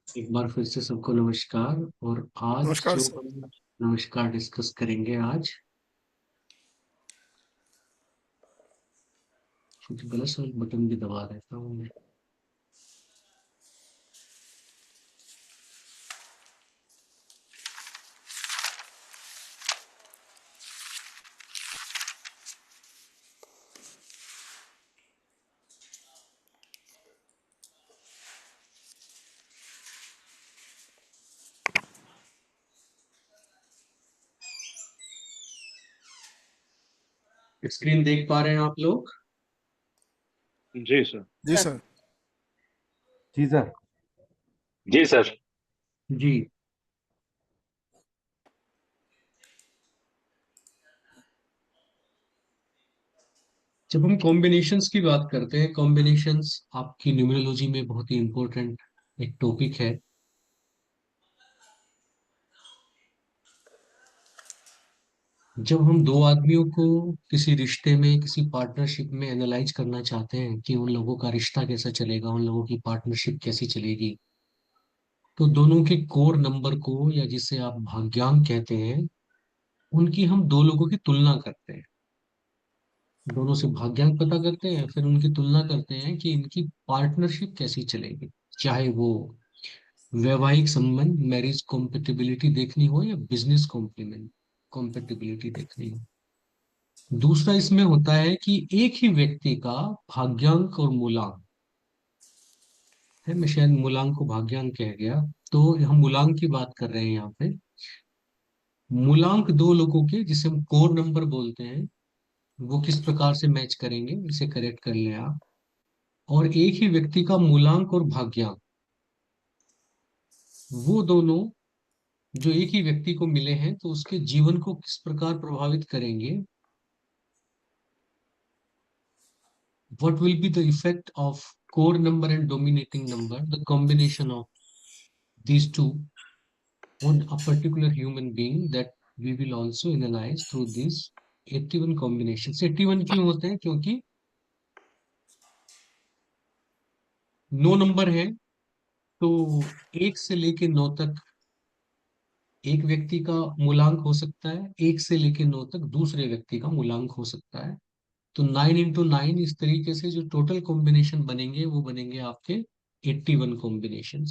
एक बार फिर से सबको नमस्कार। और आज नमस्कार जो सर। हम नमस्कार डिस्कस करेंगे आज, क्योंकि गलत से बटन भी दबा देता हूँ मैं। स्क्रीन देख पा रहे हैं आप लोग? जी सर। जी सर। जी सर। जी सर। जी। जब हम कॉम्बिनेशंस की बात करते हैं, कॉम्बिनेशंस आपकी न्यूमरोलॉजी में बहुत ही इंपॉर्टेंट एक टॉपिक है। जब हम दो आदमियों को किसी रिश्ते में, किसी पार्टनरशिप में एनालाइज करना चाहते हैं कि उन लोगों का रिश्ता कैसा चलेगा, उन लोगों की पार्टनरशिप कैसी चलेगी, तो दोनों के कोर नंबर को, या जिसे आप भाग्यांक कहते हैं, उनकी हम दो लोगों की तुलना करते हैं। दोनों से भाग्यांक पता करते हैं, फिर उनकी तुलना करते हैं कि इनकी पार्टनरशिप कैसी चलेगी। चाहे वो वैवाहिक संबंध, मैरिज कॉम्पेटिबिलिटी देखनी हो, या बिजनेस कॉम्प्लीमेंट कॉम्पेटिबिलिटी देखनी हो। दूसरा इसमें होता है कि एक ही व्यक्ति का भाग्यांक और मूलांक है। मैं शायद मूलांक को भाग्यांक कह गया, तो हम मूलांक की बात कर रहे हैं यहाँ पे। मूलांक दो लोगों के, जिसे हम कोर नंबर बोलते हैं, वो किस प्रकार से मैच करेंगे, इसे करेक्ट कर लें आप। और एक ही व्यक्ति का मूलांक और भाग्यांक, वो दोनों जो एक ही व्यक्ति को मिले हैं, तो उसके जीवन को किस प्रकार प्रभावित करेंगे। What will be the effect of core number and dominating number, the combination of these two on a particular human being, that we will also analyze through these 81 combinations। 81 क्यों होते हैं? क्योंकि 9 नंबर है, तो 1 से लेके 9 तक एक व्यक्ति का मूलांक हो सकता है, 1 से लेके 9 तक दूसरे व्यक्ति का मूलांक हो सकता है। तो 9 into 9 इस तरीके से जो टोटल कॉम्बिनेशन बनेंगे, वो बनेंगे आपके 81 कॉम्बिनेशन।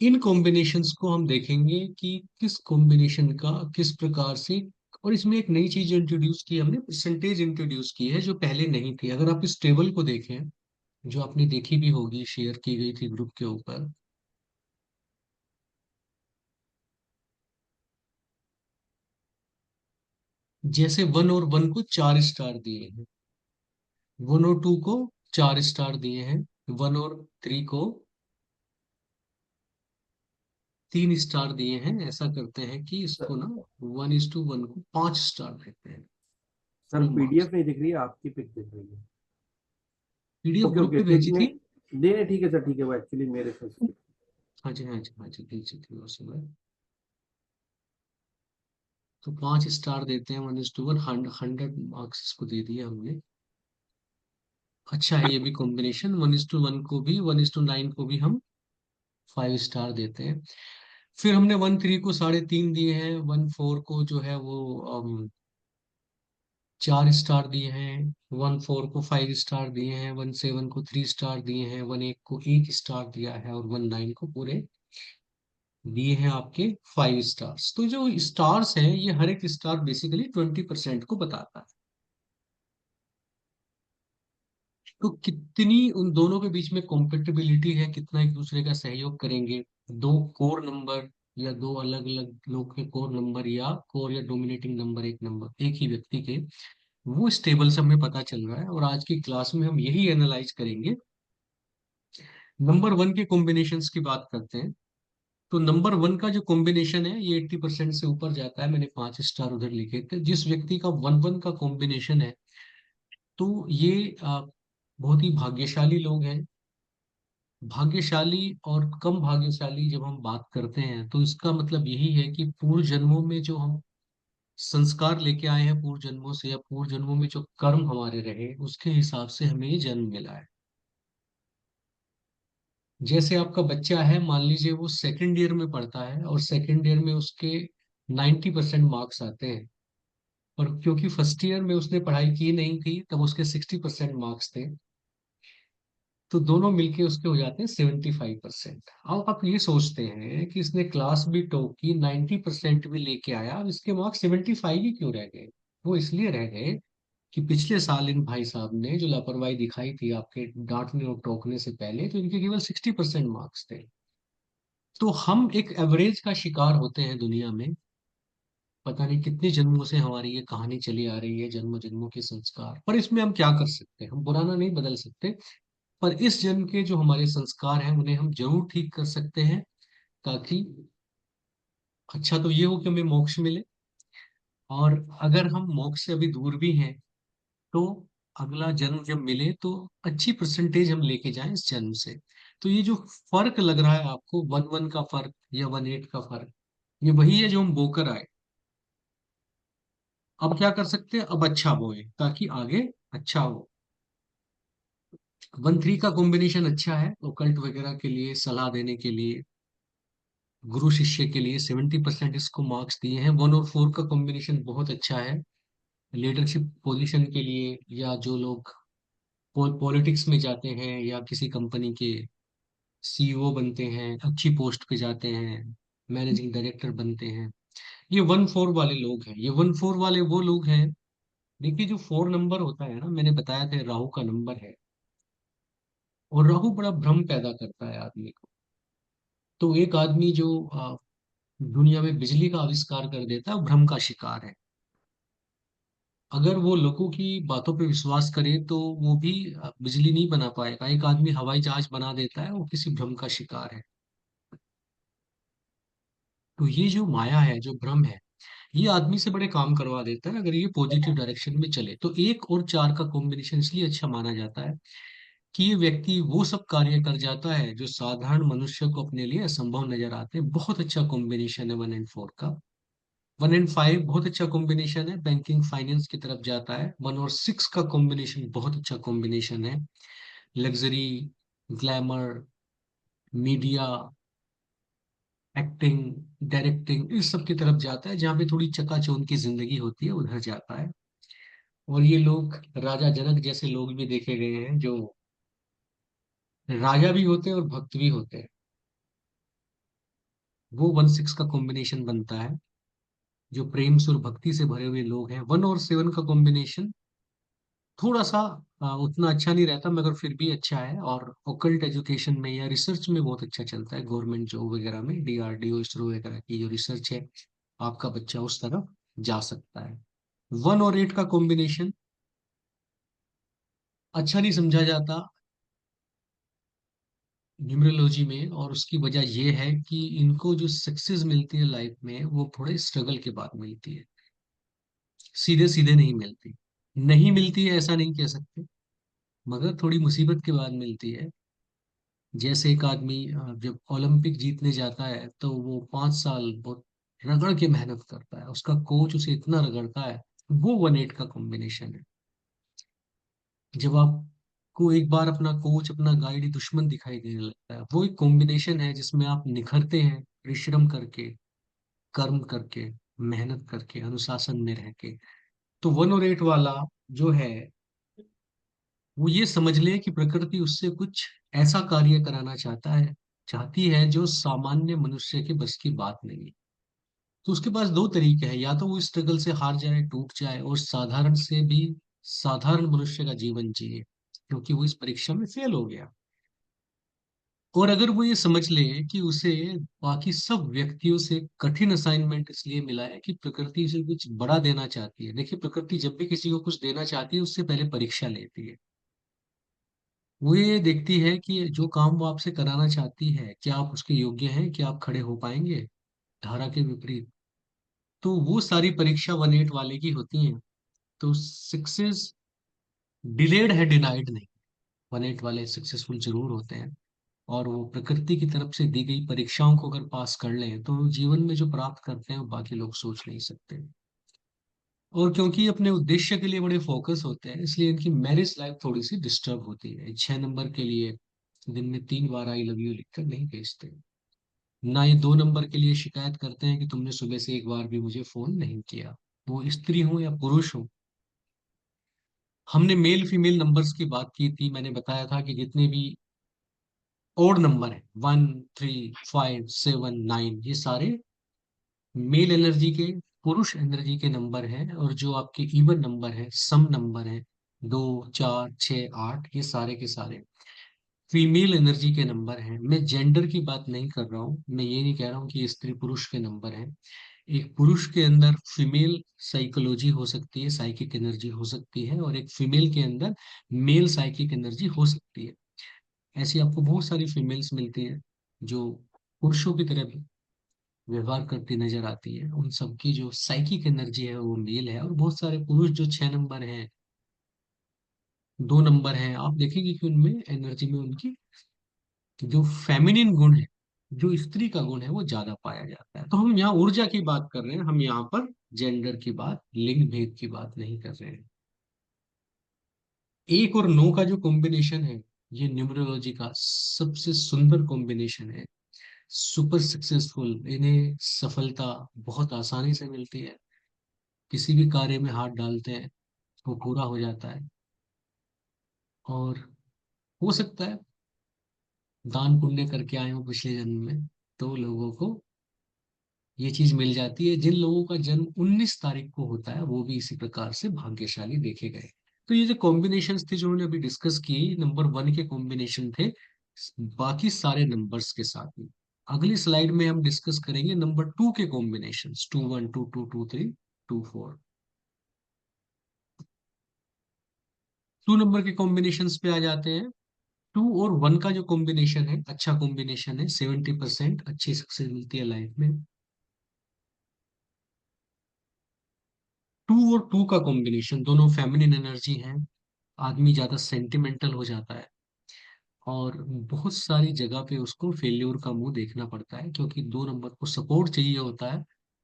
इन कॉम्बिनेशंस को हम देखेंगे कि किस कॉम्बिनेशन का किस प्रकार से। और इसमें एक नई चीज इंट्रोड्यूस की हमने, परसेंटेज इंट्रोड्यूस की है, जो पहले नहीं थी। अगर आप इस टेबल को देखें, जो आपने देखी भी होगी, शेयर की गई थी ग्रुप के ऊपर, जैसे 1 और 1 को 4 स्टार दिए हैं, 1 और 2 को 4 स्टार दिए हैं, 1 और 3 को 3 स्टार दिए हैं। ऐसा करते हैं कि इसको ना 1:1 को 5 स्टार देते हैं, सर फुल मार्क्स। पीडीएफ नहीं दिख रही है, आपकी पिक दिख रही है। पीडीएफ ओके ग्रुप ओके, पे ठीक भेजी नहीं। थी। नहीं नहीं, ठीक है सर, ठीक है, वो एक्चुअली मेरे से। हाँ जी, हाँ जी, हाँ जी, भेजी थी उस समय। तो 5 स्टार देते हैं, 1:1, 100 मार्क्स इसको दे दिए हमने। अच्छा है ये भी कॉम्बिनेशन। 1:1 को भी, 1:9 को भी हम 5 स्टार देते हैं। फिर हमने 1:3 को 3.5 दिए हैं, 1:4 को जो है वो 4 स्टार दिए हैं, 1:4 को 5 स्टार दिए हैं, 1:7 को 3 स्टार दिए हैं, 1:8 को 1 स्टार दिया है, और 1:9 को पूरे दिए हैं आपके 5 स्टार्स। तो जो स्टार्स हैं, ये हर एक स्टार बेसिकली 20% को बताता है। तो कितनी उन दोनों के बीच में कॉम्पेटिबिलिटी है, कितना एक दूसरे का सहयोग करेंगे, दो कोर नंबर या दो अलग अलग लोग के कोर नंबर, या कोर या डोमिनेटिंग नंबर, एक नंबर एक ही व्यक्ति के, वो इस टेबल से हमें पता चल रहा है। और आज की क्लास में हम यही एनालाइज करेंगे। नंबर 1 के कॉम्बिनेशंस की बात करते हैं। तो नंबर 1 का जो कॉम्बिनेशन है, ये 80% से ऊपर जाता है। मैंने 5 स्टार उधर लिखे थे। जिस व्यक्ति का 1:1 का कॉम्बिनेशन है, तो ये बहुत ही भाग्यशाली लोग हैं। भाग्यशाली और कम भाग्यशाली जब हम बात करते हैं, तो इसका मतलब यही है कि पूर्व जन्मों में जो हम संस्कार लेके आए हैं, पूर्व जन्मों से, या पूर्व जन्मों में जो कर्म हमारे रहे, उसके हिसाब से हमें ये जन्म मिला है। जैसे आपका बच्चा है, मान लीजिए वो सेकंड ईयर में पढ़ता है और सेकंड ईयर में उसके 90% मार्क्स आते हैं, और क्योंकि फर्स्ट ईयर में उसने पढ़ाई की नहीं थी तब उसके 60% मार्क्स थे, तो दोनों मिलके उसके हो जाते हैं 75%। अब आप ये सोचते हैं कि इसने क्लास भी टॉप की, 90% भी लेके आया, अब इसके मार्क्स 75 ही क्यों रह गए? वो इसलिए रह गए कि पिछले साल इन भाई साहब ने जो लापरवाही दिखाई थी आपके डांटने और टोकने से पहले, तो इनके केवल 60% मार्क्स थे। तो हम एक एवरेज का शिकार होते हैं दुनिया में। पता नहीं कितने जन्मों से हमारी ये कहानी चली आ रही है, जन्मों जन्मों के संस्कार, पर इसमें हम क्या कर सकते हैं? हम पुराना नहीं बदल सकते, पर इस जन्म के जो हमारे संस्कार हैं उन्हें हम जरूर ठीक कर सकते हैं, ताकि अच्छा तो ये हो कि हमें मोक्ष मिले, और अगर हम मोक्ष से अभी दूर भी हैं तो अगला जन्म जब मिले तो अच्छी परसेंटेज हम लेके जाएं इस जन्म से। तो ये जो फर्क लग रहा है आपको, 1-1 का फर्क या 1-8 का फर्क, ये वही है जो हम बोकर आए। अब क्या कर सकते हैं? अब अच्छा बोए ताकि आगे अच्छा हो। 1-3 का कॉम्बिनेशन अच्छा है ओकल्ट वगैरह के लिए, सलाह देने के लिए, गुरु शिष्य के लिए 70% इसको मार्क्स दिए हैं। 1 और 4 का कॉम्बिनेशन बहुत अच्छा है लीडरशिप पोजीशन के लिए, या जो लोग पॉलिटिक्स में जाते हैं या किसी कंपनी के सीईओ बनते हैं, अच्छी पोस्ट पे जाते हैं, मैनेजिंग डायरेक्टर बनते हैं। ये 1-4 वाले लोग हैं, ये 1-4 वाले वो लोग हैं। देखिए जो 4 नंबर होता है ना, मैंने बताया था राहु का नंबर है, और राहु बड़ा भ्रम पैदा करता है आदमी को। तो एक आदमी जो दुनिया में बिजली का आविष्कार कर देता है वो भ्रम का शिकार है। अगर वो लोगों की बातों पे विश्वास करे तो वो भी बिजली नहीं बना पाएगा। एक आदमी हवाई जहाज बना देता है, वो किसी भ्रम का शिकार है। तो ये जो माया है, जो भ्रम है, ये आदमी से बड़े काम करवा देता है अगर ये पॉजिटिव डायरेक्शन में चले। तो 1 और 4 का कॉम्बिनेशन इसलिए अच्छा माना जाता है कि ये व्यक्ति वो सब कार्य कर जाता है जो साधारण मनुष्य को अपने लिए असंभव नजर आते हैं। बहुत अच्छा कॉम्बिनेशन है 1 और 4 का। 1 और 5 बहुत अच्छा कॉम्बिनेशन है, बैंकिंग फाइनेंस की तरफ जाता है। 1 और 6 का कॉम्बिनेशन बहुत अच्छा कॉम्बिनेशन है, luxury, glamour, media, acting, directing, इस सब की तरफ जाता है। जहाँ पे थोड़ी चकाचौंध की जिंदगी होती है उधर जाता है। और ये लोग, राजा जनक जैसे लोग भी देखे गए हैं जो राजा भी होते हैं और भक्त भी होते हैं। वो 1-6 का कॉम्बिनेशन बनता है, जो प्रेम से और भक्ति से भरे हुए लोग हैं। 1 और 7 का कॉम्बिनेशन थोड़ा सा उतना अच्छा नहीं रहता, मगर फिर भी अच्छा है, और ओकल्ट एजुकेशन में या रिसर्च में बहुत अच्छा चलता है। गवर्नमेंट जॉब वगैरह में, डीआरडीओ, इसरो वगैरह की जो रिसर्च है, आपका बच्चा उस तरफ जा सकता है। 1 और 8 का कॉम्बिनेशन अच्छा नहीं समझा जाता न्यूमरोलॉजी में, और उसकी वजह यह है कि इनको जो सक्सेस मिलती है लाइफ में वो थोड़े स्ट्रगल के बाद मिलती है, सीधे सीधे नहीं मिलती। नहीं मिलती है ऐसा नहीं कह सकते, मगर थोड़ी मुसीबत के बाद मिलती है। जैसे एक आदमी जब ओलंपिक जीतने जाता है तो वो 5 साल बहुत रगड़ के मेहनत करता है, उसका कोच उसे इतना रगड़ता है। वो 1-8 का कॉम्बिनेशन है। जब आपको एक बार अपना कोच, अपना गाइड ही दुश्मन दिखाई देने लगता है, वो एक कॉम्बिनेशन है जिसमें आप निखरते हैं परिश्रम करके, कर्म करके, मेहनत करके, अनुशासन में रह के। तो 1 और 8 वाला जो है, वो ये समझ ले कि प्रकृति उससे कुछ ऐसा कार्य कराना चाहती है जो सामान्य मनुष्य के बस की बात नहीं है। तो उसके पास 2 तरीके हैं, या तो वो स्ट्रगल से हार जाए, टूट जाए, और साधारण से भी साधारण मनुष्य का जीवन जिए, क्योंकि वो इस परीक्षा में फेल हो गया। और अगर वो ये समझ ले कि उसे बाकी सब व्यक्तियों से कठिन असाइनमेंट इसलिए मिला है कि प्रकृति उसे कुछ बड़ा देना चाहती है। देखिए, प्रकृति जब भी किसी को कुछ देना चाहती है उससे पहले परीक्षा लेती है। वो ये देखती है कि जो काम वो आपसे कराना चाहती है, क्या आप उसके योग्य हैं, क्या आप खड़े हो पाएंगे, धारा के विपरीत। तो वो सारी परीक्षा 1-8 वाले की होती हैं। तो सक्सेस डिलेड है, डिनाइड नहीं। 1-8 वाले सक्सेसफुल जरूर होते हैं, और वो प्रकृति की तरफ से दी गई परीक्षाओं को अगर पास कर लें तो जीवन में जो प्राप्त करते हैं वो बाकी लोग सोच नहीं सकते। और क्योंकि अपने उद्देश्य के लिए बड़े फोकस होते हैं, इसलिए इनकी मैरिज लाइफ थोड़ी सी डिस्टर्ब होती है। 6 नंबर के लिए दिन में 3 बार आई लव यू लिखकर नहीं भेजते। ना ये 2 नंबर के लिए शिकायत करते हैं कि तुमने सुबह से एक बार भी मुझे फोन नहीं किया, वो स्त्री हो या पुरुष हो। हमने मेल फीमेल नंबर्स की बात की थी, मैंने बताया था कि जितने भी ओड नंबर है 1, 3, 5, 7, 9, ये सारे मेल एनर्जी के, पुरुष एनर्जी के नंबर हैं। और जो आपके इवन नंबर है, सम नंबर है, 2, 4, 6, 8, ये सारे के सारे फीमेल एनर्जी के नंबर हैं। मैं जेंडर की बात नहीं कर रहा हूँ, मैं ये नहीं कह रहा हूँ कि स्त्री पुरुष के नंबर हैं। एक पुरुष के अंदर फीमेल साइकोलॉजी हो सकती है, साइकिक एनर्जी हो सकती है, और एक फीमेल के अंदर मेल साइकिक एनर्जी हो सकती है। ऐसी आपको बहुत सारी फीमेल्स मिलती हैं जो पुरुषों की तरह व्यवहार करती नजर आती है। उन सबकी जो साइकिक एनर्जी है वो मेल है। और बहुत सारे पुरुष जो 6 नंबर हैं, 2 नंबर हैं, आप देखेंगे कि उनमें एनर्जी में उनकी जो फेमिनिन गुण है, जो स्त्री का गुण है, वो ज्यादा पाया जाता है। तो हम यहाँ ऊर्जा की बात कर रहे हैं, हम यहाँ पर जेंडर की बात, लिंग भेद की बात नहीं कर रहे हैं। 1 और 9 का जो कॉम्बिनेशन है, ये न्यूमरोलॉजी का सबसे सुंदर कॉम्बिनेशन है। सुपर सक्सेसफुल, इन्हें सफलता बहुत आसानी से मिलती है। किसी भी कार्य में हाथ डालते हैं वो पूरा हो जाता है। और हो सकता है दान पुण्य करके आए हो पिछले जन्म में, तो लोगों को ये चीज मिल जाती है। जिन लोगों का जन्म 19 तारीख को होता है वो भी इसी प्रकार से भाग्यशाली देखे गए। तो ये जो कॉम्बिनेशन थे जो हमने अभी डिस्कस किए, नंबर 1 के कॉम्बिनेशन थे, बाकी सारे नंबर्स के साथ में। अगली स्लाइड में हम डिस्कस करेंगे नंबर 2 के कॉम्बिनेशन, 2, 1, 2, 2, 2, 3, 2, 4। 2 नंबर के कॉम्बिनेशन पे आ जाते हैं। 2 और 1 का जो कॉम्बिनेशन है, अच्छा कॉम्बिनेशन है, 70% अच्छी सक्सेस मिलती है लाइफ में। 2 और 2 का कॉम्बिनेशन, दोनों फेमिनिन एनर्जी है। आदमी ज्यादा सेंटिमेंटल हो जाता है और बहुत सारी जगह पे उसको फेल्योर का मुंह देखना पड़ता है, क्योंकि 2 नंबर को सपोर्ट चाहिए होता है।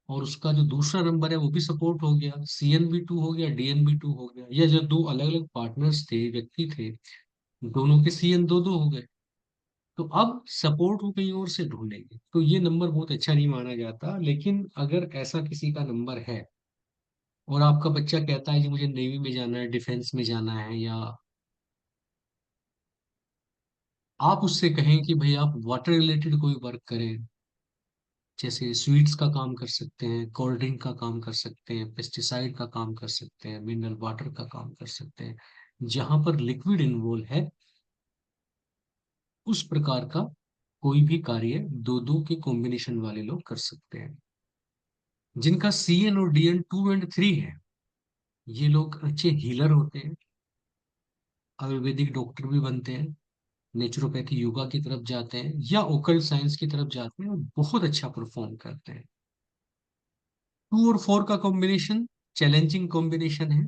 और उसका जो दूसरा नंबर है वो भी सपोर्ट हो गया, CN भी 2 हो गया, DN भी 2 हो गया। या जो दो अलग अलग पार्टनर्स थे, व्यक्ति थे, दोनों के CN 2 2 हो गए। तो अब सपोर्ट वो कहीं और से ढूंढेंगे, तो ये नंबर बहुत अच्छा नहीं माना जाता। लेकिन अगर ऐसा किसी का नंबर है और आपका बच्चा कहता है कि मुझे नेवी में जाना है, डिफेंस में जाना है, या आप उससे कहें कि भाई आप वाटर रिलेटेड कोई वर्क करें, जैसे स्वीट्स का काम कर सकते हैं, कोल्ड ड्रिंक का काम कर सकते हैं, पेस्टिसाइड का काम कर सकते हैं, मिनरल वाटर का काम कर सकते हैं, जहां पर लिक्विड इन्वॉल्व है, उस प्रकार का कोई भी कार्य 2 2 के कॉम्बिनेशन वाले लोग कर सकते हैं। जिनका CN और DN 2 और 3 है, ये लोग अच्छे हीलर होते हैं, आयुर्वेदिक डॉक्टर भी बनते हैं, नेचुरोपैथी योगा की तरफ जाते हैं, या ओकल्ट साइंस की तरफ जाते हैं और बहुत अच्छा परफॉर्म करते हैं। 2 और 4 का कॉम्बिनेशन चैलेंजिंग कॉम्बिनेशन है।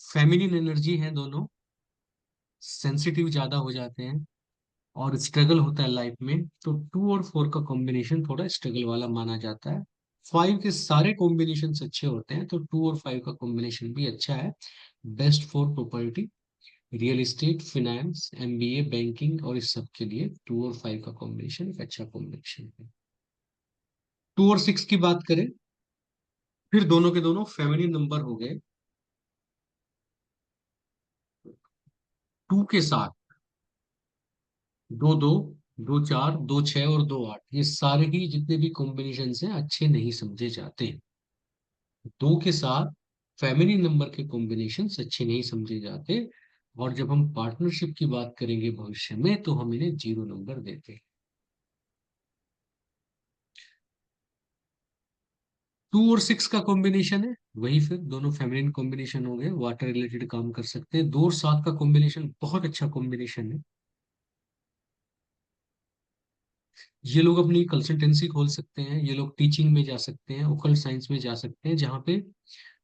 फेमिनिन एनर्जी है दोनों, सेंसिटिव ज्यादा हो जाते हैं और स्ट्रगल होता है लाइफ में। तो 2 और 4 का कॉम्बिनेशन थोड़ा स्ट्रगल वाला माना जाता है। 5 के सारे कॉम्बिनेशन अच्छे होते हैं, तो 2 और 5 का कॉम्बिनेशन भी अच्छा है। Best for property, real estate, finance, MBA, banking और इस सब के लिए 2 और 5 का कॉम्बिनेशन एक अच्छा कॉम्बिनेशन है। 2 और 6 की बात करें, फिर दोनों के दोनों फेमिनिन नंबर हो गए। 2 के साथ 2 2, 2 4, 2 6 और 2 8, ये सारे ही जितने भी कॉम्बिनेशन हैं अच्छे नहीं समझे जाते। 2 के साथ फेमिनिन नंबर के कॉम्बिनेशन अच्छे नहीं समझे जाते। और जब हम पार्टनरशिप की बात करेंगे भविष्य में, तो हम इन्हें 0 नंबर देते हैं। 2 और 6 का कॉम्बिनेशन है, वही फिर दोनों फेमिनिन कॉम्बिनेशन हो गए, वाटर रिलेटेड काम कर सकते हैं। 2 और 7 का कॉम्बिनेशन बहुत अच्छा कॉम्बिनेशन है। ये लोग अपनी कंसल्टेंसी खोल सकते हैं, ये लोग टीचिंग में जा सकते हैं, ओकल्ट साइंस में जा सकते हैं, जहाँ पे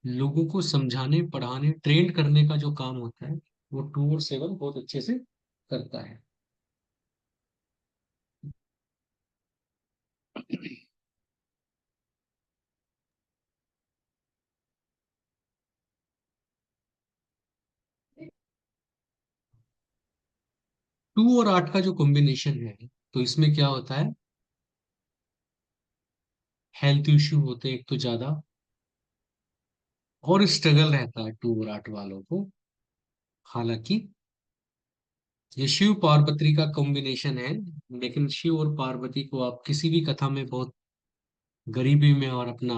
लोगों को समझाने, पढ़ाने, ट्रेन करने का जो काम होता है, वो 2 और 7 बहुत अच्छे से करता है। 2 और 8 का जो कॉम्बिनेशन है, तो इसमें क्या होता है, हेल्थ इश्यू होते हैं एक तो ज्यादा, और स्ट्रगल रहता है 2 और 8 वालों को। हालांकि ये शिव पार्वती का कॉम्बिनेशन है, लेकिन शिव और पार्वती को आप किसी भी कथा में बहुत गरीबी में और अपना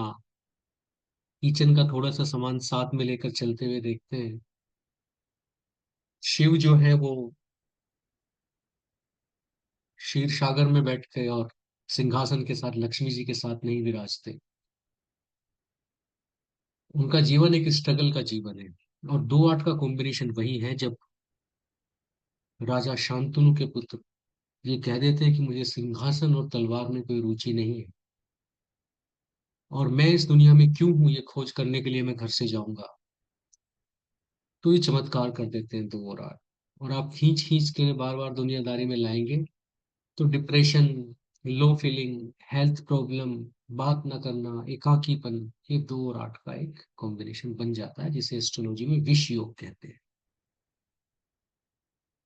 किचन का थोड़ा सा सामान साथ में लेकर चलते हुए देखते हैं। शिव जो है वो क्षीर सागर में बैठ के और सिंहासन के साथ लक्ष्मी जी के साथ नहीं विराजते। उनका जीवन एक स्ट्रगल का जीवन है। और 2-8 का कॉम्बिनेशन वही है जब राजा शांतनु के पुत्र ये कह देते हैं कि मुझे सिंहासन और तलवार में कोई रुचि नहीं है, और मैं इस दुनिया में क्यों हूं ये खोज करने के लिए मैं घर से जाऊंगा। तो ये चमत्कार कर देते हैं 2 और 8। और आप खींच खींच के बार बार दुनियादारी में लाएंगे तो डिप्रेशन, लो फीलिंग, हेल्थ प्रॉब्लम, बात ना करना, एकाकीपन, ये 2 और 8 का एक कॉम्बिनेशन बन जाता है, जिसे एस्ट्रोलॉजी में विष योग कहते हैं।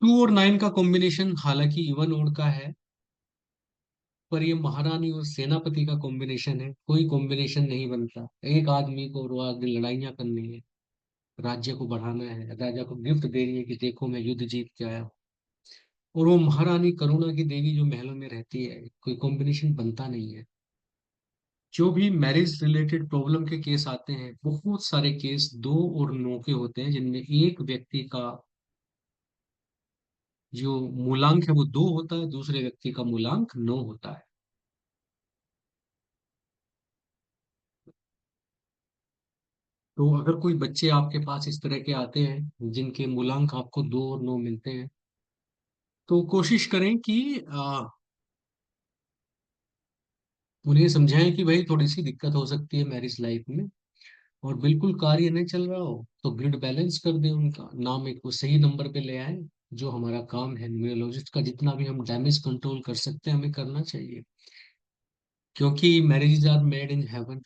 2 और 9 का कॉम्बिनेशन हालांकि इवन ओड का है, पर ये महारानी और सेनापति का कॉम्बिनेशन है। कोई कॉम्बिनेशन नहीं बनता। एक आदमी को रोज दिन लड़ाइयाँ करनी है, राज्य को बढ़ाना है, राजा को गिफ्ट देनी है कि देखो मैं युद्ध जीत के आया हूँ, और वो महारानी करुणा की देवी जो महलों में रहती है, कोई कॉम्बिनेशन बनता नहीं है। जो भी मैरिज रिलेटेड प्रॉब्लम के केस आते हैं, बहुत सारे केस 2 और 9 के होते हैं, जिनमें एक व्यक्ति का जो मूलांक है वो 2 होता है, दूसरे व्यक्ति का मूलांक 9 होता है। तो अगर कोई बच्चे आपके पास इस तरह के आते हैं जिनके मूलांक आपको 2 और 9 मिलते हैं, तो कोशिश करें कि उन्हें समझाएं कि भाई थोड़ी सी दिक्कत हो सकती है मैरिज लाइफ में, और बिल्कुल कार्य नहीं चल रहा हो तो ग्रिड बैलेंस कर दें, उनका नाम एक वो सही नंबर पे ले आए। जो हमारा काम है न्यूमरोलॉजिस्ट का, जितना भी हम डैमेज कंट्रोल कर सकते हैं हमें करना चाहिए, क्योंकि marriage are made in heaven.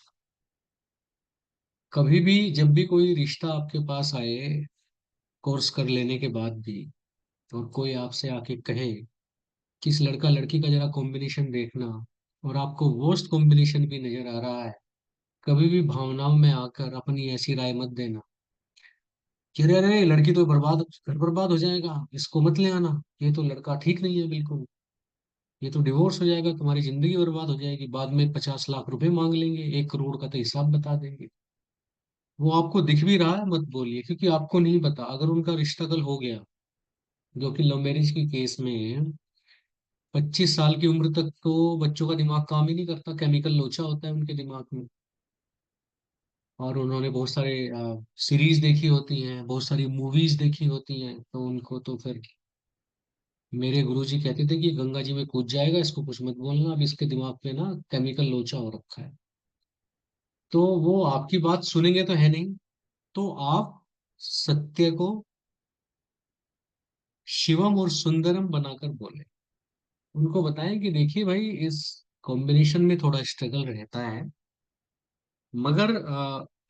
कभी भी जब भी कोई रिश्ता आपके पास आए, कोर्स कर लेने के बाद भी, और कोई आपसे आके कहे कि इस लड़का लड़की का जरा कॉम्बिनेशन देखना, और आपको वर्स्ट कॉम्बिनेशन भी नजर आ रहा है, कभी भी भावनाओं में आकर अपनी ऐसी राय मत देना कि अरे अरे लड़की तो बर्बाद, घर बर्बाद हो जाएगा, इसको मत ले आना, ये तो लड़का ठीक नहीं है बिल्कुल, ये तो डिवोर्स हो जाएगा, तुम्हारी जिंदगी बर्बाद हो जाएगी, बाद में 50 लाख रुपए मांग लेंगे, 1 करोड़ का तो हिसाब बता देंगे। वो आपको दिख भी रहा है मत बोलिए, क्योंकि आपको नहीं पता अगर उनका रिश्ता कल हो गया, जो कि लव मैरिज के केस में 25 साल की उम्र तक तो बच्चों का दिमाग काम ही नहीं करता, केमिकल लोचा होता है उनके दिमाग में। और उन्होंने बहुत सारे सीरीज देखी होती हैं, बहुत सारी मूवीज देखी होती हैं, तो उनको तो फिर, मेरे गुरुजी कहते थे कि गंगा जी में कूद जाएगा, इसको कुछ मत बोलना, अब इसके दिमाग पे ना केमिकल लोचा हो रखा है। तो वो आपकी बात सुनेंगे तो है नहीं। तो आप सत्य को शिवम और सुंदरम बनाकर बोले, उनको बताएं कि देखिए भाई इस कॉम्बिनेशन में थोड़ा स्ट्रगल रहता है, मगर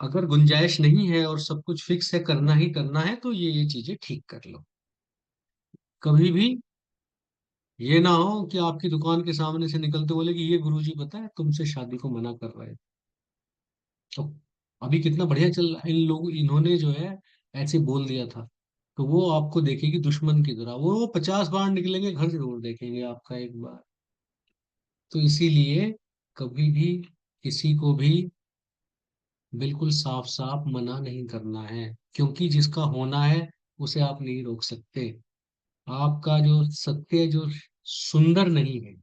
अगर गुंजाइश नहीं है और सब कुछ फिक्स है, करना ही करना है, तो ये चीजें ठीक कर लो। कभी भी ये ना हो कि आपकी दुकान के सामने से निकलते बोले कि ये गुरुजी पता है तुमसे शादी को मना कर रहे हैं। तो अभी कितना बढ़िया चल रहा है, इन लोग इन्होंने जो है ऐसे बोल दिया था, तो वो आपको देखेगी दुश्मन की तरह, वो 50 बार निकलेंगे, घर जरूर देखेंगे आपका एक बार। तो इसीलिए कभी भी किसी को भी बिल्कुल साफ साफ मना नहीं करना है, क्योंकि जिसका होना है उसे आप नहीं रोक सकते। आपका जो सत्य जो सुंदर नहीं है,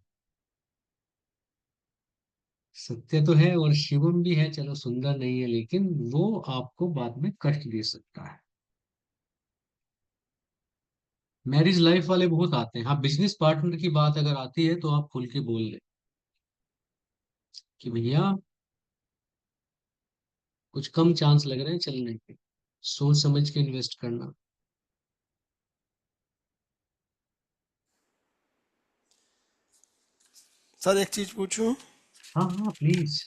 सत्य तो है और शिवम भी है, चलो सुंदर नहीं है, लेकिन वो आपको बाद में कष्ट दे सकता है। मैरिज लाइफ वाले बहुत आते हैं। हाँ, बिजनेस पार्टनर की बात अगर आती है तो आप खुल के बोल ले कि भैया कुछ कम चांस लग रहे हैं चलने के, सोच समझ के इन्वेस्ट करना। सर एक चीज पूछूं? हाँ हाँ प्लीज।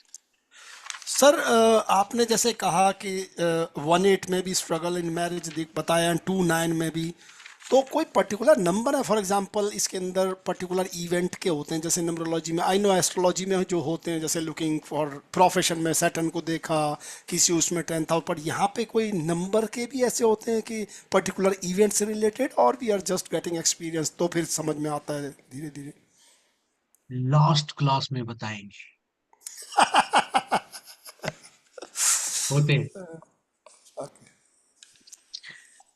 सर आपने जैसे कहा कि 1/8 में भी स्ट्रगल इन मैरिज दिख बताया, 2/9 में भी, तो कोई पर्टिकुलर नंबर है, फॉर एग्जांपल इसके अंदर पर्टिकुलर इवेंट के होते हैं, जैसे न्यूमरोलॉजी में, आई नो एस्ट्रोलॉजी में जो होते हैं, जैसे लुकिंग फॉर प्रोफेशन में सैटर्न को देखा, किसी उसमें 10 था, पर यहाँ पे कोई नंबर के भी ऐसे होते हैं कि पर्टिकुलर इवेंट से रिलेटेड, और we are just getting experience, तो फिर समझ में आता है धीरे धीरे। लास्ट क्लास में बताएंगे। होते हैं।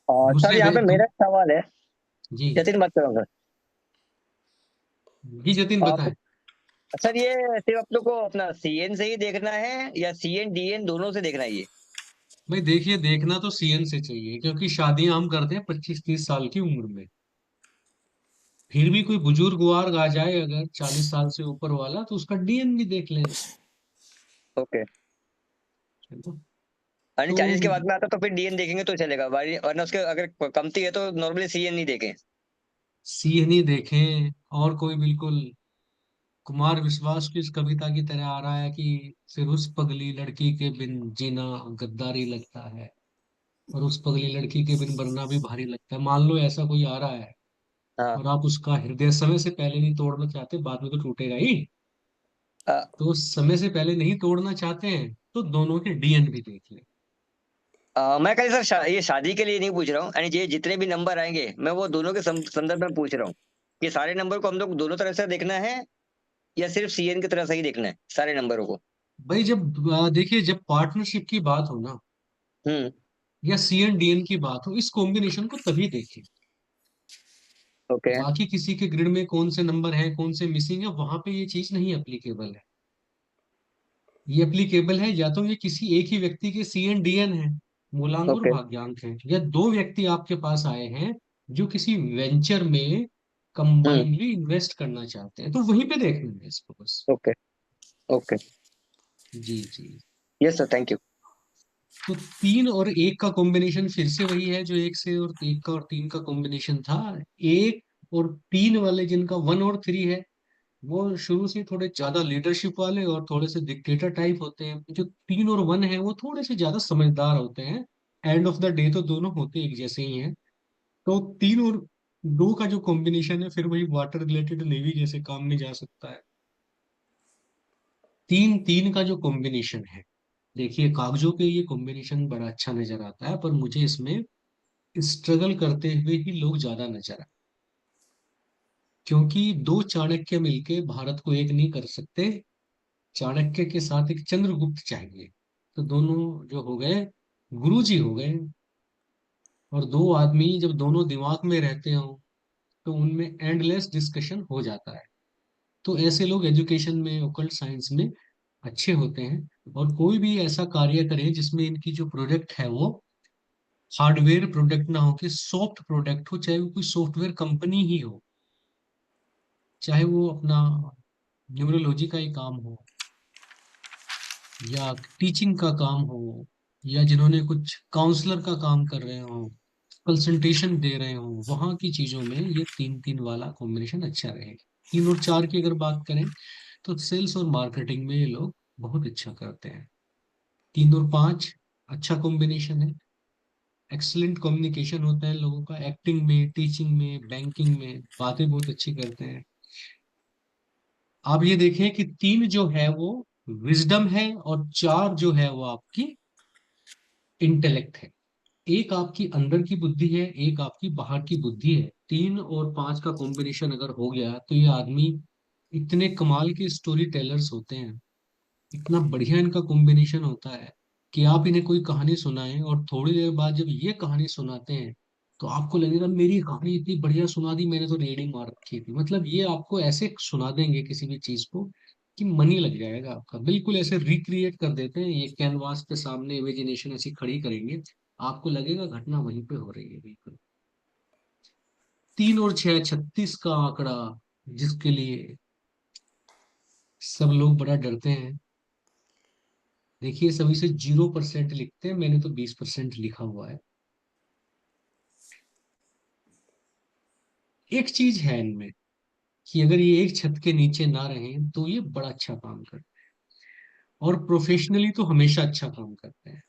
सर दूसरे यहाँ वे पे मेरा एक सवाल है। जी जतिन बात कर रहा हूँ जी जतिन सर। बताएं। सर ये सिर्फ आप लोग को अपना सीएन से ही देखना है या सीएन डीएन दोनों से देखना है ये? भाई देखिए, देखना तो सीएन से चाहिए, क्योंकि शादियां हम करते हैं 25-30 साल की उम्र में। फिर भी कोई बुजुर्ग वार्ग आ जाए अगर 40 साल से ऊपर वाला, तो उसका डीएन भी देख लें। ओके। चलो। यानी तो 40 के बाद में आता तो फिर डीएन देखेंगे तो चलेगा, वरना उसके अगर कमती है तो नॉर्मली सीएन नहीं देखें। सीएन ही देखें। और कोई बिल्कुल कुमार विश्वास की इस कविता की तरह आ रहा है कि फिर उस पगली लड़की के बिन जीना गद्दारी लगता है, और उस पगली लड़की के बिन मरना भी भारी लगता है। मान लो ऐसा कोई आ रहा है हाँ। और आप उसका हृदय समय से पहले नहीं तोड़ना चाहते, बाद में तो टूटेगा ही। अ, तो समय से पहले नहीं तोड़ना चाहते हैं तो दोनों के डीएन भी देख लें। मैं कहीं सर ये शादी के लिए नहीं पूछ रहा हूँ, यानी ये जितने भी नंबर आएंगे मैं वो दोनों के संदर्भ में पूछ रहा हूँ कि सारे नंबर को हम लोग दोनों तरह से देखना है या सिर्फ सीएन की तरह से ही देखना है सारे नंबरों को? भाई जब देखिए, जब पार्टनरशिप की बात हो ना, हम्म। या सीएन डीएन की बात हो, इस कॉम्बिनेशन को तभी देखें। ओके। बाकी किसी के ग्रिड में कौन से नंबर है, कौन से मिसिंग है, वहां पे ये चीज नहीं एप्लीकेबल है। ये एप्लीकेबल है या तो ये किसी एक ही व्यक्ति के सीएन डीएन है, मूलांक और ओके। भाग्यांक है, या दो व्यक्ति आपके पास आए हैं जो किसी वेंचर में हम्म। कंबाइनली इन्वेस्ट करना चाहते हैं, तो वहीं पे देखना है इसको बस। ओके। ओके। जी जी। Yes sir, thank you. तो 3 और 1 का कॉम्बिनेशन फिर से वही है जो एक से और 1 का और 3 का कॉम्बिनेशन था। 1 और 3 वाले जिनका 1 और 3 है, वो शुरू से थोड़े ज्यादा लीडरशिप वाले और थोड़े से डिक्टेटर टाइप होते हैं। जो 3 और 1 है वो थोड़े से ज्यादा समझदार होते हैं। एंड ऑफ द डे तो दोनों होते एक जैसे ही हैं। तो 3 और 2 का जो कॉम्बिनेशन है, फिर वही वाटर रिलेटेड नेवी जैसे काम में जा सकता है। 3-3 का जो कॉम्बिनेशन है, देखिए कागजों पे ये कॉम्बिनेशन बड़ा अच्छा नजर आता है, पर मुझे इसमें स्ट्रगल करते हुए ही लोग ज्यादा नजर आए। क्योंकि दो चाणक्य मिलके भारत को एक नहीं कर सकते। चाणक्य के साथ एक चंद्रगुप्त चाहिए। तो दोनों जो हो गए, गुरु जी हो गए। और दो आदमी जब दोनों दिमाग में रहते हो, तो उनमें एंडलेस डिस्कशन हो जाता है। तो ऐसे लोग एजुकेशन में, ओकल्ट साइंस में अच्छे होते हैं। और कोई भी ऐसा कार्य करें जिसमें इनकी जो प्रोडक्ट है वो हार्डवेयर प्रोडक्ट ना हो, कि सॉफ्ट प्रोडक्ट हो, चाहे वो कोई सॉफ्टवेयर कंपनी ही हो, चाहे वो अपना न्यूमरोलॉजी का ही काम हो, या टीचिंग का काम हो, या जिन्होंने कुछ काउंसलर का काम कर रहे हो, कंसल्टेशन दे रहे हो, वहां की चीजों में ये 3-3 वाला कॉम्बिनेशन अच्छा रहेगा। 3 और 4 की अगर बात करें, तो सेल्स और मार्केटिंग में ये लोग बहुत अच्छा करते हैं। 3 और 5 अच्छा कॉम्बिनेशन है। एक्सलेंट कम्युनिकेशन होता है लोगों का, एक्टिंग में, टीचिंग में, बैंकिंग में बातें बहुत अच्छी करते हैं। आप ये देखें कि 3 जो है वो विजडम है, और 4 जो है वो आपकी इंटेलेक्ट है। एक आपकी अंदर की बुद्धि है, एक आपकी बाहर की बुद्धि है। 3 और 5 का कॉम्बिनेशन अगर हो गया, तो ये आदमी इतने कमाल के स्टोरी टेलर्स होते हैं, इतना बढ़िया इनका कॉम्बिनेशन होता है कि आप इन्हें कोई कहानी सुनाएं और थोड़ी देर बाद जब ये कहानी सुनाते हैं, तो आपको लगेगा मेरी कहानी इतनी बढ़िया सुना दी, मैंने तो रीडिंग मार रखी थी। मतलब ये आपको ऐसे सुना देंगे किसी भी चीज को कि मन ही लग जाएगा आपका। बिल्कुल ऐसे रिक्रिएट कर देते हैं, ये कैनवास पे सामने इमेजिनेशन ऐसी खड़ी करेंगे, आपको लगेगा घटना वहीं पे हो रही है बिल्कुल। 3 और 6 36 का आंकड़ा, जिसके लिए सब लोग बड़ा डरते हैं। देखिए सभी से 0% लिखते हैं, मैंने तो 20% लिखा हुआ है। एक चीज है इनमें, कि अगर ये एक छत के नीचे ना रहें तो ये बड़ा अच्छा काम करते हैं, और प्रोफेशनली तो हमेशा अच्छा काम करते हैं,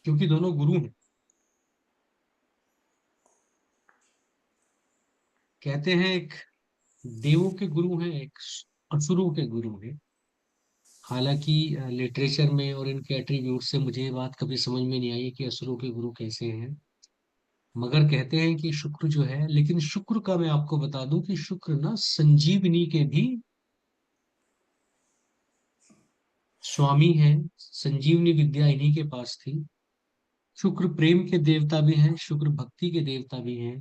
क्योंकि दोनों गुरु हैं। कहते हैं एक देवों के गुरु हैं, एक असुरों के गुरु हैं। हालांकि लिटरेचर में और इनके एट्रीब्यूट से मुझे ये बात कभी समझ में नहीं आई कि असुरों के गुरु कैसे हैं। मगर कहते हैं कि शुक्र जो है, लेकिन शुक्र का मैं आपको बता दूं कि शुक्र ना संजीवनी के भी स्वामी है। संजीवनी विद्या इन्हीं के पास थी। शुक्र प्रेम के देवता भी हैं, शुक्र भक्ति के देवता भी हैं।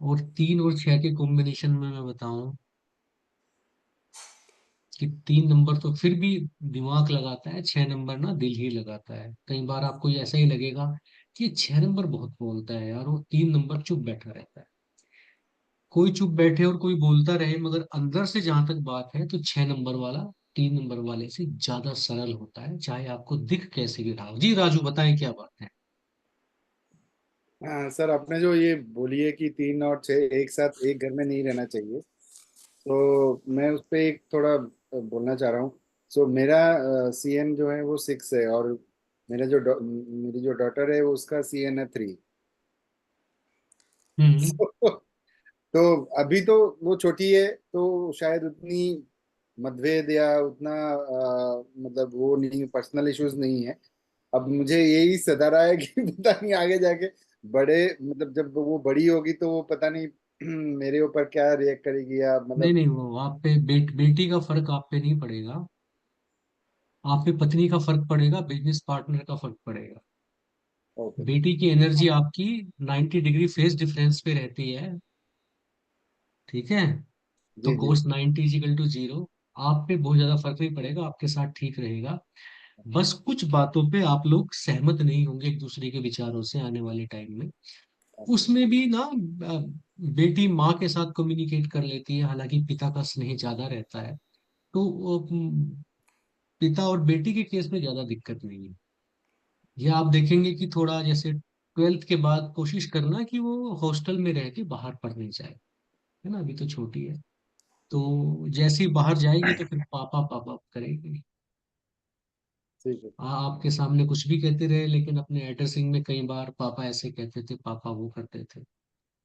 और 3 और 6 के कॉम्बिनेशन में मैं बताऊं कि 3 नंबर तो फिर भी दिमाग लगाता है, 6 नंबर ना दिल ही लगाता है। कई बार आपको ये ऐसा ही लगेगा कि 6 नंबर बहुत बोलता है यार, वो 3 नंबर चुप बैठा रहता है। कोई चुप बैठे और कोई बोलता रहे, मगर अंदर से जहां तक बात है तो 6 नंबर वाला 3 नंबर वाले से ज्यादा सरल होता है, चाहे आपको दिख कैसे भी रहा हो। जी राजू, बताएं क्या बात है। हाँ सर, आपने जो ये बोली है कि 3 और 6 एक साथ एक घर में नहीं रहना चाहिए, तो मैं उस पर एक थोड़ा बोलना चाह रहा हूँ। सो मेरा CN जो है वो 6 है, और मेरी जो डॉटर है वो उसका CN है 3। हम्म। तो अभी तो वो छोटी है, तो शायद उतनी मतभेद या उतना मतलब वो नहीं, पर्सनल इश्यूज नहीं है। अब मुझे यही सता रहा है कि पता नहीं आगे जाके बड़े, मतलब जब वो बड़ी होगी तो वो पता नहीं मेरे ऊपर क्या रिएक्ट करेगी, या नहीं मतलब। नहीं, वो आप पे बेटी का फर्क आप पे नहीं पड़ेगा। आप पे पत्नी का फर्क पड़ेगा, बिजनेस पार्टनर का फर्क पड़ेगा। ओके। बेटी की एनर्जी आपकी 90 डिग्री फेस डिफरेंस पे रहती है। ठीक है। तो जी जी। कोस 90 = 0। आप पे बहुत ज्यादा फर्क नहीं पड़ेगा, आपके साथ ठीक रहेगा। बस कुछ बातों पे आप लोग सहमत नहीं होंगे एक दूसरे के विचारों से आने वाले टाइम में। उसमें भी ना बेटी माँ के साथ कम्युनिकेट कर लेती है, हालांकि पिता का स्नेह ज्यादा रहता है। तो पिता और बेटी के केस में ज्यादा दिक्कत नहीं है। ये आप देखेंगे कि थोड़ा जैसे 12th के बाद कोशिश करना कि वो हॉस्टल में रह के बाहर पढ़ने जाए, है ना, अभी तो छोटी है। तो जैसे ही बाहर जाएगी तो फिर पापा पापा करेगी। ठीक है। आपके सामने कुछ भी कहते रहे, लेकिन अपने एड्रेसिंग में कई बार पापा ऐसे कहते थे, पापा वो करते थे।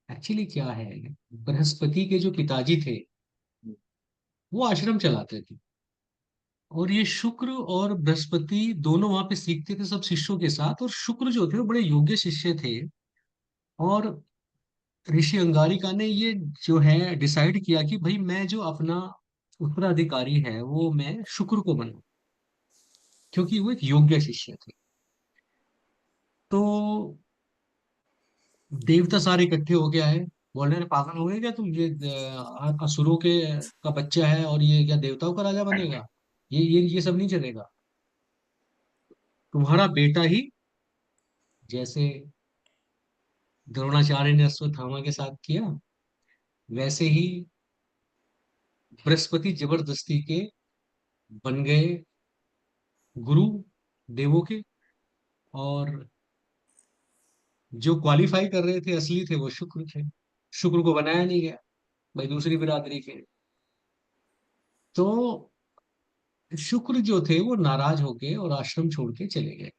एक्चुअली क्या है, बृहस्पति के जो पिताजी थे वो आश्रम चलाते थे, और ये शुक्र और बृहस्पति दोनों वहां पे सीखते थे सब शिष्यों के साथ। और शुक्र जो थे वो बड़े योग्य शिष्य थे। और ऋषि अंगारिका ने ये जो है डिसाइड किया कि भाई मैं जो अपना उत्तराधिकारी है वो मैं शुक्र को बनाऊं, क्योंकि वो एक योग्य शिष्य थे। तो देवता सारे इकट्ठे हो गया है, बोल रहे हैं पागल हो गए क्या तुम, ये असुरों के का बच्चा है और ये क्या देवताओं का राजा बनेगा। ये सब नहीं चलेगा। तुम्हारा बेटा ही, जैसे द्रोणाचार्य ने अश्वत्थामा के साथ किया, वैसे ही बृहस्पति जबरदस्ती के बन गए गुरु देवों के। और जो क्वालिफाई कर रहे थे असली थे वो शुक्र थे। शुक्र को बनाया नहीं गया, भाई दूसरी बिरादरी के। तो शुक्र जो थे वो नाराज हो गए और आश्रम छोड़ के चले गए।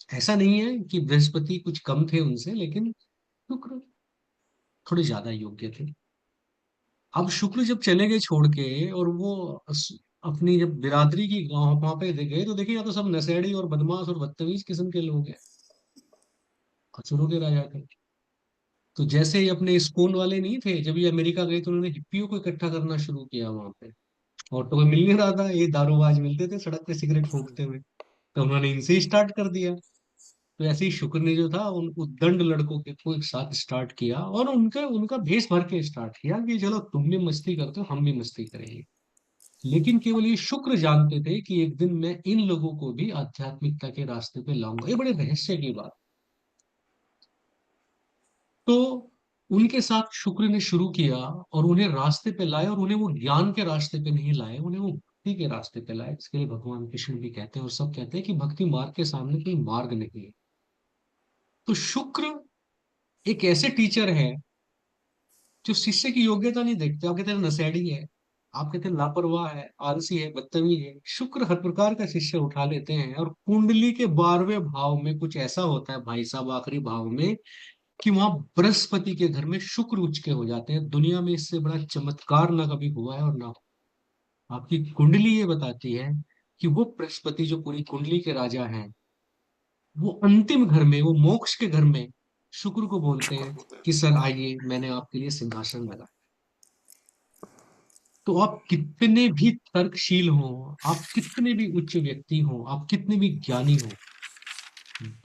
ऐसा नहीं है कि बृहस्पति कुछ कम थे उनसे, लेकिन शुक्र थोड़े ज्यादा योग्य थे। अब शुक्र जब चले गए छोड़ के, और वो अपनी जब बिरादरी की गांव वहां पे गए, तो देखिए यहाँ तो सब नशेड़ी और बदमाश और बदतमीज किस्म के लोग हैं, असुरों के राजा थे। तो जैसे ही अपने इस्कॉन वाले नहीं थे, जब ये अमेरिका गए तो उन्होंने हिप्पियों को इकट्ठा करना शुरू किया वहां पे। और तो कोई मिल नहीं रहा था, ये दारूबाज मिलते थे सड़क पे सिगरेट फूकते हुए, तो उन्होंने इनसे ही स्टार्ट कर दिया। तो ऐसे ही शुक्र ने जो था उन उद्दंड लड़कों के को एक साथ स्टार्ट किया, और उनका उनका भेष भर के स्टार्ट किया कि चलो तुम भी मस्ती करते हो, हम भी मस्ती करेंगे। लेकिन केवल ये शुक्र जानते थे कि एक दिन मैं इन लोगों को भी आध्यात्मिकता के रास्ते पे लाऊंगा। ये बड़े रहस्य की बात। तो उनके साथ शुक्र ने शुरू किया और उन्हें रास्ते पे लाए, और उन्हें वो ज्ञान के रास्ते पे नहीं लाए, उन्हें वो भक्ति के रास्ते पे लाए। इसके लिए भगवान कृष्ण भी कहते हैं और सब कहते हैं कि भक्ति मार्ग के सामने कोई मार्ग नहीं है। तो शुक्र एक ऐसे टीचर है जो शिष्य की योग्यता नहीं देखते। आप कहते हैं नशेड़ी है, आप कहते हैं लापरवाह है, आलसी है, बदतमीज है, शुक्र हर प्रकार का शिष्य उठा लेते हैं। और कुंडली के 12वें भाव में कुछ ऐसा होता है भाई साहब, आखिरी भाव में, कि वहां बृहस्पति के घर में शुक्र उच्च के हो जाते हैं। दुनिया में इससे बड़ा चमत्कार ना कभी हुआ है और ना हो। आपकी कुंडली ये बताती है कि वो बृहस्पति जो पूरी कुंडली के राजा हैं, वो अंतिम घर में, वो मोक्ष के घर में शुक्र को बोलते शुक्र हैं होता है। कि सर आइए, मैंने आपके लिए सिंहासन लगा। तो आप कितने भी तर्कशील हो, आप कितने भी उच्च व्यक्ति हो, आप कितने भी ज्ञानी हो,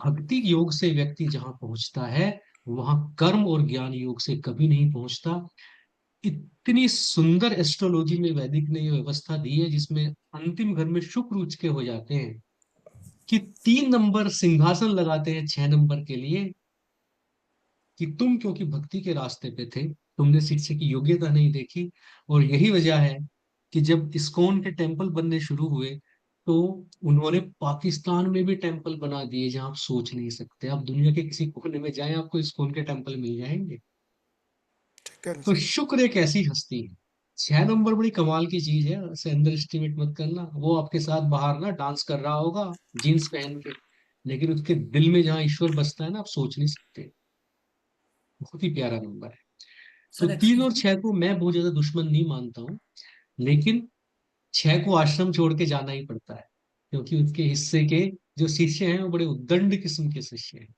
भक्ति योग से व्यक्ति जहां पहुंचता है, वहां कर्म और ज्ञान योग से कभी नहीं पहुंचता। इतनी सुंदर एस्ट्रोलॉजी में वैदिक ने ये व्यवस्था दी है, जिसमें अंतिम घर में शुक्र उच्च के हो जाते हैं, कि 3 नंबर सिंहासन लगाते हैं 6 नंबर के लिए, कि तुम क्योंकि भक्ति के रास्ते पे थे, तुमने शिष्य की योग्यता नहीं देखी। और यही वजह है कि जब इस्कॉन के टेम्पल बनने शुरू हुए, तो उन्होंने पाकिस्तान में भी टेम्पल बना दिए जहां आप सोच नहीं सकते। आप दुनिया के किसी कोने में जाएं, आपको इस्कॉन के टेम्पल मिल जाएंगे। ठीक है ना तो सर। शुक्र एक ऐसी हस्ती है। 6 नंबर बड़ी कमाल की चीज है, उसे अंडर एस्टिमेट मत करना। वो आपके साथ बाहर ना डांस कर रहा होगा जीन्स पहन के, लेकिन उसके दिल में जहाँ ईश्वर बसता है ना, आप सोच नहीं सकते। बहुत ही प्यारा नंबर है। तो सर 3 और 6 को मैं बहुत ज्यादा दुश्मन नहीं मानता हूँ, लेकिन 6 को आश्रम छोड़ के जाना ही पड़ता है, क्योंकि उसके हिस्से के जो शिष्य हैं वो बड़े उद्दंड किस्म के शिष्य हैं।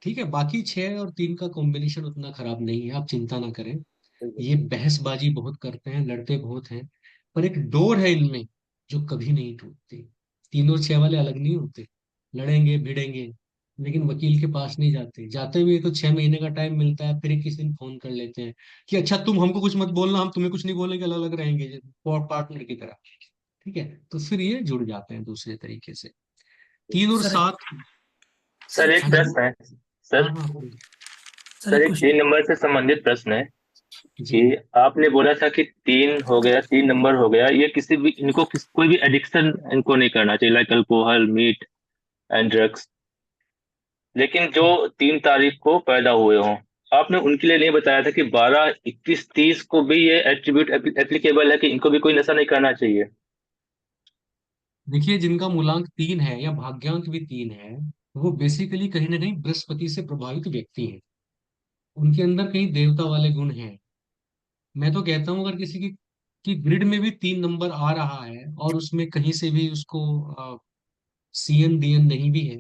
ठीक है, बाकी 6 और 3 का कॉम्बिनेशन उतना खराब नहीं है, आप चिंता ना करें। बिल्कुल ये सर। बहसबाजी बहुत करते हैं, लड़ते बहुत हैं, पर एक डोर है इनमें जो कभी नहीं टूटती। 3 और 6 वाले अलग नहीं होते, लड़ेंगे भिड़ेंगे, लेकिन वकील के पास नहीं जाते। जाते हुए तो 6 महीने का टाइम मिलता है, फिर किसी दिन फोन कर लेते हैं कि अच्छा तुम हमको कुछ मत बोलना, हम तुम्हें कुछ नहीं बोलेंगे, अलग अलग रहेंगे पार्टनर की तरह। ठीक है, तो फिर ये जुड़ जाते हैं दूसरे तरीके से। तीन और सर सात सर सर एक एक हाँ जी, प्रश्न है। हाँ सर हाँ बोलिए। सर सर एक एक क्वेश्चन। 3 नंबर से संबंधित प्रश्न है जी, कि आपने बोला था कि 3 हो गया, 3 नंबर हो गया, ये किसी भी इनको कोई भी एडिक्शन इनको नहीं करना चाहिए, like alcohol, meat and drugs. लेकिन जो 3 तारीख को पैदा हुए हों, आपने उनके लिए नहीं बताया था कि 12, 21, 30 को भी ये एट्रीब्यूट एप्लीकेबल है कि इनको भी कोई नशा नहीं करना चाहिए? देखिए जिनका मूलांक 3 है या भाग्यांक भी 3 है, वो बेसिकली कहीं ना कहीं बृहस्पति से प्रभावित व्यक्ति हैं। उनके अंदर कहीं देवता वाले गुण हैं। मैं तो कहता हूँ अगर किसी की ग्रिड में भी 3 नंबर आ रहा है और उसमें कहीं से भी उसको सीएन डीएन नहीं भी है,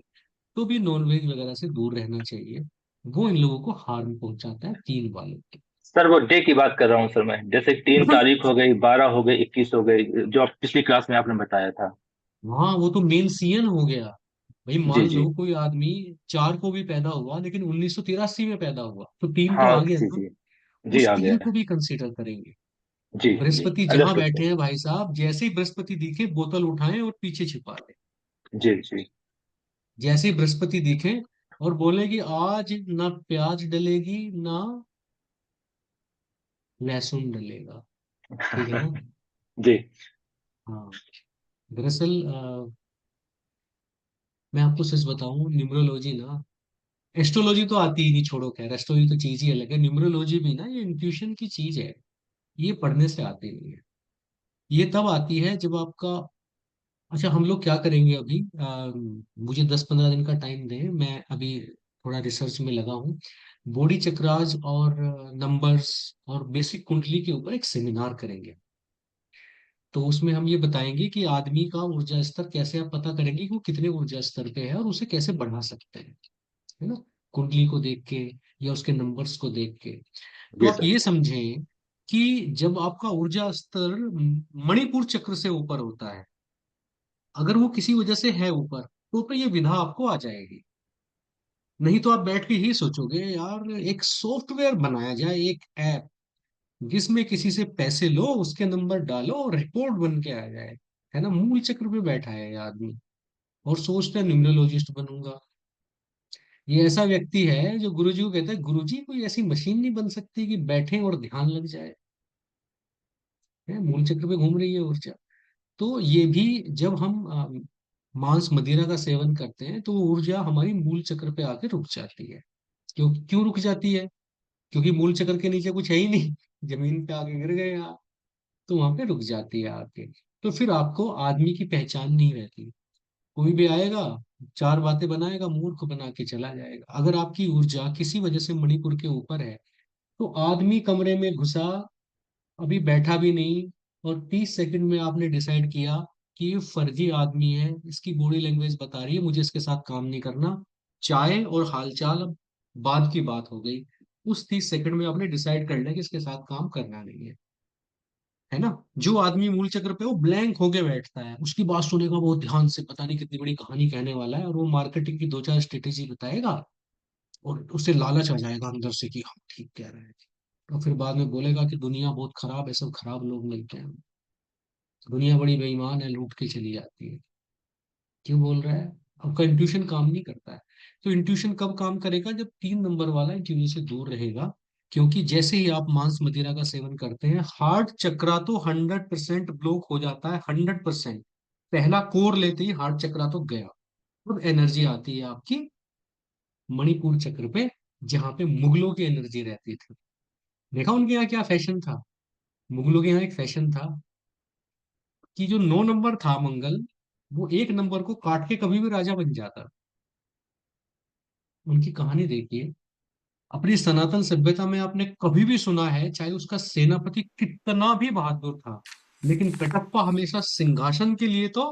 तो भी नॉनवेज वगैरह से दूर रहना चाहिए। वो इन लोगों को हार्म पहुंचाता है, 3 वालों के। सर वो डे की बात कर रहा हूँ सर मैं, जैसे 3 तारीख हो गई, 12 हो गई, 21 हो गई, जो आप पिछली क्लास में आपने बताया था। हाँ, वो तो मेन सीएन हो गया। भाई जी मान जी। लो कोई आदमी 4 को भी पैदा हुआ लेकिन 1983 में पैदा हुआ, तो 3 तो हाँ आ गया जी ना। जी। जी उस आ गया 3 है। को भी कंसीडर करेंगे। जी जी। बृहस्पति जहां अंडरस्टूड बैठे सर। हैं भाई साहब, जैसे ही बृहस्पति दिखे बोतल उठाएं और पीछे छिपा लें। जी जी। जैसे ही बृहस्पति दिखे और बोले कि आज ना प्याज डलेगी ना लहसुन डलेगा। ठीक है ना। जी। हाँ, दरअसल मैं आपको सच बताऊं, न्यूमरोलॉजी ना, एस्ट्रोलॉजी तो आती ही नहीं, छोड़ो, खैर एस्ट्रोलॉजी तो चीज ही अलग है। न्यूमरोलॉजी भी ना, ये इंट्यूशन की चीज है। ये पढ़ने से आती नहीं है। ये तब आती है जब आपका, अच्छा हम लोग क्या करेंगे अभी, मुझे 10-15 दिन का टाइम दें, मैं अभी थोड़ा रिसर्च में लगा हूँ। बॉडी चक्रास और नंबर्स और बेसिक कुंडली के ऊपर एक सेमिनार करेंगे। तो उसमें हम ये बताएंगे कि आदमी का ऊर्जा स्तर कैसे आप पता करेंगे कि वो कितने ऊर्जा स्तर पे है और उसे कैसे बढ़ा सकते हैं, है ना, कुंडली को देख के या उसके नंबर्स को देख के। तो जी आप सर। ये समझें कि जब आपका ऊर्जा स्तर मणिपुर चक्र से ऊपर होता है, अगर वो किसी वजह से है ऊपर, तो ये विधा आपको आ जाएगी। नहीं तो आप बैठ के ही सोचोगे यार एक सॉफ्टवेयर बनाया जाए, एक ऐप, जिसमें किसी से पैसे लो, उसके नंबर डालो और रिपोर्ट बन के आ जाए। है ना, मूल चक्र पे बैठा है ये आदमी और सोचता है न्यूमरोलॉजिस्ट बनूंगा। ये ऐसा व्यक्ति है जो गुरुजी को कहता है, गुरुजी कोई ऐसी मशीन नहीं बन सकती कि बैठे और ध्यान लग जाए। है, मूल चक्र पे घूम रही है ऊर्जा। तो ये भी, जब हम मांस मदिरा का सेवन करते हैं तो वो ऊर्जा हमारी मूल चक्र पे आके रुक जाती है। क्यों क्यों रुक जाती है? क्योंकि मूल चक्र के नीचे कुछ है ही नहीं, जमीन पे आके गिर गए आप, तो वहां पे रुक जाती है आके। तो फिर आपको आदमी की पहचान नहीं रहती। कोई भी आएगा, चार बातें बनाएगा, मूर्ख बना के चला जाएगा। अगर आपकी ऊर्जा किसी वजह से मणिपुर के ऊपर है, तो आदमी कमरे में घुसा, अभी बैठा भी नहीं, और 30 सेकंड में आपने डिसाइड किया कि ये फर्जी आदमी है, इसकी बॉडी लैंग्वेज बता रही है मुझे इसके साथ काम नहीं करना, चाय और हालचाल अब बाद की बात हो गई। उस 30 सेकंड में आपने डिसाइड कर लिया कि इसके साथ काम करना नहीं है ना। जो आदमी मूल चक्र पे वो ब्लैंक होके बैठता है, उसकी बात सुनेगा बहुत ध्यान से, पता नहीं कितनी बड़ी कहानी कहने वाला है, और वो मार्केटिंग की दो चार स्ट्रेटेजी बताएगा, और उसे लालच आ जाएगा अंदर से कि हम ठीक कह रहे हैं। तो फिर बाद में बोलेगा कि दुनिया बहुत खराब है, सब खराब लोग मिलते हैं, दुनिया बड़ी बेईमान है, लूट के चली जाती है। क्यों बोल रहा है? आपका इंट्यूशन काम नहीं करता है। तो इंट्यूशन कब काम करेगा? जब 3 नंबर वाला इंट्यूशन से दूर रहेगा। क्योंकि जैसे ही आप मांस मदिरा का सेवन करते हैं, हार्ट चक्रा तो 100% ब्लॉक हो जाता है, 100%। पहला कोर लेते ही हार्ट चक्रा तो गया। अब एनर्जी आती है आपकी मणिपुर चक्र पे, जहां पे मुगलों की एनर्जी रहती थी। देखा उनके यहाँ क्या फैशन था? मुगलों के यहाँ एक फैशन था कि जो 9 नंबर था मंगल, वो 1 नंबर को काट के कभी भी राजा बन जाता। उनकी कहानी देखिए। अपनी सनातन सभ्यता में आपने कभी भी सुना है, चाहे उसका सेनापति कितना भी बहादुर था, लेकिन कटप्पा हमेशा सिंहासन के लिए तो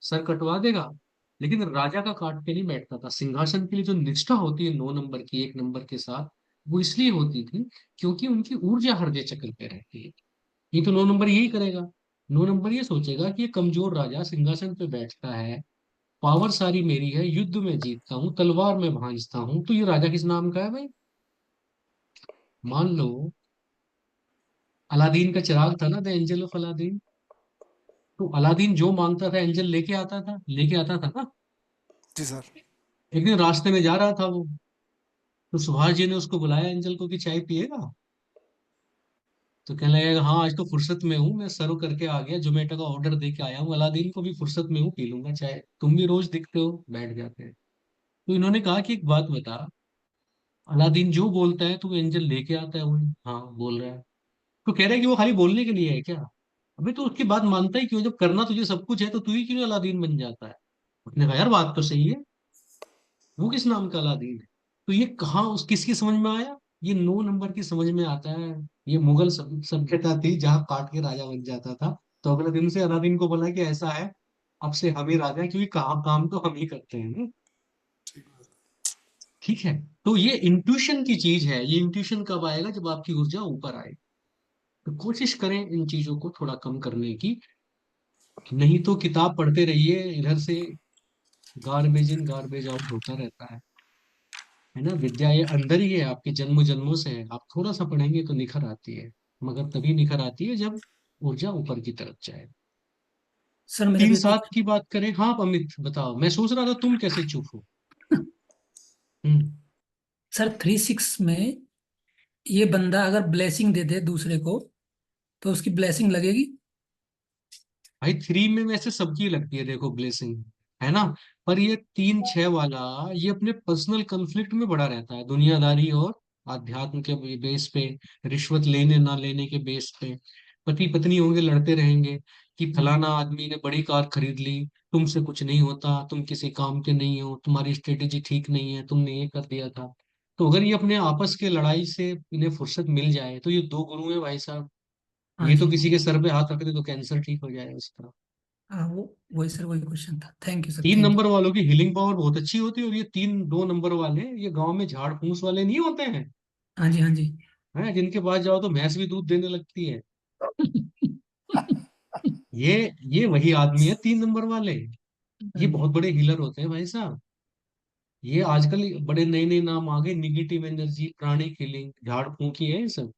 सर कटवा देगा, लेकिन राजा का काट के नहीं बैठता था। सिंहासन के लिए जो निष्ठा होती है 9 नंबर की 1 नंबर के साथ, वो इसलिए होती थी क्योंकि उनकी ऊर्जा हृदय चक्र पे रहती है। ये तो 9 नंबर यही करेगा। 9 नंबर ये सोचेगा कि ये कमजोर राजा सिंहासन पे बैठता है, पावर सारी मेरी है, युद्ध में जीतता हूँ, तलवार में भांजता हूँ, तो ये राजा किस नाम का है भाई? मान लो अलादीन का चिराग था ना, द एंजल ऑफ अलादीन। तो अलादीन जो मांगता था एंजल लेके आता था ना। जी सर। एक दिन रास्ते में जा रहा था वो, तो सुभाष जी ने उसको बुलाया एंजल को कि चाय पिएगा। तो कहने लगेगा हाँ आज तो फुर्सत में हूँ, मैं सर्व करके आ गया, जोमेटो का ऑर्डर दे के आया हूँ, अलादीन को भी फुर्सत में हूँ, पी लूंगा चाय, तुम भी रोज दिखते हो, बैठ जाते हैं। तो इन्होंने कहा कि एक बात बता, अलादीन जो बोलता है तू एंजल लेके आता है वही? हाँ बोल रहा है। तो कह रहा है कि वो खाली बोलने के लिए है क्या? अबे तो उसकी बात मानता ही क्यों? जब करना तुझे सब कुछ है तो तू ही क्यों अलादीन बन जाता है? उसने कहा यार बात तो सही है, वो किस नाम का अलादीन है? तो ये कहाँ उस किसकी समझ में आया? ये 9 नंबर की समझ में आता है। ये मुगल सभ्यता थी जहाँ काट के राजा बन जाता था। तो अगले दिन से अलादीन को बोला कि ऐसा है, अब से हम ही राजा हैं, क्योंकि काम काम तो हम ही करते हैं ना। ठीक है। तो ये इंट्यूशन की चीज है। ये इंट्यूशन कब आएगा? जब आपकी ऊर्जा ऊपर आए। तो कोशिश करें इन चीजों को थोड़ा कम करने की। नहीं तो किताब पढ़ते रहिए, इधर से गार्बेज इन गार्बेज आउट होता रहता है ना। विद्या ये अंदर ही है, आपके जन्म जन्मों से है। आप थोड़ा सा पढ़ेंगे तो निखर आती है, मगर तभी निखर आती है जब ऊर्जा ऊपर की तरफ जाए। सर मेरा तीन भी सात क्वेश्चन। की बात करें, हाँ अमित बताओ, मैं सोच रहा था तुम कैसे चुप हो। हम्म। सर 3-6 में ये बंदा अगर ब्लेसिंग दे दे दूसरे को तो उसकी ब्लेसिंग लगेगी? भाई 3 में वैसे सबकी लगती है, देखो ब्लेसिंग, है ना। पर ये 3 6 वाला, ये अपने पर्सनल कंफ्लिक्ट में बड़ा रहता है, दुनियादारी और आध्यात्म के बेस पे, रिश्वत लेने ना लेने के बेस पे। पति पत्नी होंगे, लड़ते रहेंगे कि फलाना आदमी ने बड़ी कार खरीद ली, तुमसे कुछ नहीं होता, तुम किसी काम के नहीं हो, तुम्हारी स्ट्रेटेजी ठीक नहीं है, तुमने ये कर दिया था। तो अगर ये अपने आपस के लड़ाई से इन्हें फुर्सत मिल जाए, तो ये दो गुरु हैं भाई साहब। हाँ ये तो जी। किसी के सर पे हाथ रख दे तो कैंसर ठीक हो जाए उसका। हाँ वो वही सर, वही क्वेश्चन था। थैंक यू सर, तीन थैंक यू। नंबर वालों की हीलिंग पावर बहुत अच्छी होती है, और ये 3 2 नंबर वाले, ये गांव में झाड़ फूस वाले नहीं होते हैं, हाँ जी, हाँ जी। हैं जिनके पास जाओ तो भैंस भी दूध देने लगती है। ये ये वही आदमी है 3 नंबर वाले। हाँ ये जी। बहुत बड़े हीलर होते हैं भाई साहब। ये आजकल बड़े नए नए नाम आ गए, निगेटिव एनर्जी, प्राणिक हीलिंग, झाड़ फूंक ही है ये सब।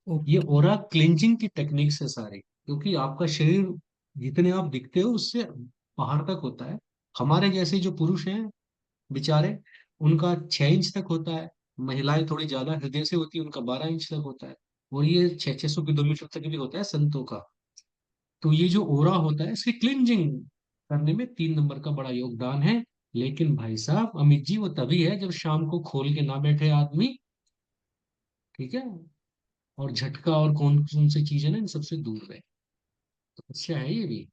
ये ओके। ओरा क्लिंजिंग की टेक्निक्स है सारी, क्योंकि आपका शरीर जितने आप दिखते हो उससे बाहर तक होता है। हमारे जैसे जो पुरुष हैं बेचारे, उनका 6 इंच तक होता है। महिलाएं थोड़ी ज्यादा हृदय से होती है, उनका 12 इंच तक होता है। और ये 600 600 किलोमीटर तक भी होता है संतों का। तो ये जो ओरा होता है, इसकी क्लिंजिंग करने में 3 नंबर का बड़ा योगदान है। लेकिन भाई साहब अमित जी, वो तभी है जब शाम को खोल के ना बैठे आदमी, ठीक है, और झटका और कौन कौन सी चीजें ना इन सबसे दूर रहे। तो अच्छा है ये भी,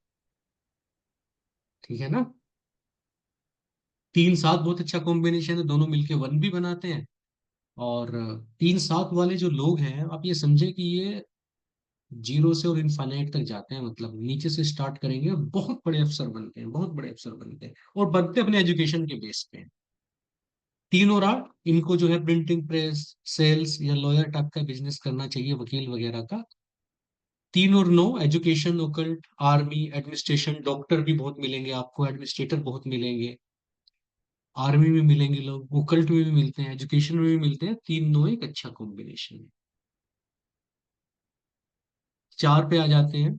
ठीक है ना। तीन सात बहुत अच्छा कॉम्बिनेशन है, दोनों मिलके वन भी बनाते हैं। और तीन सात वाले जो लोग हैं, आप ये समझे कि ये जीरो से और इनफाइनाइट तक जाते हैं, मतलब नीचे से स्टार्ट करेंगे और बहुत बड़े अफसर बनते हैं, बहुत बड़े अफसर बनते हैं, और बनते अपने एजुकेशन के बेस पे। तीन और आठ, इनको जो है प्रिंटिंग प्रेस, सेल्स या लॉयर टाइप का बिजनेस करना चाहिए, वकील वगैरह का। तीन और नौ, education, occult, army, administration, doctor भी बहुत मिलेंगे आपको, एडमिनिस्ट्रेटर बहुत मिलेंगे, आर्मी में मिलेंगे लोग, ओकल्ट में भी मिलते हैं, एजुकेशन में भी मिलते हैं। तीन नौ एक अच्छा कॉम्बिनेशन है। चार पे आ जाते हैं।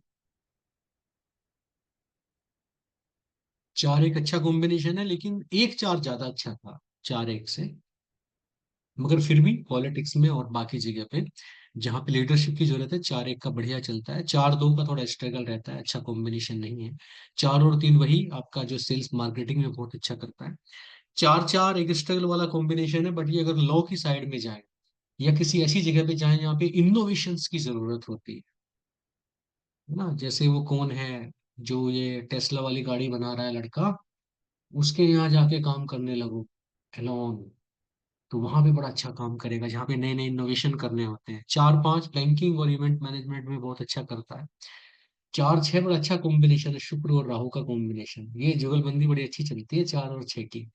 चार एक अच्छा कॉम्बिनेशन है, लेकिन एक चार ज्यादा अच्छा था चार एक से। मगर फिर भी पॉलिटिक्स में और बाकी जगह पे जहाँ पे लीडरशिप की जरूरत है, चार एक का बढ़िया चलता है। चार दो का थोड़ा स्ट्रगल रहता है, अच्छा कॉम्बिनेशन नहीं है। चार और तीन वही आपका जो सेल्स मार्केटिंग में बहुत अच्छा करता है। चार चार एक स्ट्रगल वाला कॉम्बिनेशन है, बट ये अगर लॉ की साइड में जाए या किसी ऐसी जगह पे जाए जहाँ पे इनोवेशंस की जरूरत होती है ना, जैसे वो कौन है जो ये टेस्ला वाली गाड़ी बना रहा है लड़का, उसके यहाँ जाके काम करने लगो, एलोन, तो वहां पे बड़ा अच्छा काम करेगा, जहाँ पे नए नए इनोवेशन करने होते हैं। चार पांच बैंकिंग और इवेंट मैनेजमेंट में बहुत अच्छा करता है। चार छह बड़ा अच्छा कॉम्बिनेशन है, शुक्र और राहु का कॉम्बिनेशन, ये जुगलबंदी बड़ी अच्छी चलती है चार और छह की।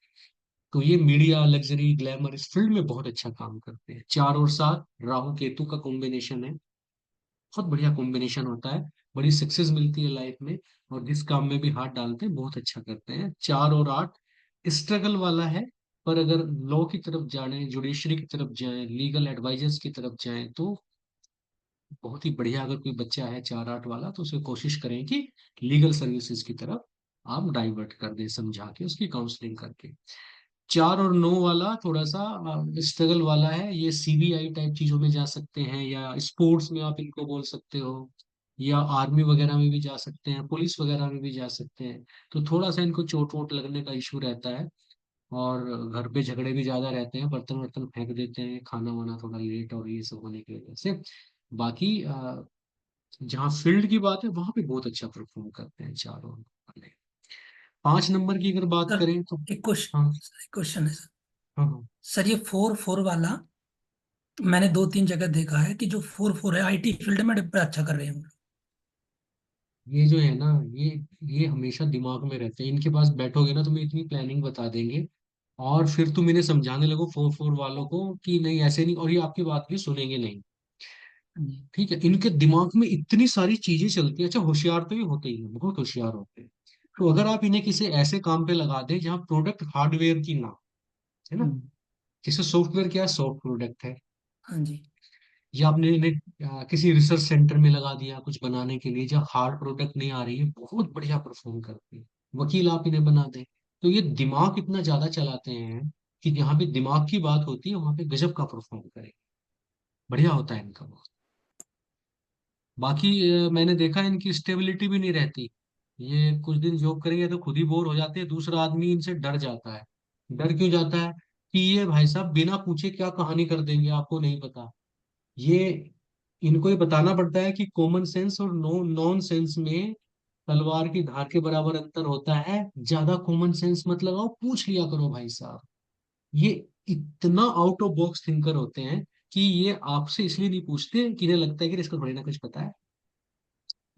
तो ये मीडिया, लग्जरी, ग्लैमर, इस फील्ड में बहुत अच्छा काम करते हैं। चार और सात, राहु केतु का कॉम्बिनेशन है, बहुत बढ़िया कॉम्बिनेशन होता है, बड़ी सक्सेस मिलती है लाइफ में, और जिस काम में भी हाथ डालते हैं बहुत अच्छा करते हैं। चार और आठ स्ट्रगल वाला है, पर अगर लॉ की तरफ जाए, जुडिशरी की तरफ जाए, लीगल एडवाइजर्स की तरफ जाए, तो बहुत ही बढ़िया। अगर कोई बच्चा है चार आठ वाला, तो उसे कोशिश करें कि लीगल सर्विसेज की तरफ आप डाइवर्ट कर दें, समझा के उसकी काउंसलिंग करके। चार और नौ वाला थोड़ा सा स्ट्रगल वाला है, ये सीबीआई टाइप चीजों में जा सकते हैं, या स्पोर्ट्स में आप इनको बोल सकते हो, या आर्मी वगैरह में भी जा सकते हैं, पुलिस वगैरह में भी जा सकते हैं। तो थोड़ा सा इनको चोट वोट लगने का इशू रहता है, और घर पे झगड़े भी ज्यादा रहते हैं, बर्तन वर्तन फेंक देते हैं, खाना वाना थोड़ा लेट और ये सब होने की वजह से। बाकी जहाँ फील्ड की बात है वहां पे बहुत अच्छा परफॉर्म करते हैं चारों वाले। पांच नंबर की अगर बात सर करें तो, एक क्वेश्चन, हाँ एक क्वेश्चन है सर। हाँ हाँ, सर ये फोर फोर वाला मैंने दो तीन जगह देखा है कि जो फोर फोर है आईटी फील्ड में बड़ा अच्छा कर रहे हैं वो लोग। ये जो है ना, ये हमेशा दिमाग में रहते हैं, इनके पास बैठोगे ना, तुम्हें इतनी प्लानिंग बता देंगे, और फिर तुम इन्हें समझाने लगो फोर फोर वालों को कि नहीं ऐसे नहीं, और ये आपकी बात भी सुनेंगे नहीं। जी। ठीक है, इनके दिमाग में इतनी सारी चीजें चलती है। अच्छा, होशियार तो ये होते ही हैं, बहुत होशियार होते हैं। तो अगर आप इन्हें किसी ऐसे काम पे लगा दें जहाँ प्रोडक्ट हार्डवेयर की ना, है ना, हम्म, जैसे सॉफ्टवेयर क्या है, सॉफ्ट प्रोडक्ट है, हाँ जी। या आपने इन्हें किसी रिसर्च सेंटर में लगा दिया कुछ बनाने के लिए, जहाँ हार्ड प्रोडक्ट नहीं आ रही है, बहुत बढ़िया परफॉर्म करते हैं। वकील आप इन्हें बना दें, तो ये दिमाग इतना ज्यादा चलाते हैं कि जहाँ पे दिमाग की बात होती है वहां पे गजब का परफॉर्म करें, बढ़िया होता है इनका बहुत। बाकी मैंने देखा है इनकी स्टेबिलिटी भी नहीं रहती, ये कुछ दिन जॉब करेंगे तो खुद ही बोर हो जाते हैं, दूसरा आदमी इनसे डर जाता है। डर क्यों जाता है? कि ये भाई साहब बिना पूछे क्या कहानी कर देंगे, आपको नहीं पता। ये इनको ये बताना पड़ता है कि कॉमन सेंस और नॉन सेंस में तलवार की धार के बराबर अंतर होता है, ज्यादा कॉमन सेंस मत लगाओ, पूछ लिया करो भाई साहब। ये इतना आउट ऑफ बॉक्स थिंकर होते हैं कि ये आपसे इसलिए नहीं पूछते कि इन्हें लगता है कि इसको थोड़ी ना कुछ पता है।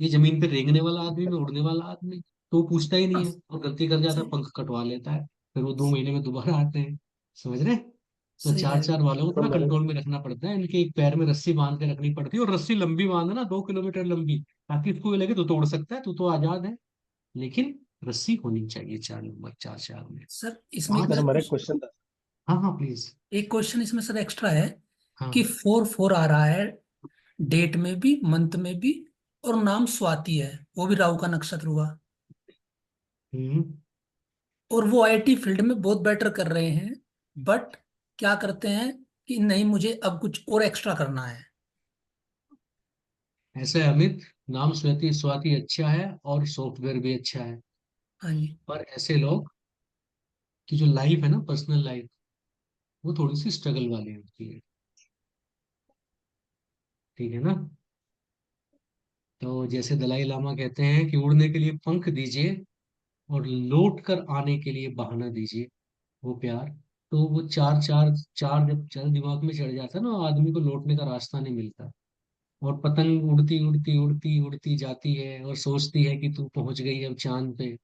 ये जमीन पे रेंगने वाला आदमी में उड़ने वाला आदमी, तो वो पूछता ही नहीं हाँ, है, और गलती कर जाता है, सही, पंख कटवा लेता है, फिर वो 2 महीने में दोबारा आते हैं। समझ रहे हैं? तो सही कह चार रहे हो। चार वालों को तो थोड़ा मैंने कंट्रोल में रखना पड़ता है, इनके एक पैर में रस्सी बांध के रखनी पड़ती है, और रस्सी लंबी बांधना, 2 किलोमीटर लंबी, ताकि इसको ये लगे तो तोड़ सकता है, तू तो आजाद है, लेकिन रस्सी होनी चाहिए 4 नंबर, चार चार में। सर इसमें एक पांच, सर मेरा हमारा एक क्वेश्चन, क्वेश्चन था। हाँ हाँ प्लीज। एक क्वेश्चन इसमें सर एक्स्ट्रा है कि हाँ। फोर फोर आ रहा है, डेट में भी मंथ में भी, और नाम स्वाति है, वो भी राहु का नक्षत्र हुआ, हम्म। और वो आईटी फील्ड में बहुत बेटर कर रहे हैं, बट क्या करते हैं कि नहीं मुझे अब कुछ और एक्स्ट्रा करना है। ऐसा है अमित, नाम स्वाति, स्वाति अच्छा है और सॉफ्टवेयर भी अच्छा है, हाँ जी। पर ऐसे लोग की जो लाइफ है ना, पर्सनल लाइफ, वो थोड़ी सी स्ट्रगल वाली होती है। ठीक है ना? तो जैसे दलाई लामा कहते हैं कि उड़ने के लिए पंख दीजिए और लौट कर आने के लिए बहाना दीजिए। वो प्यार। तो वो चार चार चार जब चल दिमाग में चढ़ जाता है ना, आदमी को लौटने का रास्ता नहीं मिलता। और पतंग उड़ती उड़ती उड़ती उड़ती जाती है और सोचती है कि तू पहुंच गई अब चांद पे,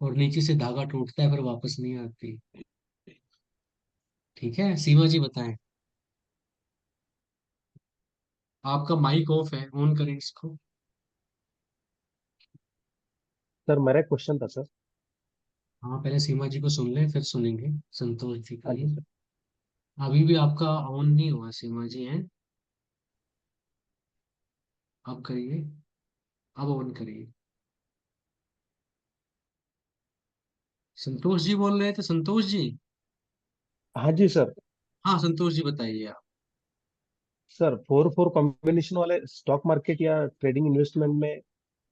और नीचे से धागा टूटता है, फिर वापस नहीं आती। ठीक है, सीमा जी बताएं। आपका माइक ऑफ है, ऑन करें इसको। सर मेरा क्वेश्चन था सर। हाँ, पहले सीमा जी को सुन लें, फिर सुनेंगे संतोष जी का हाँ जी ही। सर। अभी भी आपका ऑन नहीं हुआ सीमा जी, हैं? अब करिए, अब ऑन करिए। संतोष जी बोल रहे थे, संतोष जी। हाँ जी सर। हाँ संतोष जी बताइए आप। सर 4-4 कॉम्बिनेशन वाले स्टॉक मार्केट या ट्रेडिंग इन्वेस्टमेंट में,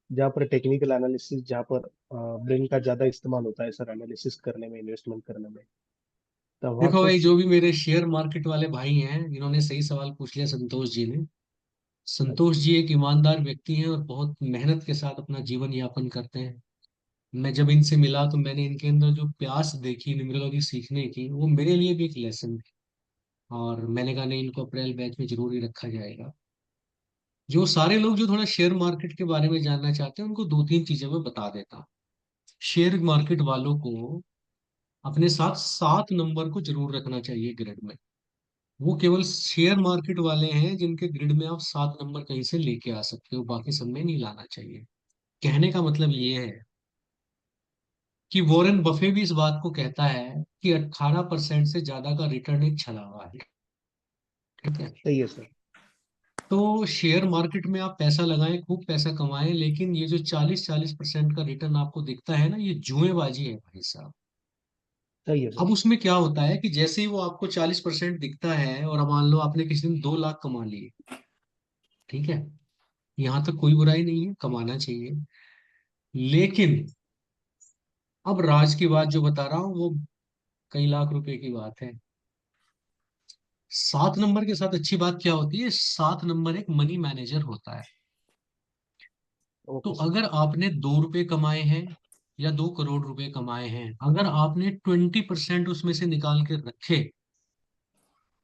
जहाँ पर टेक्निकल एनालिसिस, जहाँ पर ब्रेन का ज्यादा इस्तेमाल होता है सर एनालिसिस करने में, इन्वेस्टमेंट करने में, तो वहाँ देखो पर भाई, जो भी मेरे शेयर मार्केट वाले भाई हैं, इन्होंने सही सवाल पूछ लिया संतोष जी ने। संतोष जी एक ईमानदार व्यक्ति हैं और बहुत मेहनत के साथ अपना जीवन यापन करते हैं। मैं जब इनसे मिला तो मैंने इनके अंदर जो प्यास देखी न्यूमरोलॉजी सीखने की, वो मेरे लिए भी एक लेसन है। और मैंने कहा नहीं, इनको अप्रैल बैच में जरूर ही रखा जाएगा। जो सारे लोग जो थोड़ा शेयर मार्केट के बारे में जानना चाहते हैं, उनको दो तीन चीजें मैं बता देता हूँ। शेयर मार्केट वालों को अपने साथ 7 नंबर को जरूर रखना चाहिए ग्रिड में। वो केवल शेयर मार्केट वाले हैं जिनके ग्रिड में आप 7 नंबर कहीं से लेके आ सकते हो, बाकी सब में नहीं लाना चाहिए। कहने का मतलब ये है कि वॉरेन बफे भी इस बात को कहता है कि 18% से ज्यादा का रिटर्न एक छलावा है। ठीक है। सही है सर। तो शेयर मार्केट में आप पैसा लगाएं, खूब पैसा कमाएं, लेकिन ये जो 40-40% का रिटर्न आपको दिखता है ना, ये जुएबाजी है भाई साहब। सही है अब सर। उसमें क्या होता है कि जैसे ही वो आपको 40% दिखता है, और अब मान लो आपने किसी दिन 2 लाख कमा लिए, ठीक है, यहाँ तक कोई बुराई नहीं है, कमाना चाहिए। लेकिन अब राज की बात जो बता रहा हूँ, वो कई लाख रुपए की बात है। 7 नंबर के साथ अच्छी बात क्या होती है, 7 नंबर एक मनी मैनेजर होता है। तो ओके सर। अगर आपने 2 रुपए कमाए हैं या 2 करोड़ रुपए कमाए हैं, अगर आपने 20% उसमें से निकाल के रखे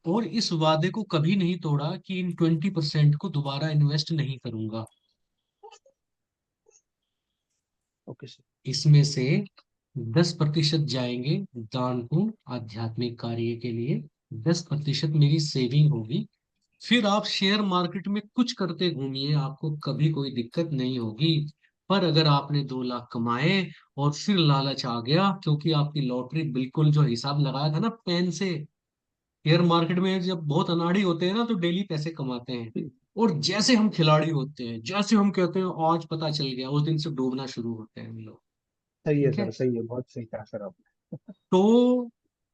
और इस वादे को कभी नहीं तोड़ा कि इन 20% को दोबारा इन्वेस्ट नहीं करूंगा, ओके सर। इसमें से 10% जाएंगे दान पुण्य आध्यात्मिक कार्य के लिए, 10% मेरी सेविंग होगी। फिर आप शेयर मार्केट में कुछ करते घूमिए, आपको कभी कोई दिक्कत नहीं होगी। पर अगर आपने 2 लाख कमाए और फिर लालच आ गया, क्योंकि आपकी लॉटरी बिल्कुल जो हिसाब लगाया था ना पेन से, शेयर मार्केट में जब बहुत अनाड़ी होते हैं ना, तो डेली पैसे कमाते हैं। और जैसे हम खिलाड़ी होते हैं, जैसे हम कहते हैं आज पता चल गया, उस दिन से डूबना शुरू होते हैं हम लोग। सही है ठीक सर, है। सही है, बहुत सही कहा सर आपने। तो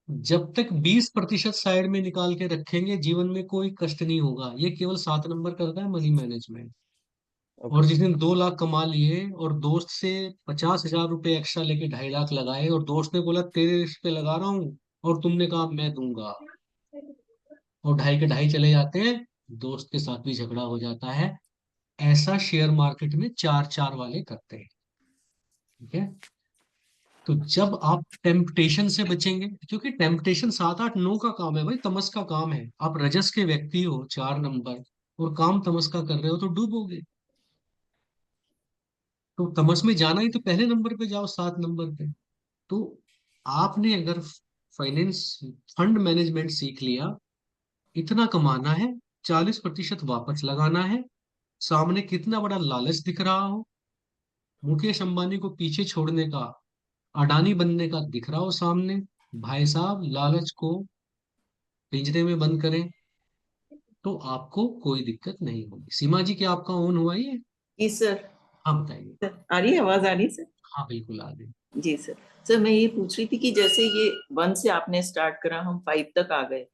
जब तक 20% साइड में निकाल के रखेंगे, जीवन में कोई कष्ट नहीं होगा। ये केवल 7 नंबर करता है मनी मैनेजमेंट। ओके और जिस सर। दिन 2 लाख कमा लिए और दोस्त से 50,000 रुपए एक्स्ट्रा लेके 2.5 लाख लगाए, और दोस्त ने बोला तेरे इस पे लगा रहा हूँ, और तुमने कहा मैं दूंगा, और ढाई के ढाई चले जाते हैं, दोस्त के साथ भी झगड़ा हो जाता है। ऐसा शेयर मार्केट में चार चार वाले करते हैं। ठीक है। तो जब आप टेम्पटेशन से बचेंगे, क्योंकि टेम्पटेशन 7 8 9 का काम है भाई, तमस का काम है। आप रजस के व्यक्ति हो, 4 नंबर, और काम तमस का कर रहे हो, तो डूबोगे। तो तमस में जाना ही तो पहले नंबर पे जाओ, 7 नंबर पे। तो आपने अगर फाइनेंस, फंड मैनेजमेंट सीख लिया, इतना कमाना है, 40% वापस लगाना है, सामने कितना बड़ा लालच दिख रहा हो, मुकेश अंबानी को पीछे छोड़ने का, अडानी बनने का दिख रहा हो सामने, भाई साहब लालच को पिंजरे में बंद करें, तो आपको कोई दिक्कत नहीं होगी। सीमा जी, क्या आपका ऑन हुआ ये? जी सर। हाँ बताइए। सर आ रही है, आवाज आ रही है सर? हाँ बिल्कुल आ गई। जी सर। सर मैं ये पूछ रही थी कि जैसे ये 1 से आपने स्टार्ट करा, हम 5 तक आ गए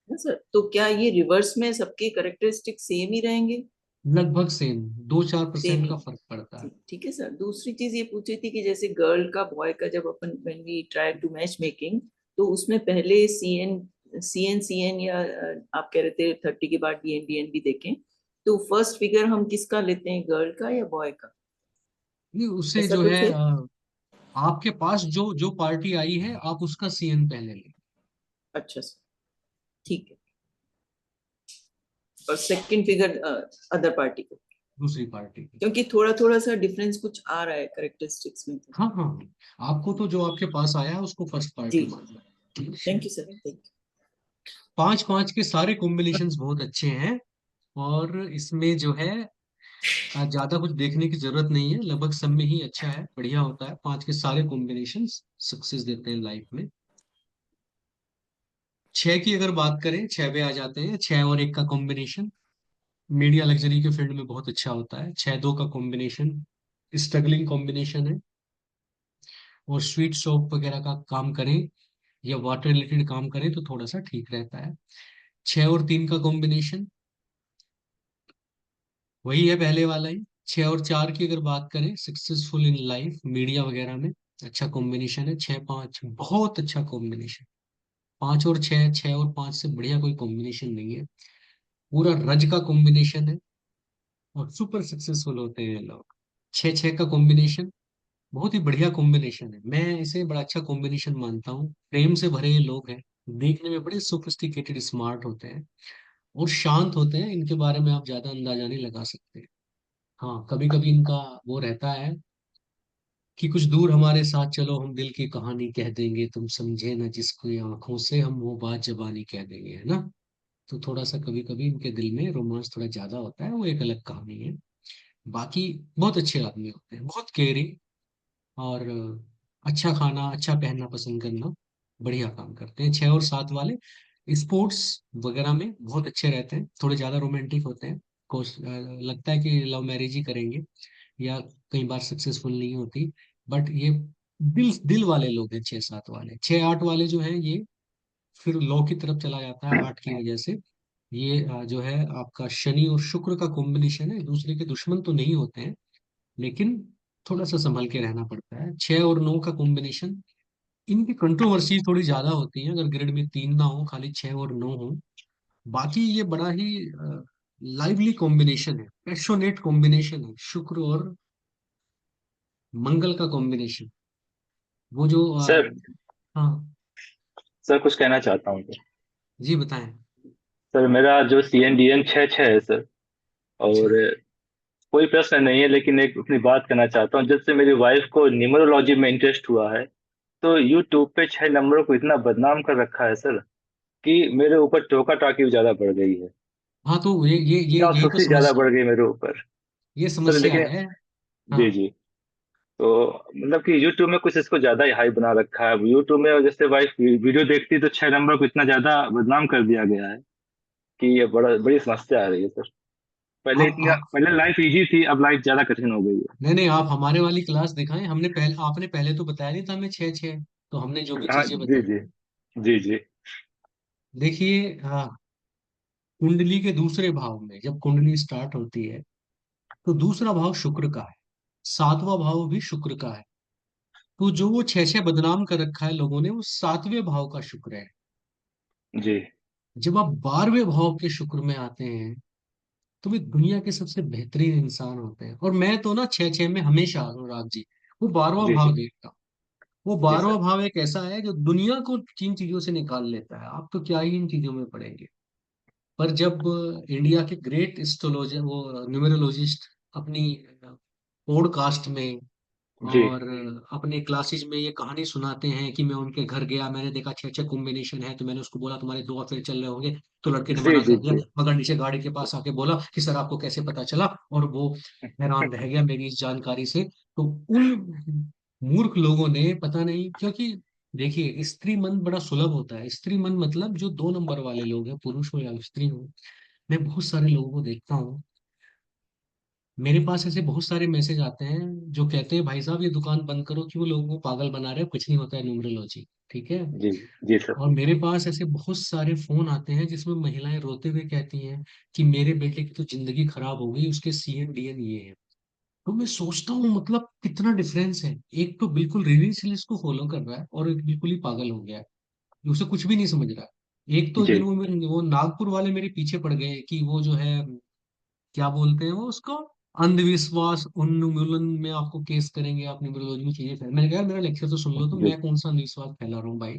ना सर, तो क्या ये रिवर्स में सबके करेक्टरिस्टिक सेम ही रहेंगे? लगभग सेम, दो चार सेम परसेंट ही। का फर्क पड़ता है। ठीक ठीक है सर। दूसरी चीज ये पूछ रही थी कि जैसे गर्ल का बॉय का जब अपन when we try to match making, तो उसमें पहले सी एन या आप कह रहे थे 30 के बाद DN भी देखें, तो फर्स्ट फिगर हम किसका लेते हैं, गर्ल का या बॉय का? नहीं, उससे ऐसा जो है कुछ है? आपके पास जो जो पार्टी आई है आप उसका सीएन पहले लें, अच्छा सर, ठीक है। और सेकंड फिगर अदर पार्टी को, दूसरी पार्टी की। क्योंकि थोड़ा थोड़ा सा डिफरेंस कुछ आ रहा है करेक्टरिस्टिक्स में तो। हाँ हाँ, आपको तो जो आपके पास आया है उसको फर्स्ट जी, पार्टी मानना है। Thank you sir, thank you. 5-5 के सारे कॉम्बिनेशंस बहुत अच्छे हैं, और इसमें जो है ज्यादा कुछ देखने की जरूरत नहीं है, लगभग सब में ही अच्छा है, बढ़िया होता है। 5 के सारे कॉम्बिनेशंस सक्सेस देते हैं लाइफ में। 6 की अगर बात करें, 6 पे आ जाते हैं। 6 और 1 का कॉम्बिनेशन मीडिया लग्जरी के फील्ड में बहुत अच्छा होता है। 6-2 का कॉम्बिनेशन स्ट्रगलिंग कॉम्बिनेशन है, और स्वीट शॉप वगैरह का काम करें या वाटर रिलेटेड काम करें तो थोड़ा सा ठीक रहता है। 6 और 3 का कॉम्बिनेशन वही है पहले वाला ही। 6 और 4 की अगर बात करें, सक्सेसफुल इन लाइफ मीडिया वगैरह में अच्छा कॉम्बिनेशन है। 6-5 बहुत अच्छा कॉम्बिनेशन। 5 और 6, 6 और 5 से बढ़िया कोई कॉम्बिनेशन नहीं है। पूरा रज का कॉम्बिनेशन है, और सुपर सक्सेसफुल होते हैं ये लोग। 6-6 का कॉम्बिनेशन बहुत ही बढ़िया कॉम्बिनेशन है, मैं इसे बड़ा अच्छा कॉम्बिनेशन मानता हूँ। प्रेम से भरे ये लोग हैं, देखने में बड़े सोफिस्टिकेटेड स्मार्ट होते हैं, और शांत होते हैं। इनके बारे में आप ज्यादा अंदाजा नहीं लगा सकते। हाँ, कभी कभी इनका वो रहता है कि कुछ दूर हमारे साथ चलो, हम दिल की कहानी कह देंगे, तुम समझे ना जिसको, ये आंखों से हम वो बात जबानी कह देंगे, है ना। तो थोड़ा सा कभी कभी इनके दिल में रोमांस थोड़ा ज्यादा होता है, वो एक अलग कहानी है। बाकी बहुत अच्छे आदमी होते हैं, बहुत केयरिंग, और अच्छा खाना अच्छा पहनना पसंद करना, बढ़िया काम करते हैं। 6 और 7 वाले स्पोर्ट्स वगैरह में बहुत अच्छे रहते हैं, थोड़े ज्यादा रोमांटिक होते हैं। लगता है कि लव मैरिज ही करेंगे, या कई बार सक्सेसफुल नहीं होती। बट ये दिल दिल वाले लोग हैं 6-7 वाले। 6-8 वाले जो हैं, ये फिर लॉ की तरफ चला जाता है 8 की वजह से। ये जो है आपका शनि और शुक्र का कॉम्बिनेशन है, दूसरे के दुश्मन तो नहीं होते हैं, लेकिन थोड़ा सा संभल के रहना पड़ता है। 6 और 9 का कॉम्बिनेशन, इनकी कंट्रोवर्सी थोड़ी ज्यादा होती है, अगर ग्रिड में 3 ना हो, खाली 6 और 9 हो। बाकी ये बड़ा ही लाइवली कॉम्बिनेशन है, पैशनेट कॉम्बिनेशन है, शुक्र और मंगल का कॉम्बिनेशन। वो जो सर हाँ, सर कुछ कहना चाहता हूँ। जी बताएं। सर मेरा जो CNDN 6-6 है सर, अच्छा। और कोई प्रश्न नहीं है, लेकिन एक अपनी बात करना चाहता हूँ। जब से मेरी वाइफ को न्यूमरोलॉजी में इंटरेस्ट हुआ है, तो यूट्यूब पे 6 नंबरों को इतना बदनाम कर रखा है सर, कि मेरे ऊपर टोका टाकी ज्यादा बढ़ गई है। हाँ, तो ये यही तो जासूसी ज्यादा समस्या, बढ़ गई मेरे ऊपर ये सर। समस्या लेकिन है। जी हाँ जी, तो मतलब कि यूट्यूब में कुछ इसको ज्यादा ही हाई बना रखा है। अब यूट्यूब में जैसे वाइफ वीडियो देखती है, तो 6 नंबर को इतना ज्यादा बदनाम कर दिया गया है कि ये बड़ा बड़ी समस्या आ रही है सर। आप पहले लाइफ इजी थी, अब लाइफ ज्यादा कठिन हो गई है। नहीं नहीं, आप हमारे वाली क्लास दिखाएं। हमने पहले, आपने पहले तो बताया नहीं था हमें 6-6, तो हमने जो भी हाँ चीजें जी बताई। जी, जी जी, देखिए, हाँ, कुंडली के दूसरे भाव में जब कुंडली स्टार्ट होती है, तो दूसरा भाव शुक्र का है, 7वां भाव भी शुक्र का है। तो जो वो 6-6 बदनाम कर रखा है लोगों ने, वो 7वें भाव का शुक्र है। जी जब आप 12वें भाव के शुक्र में आते हैं, तो वे दुनिया के सबसे बेहतरीन इंसान होते हैं। और मैं तो ना 6-6 में हमेशा, अनुराग जी, वो 12वां जी, भाव जी देखता हूँ। वो जी 12वां सर, भाव एक ऐसा है जो दुनिया को किन चीजों से निकाल लेता है, आप तो क्या ही इन चीजों में पड़ेंगे। पर जब इंडिया के ग्रेट एस्ट्रोलॉजर, वो न्यूमेरोलॉजिस्ट, अपनी पॉडकास्ट में जी और अपने क्लासेज में ये कहानी सुनाते हैं कि मैं उनके घर गया, मैंने देखा 6-6 कॉम्बिनेशन है, तो मैंने उसको बोला तुम्हारे 2 अफेयर चल रहे होंगे। तो लड़के ने जी मना जी कर दिया, जी। मगर नीचे गाड़ी के पास आके बोला कि सर आपको कैसे पता चला, और वो हैरान रह गया मेरी इस जानकारी से। तो उन मूर्ख लोगों ने पता नहीं, क्योंकि देखिए, स्त्री मन बड़ा सुलभ होता है। स्त्री मन मतलब जो 2 नंबर वाले लोग हैं, पुरुष हो या स्त्री हो, मैं बहुत सारे लोगों को देखता हूँ। मेरे पास ऐसे बहुत सारे मैसेज आते हैं जो कहते हैं भाई साहब ये दुकान बंद करो, क्यों लोगों को पागल बना रहे हो, कुछ नहीं होता है न्यूमरोलॉजी, ठीक है। जी जी सर, और मेरे पास ऐसे बहुत सारे फोन आते हैं जिसमें महिलाएं रोते हुए कहती हैं कि मेरे बेटे की तो जिंदगी खराब हो गई, उसके CN DN ये है। तो मैं सोचता हूँ मतलब कितना डिफरेंस है। एक तो बिल्कुल रिलीजियसली इसको फॉलो कर रहा है, और एक बिल्कुल ही पागल हो गया है, उसे कुछ भी नहीं समझ रहा है। एक तो जी वो नागपुर वाले मेरे पीछे पड़ गए कि वो जो है, क्या बोलते हैं वो उसको, अंधविश्वास उन्मूलन में आपको केस करेंगे, आप न्यूमरोलॉजी में चीजें फैला, मैंने कहा यार मेरा लेक्चर तो सुन लो, तो जी मैं कौन सा अंधविश्वास फैला रहा हूँ भाई।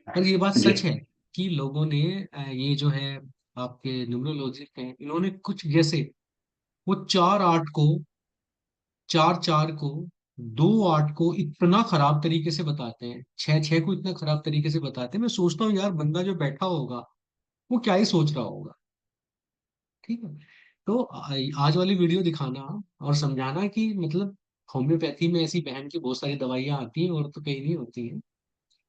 पर ये बात जी सच है कि लोगों ने ये जो है आपके न्यूमरोलॉजिस्ट हैं, इन्होंने कुछ जैसे वो 4 8 को 4 4 को 2 8 को इतना खराब तरीके से बताते हैं, 6 6 को इतना खराब तरीके से बताते हैं, मैं सोचता हूँ यार बंदा जो बैठा होगा वो क्या ही सोच रहा होगा। ठीक है। तो आज वाली वीडियो दिखाना और समझाना कि मतलब होम्योपैथी में ऐसी बहन की बहुत सारी दवाइयां आती हैं और तो कहीं नहीं होती हैं।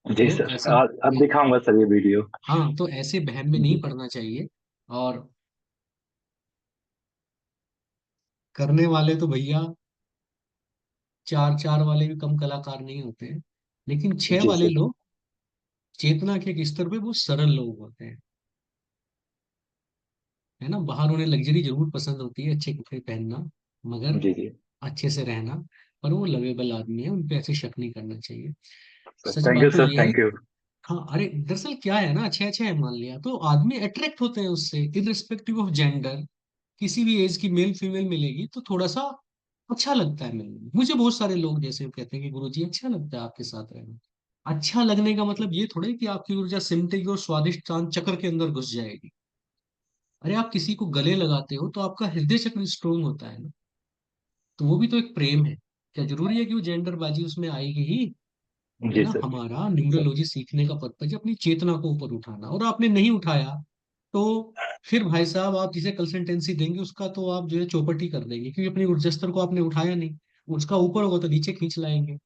जी तो सर, ऐसे, अब दिखाऊंगा सर ये वीडियो। हाँ, तो ऐसे बहम में नहीं जी पड़ना चाहिए। और करने वाले तो भैया 4 4 वाले भी कम कलाकार नहीं होते हैं, लेकिन 6 जी वाले सर। लोग चेतना के एक स्तर पे वो सरल लोग होते हैं। है ना, बाहर उन्हें लग्जरी जरूर पसंद होती है, अच्छे कपड़े पहनना, मगर जी जी अच्छे से रहना। पर वो लवेबल आदमी है, उन पे ऐसे शक नहीं करना चाहिए। सर, सच थैंक यू बात तो सर, ये है। Thank you. हाँ, अरे दरअसल क्या है ना, अच्छे अच्छे है मान लिया तो आदमी अट्रैक्ट होते हैं उससे, इररिस्पेक्टिव ऑफ जेंडर। किसी भी एज की मेल फीमेल मिलेगी तो थोड़ा सा अच्छा लगता है मिलने में। मुझे बहुत सारे लोग जैसे कहते हैं कि गुरुजी अच्छा लगता है आपके साथ रहना। अच्छा लगने का मतलब ये थोड़ा है कि आपकी ऊर्जा सिमटेगी और स्वादिष्ट चांद चक्र के अंदर घुस जाएगी। अरे आप किसी को गले लगाते हो तो आपका हृदय चक्र स्ट्रोंग होता है ना, तो वो भी तो एक प्रेम है। क्या जरूरी है कि वो जेंडर बाजी उसमें आएगी ही? है जी ना, सर। हमारा न्यूमरोलॉजी सीखने का पर्पज है अपनी चेतना को ऊपर उठाना, और आपने नहीं उठाया तो फिर भाई साहब आप जिसे कंसल्टेंसी देंगे उसका तो आप जो है चौपट ही कर देंगे, क्योंकि अपनी ऊर्जा स्तर को आपने उठाया नहीं। उसका ऊपर होगा तो नीचे खींच लाएंगे।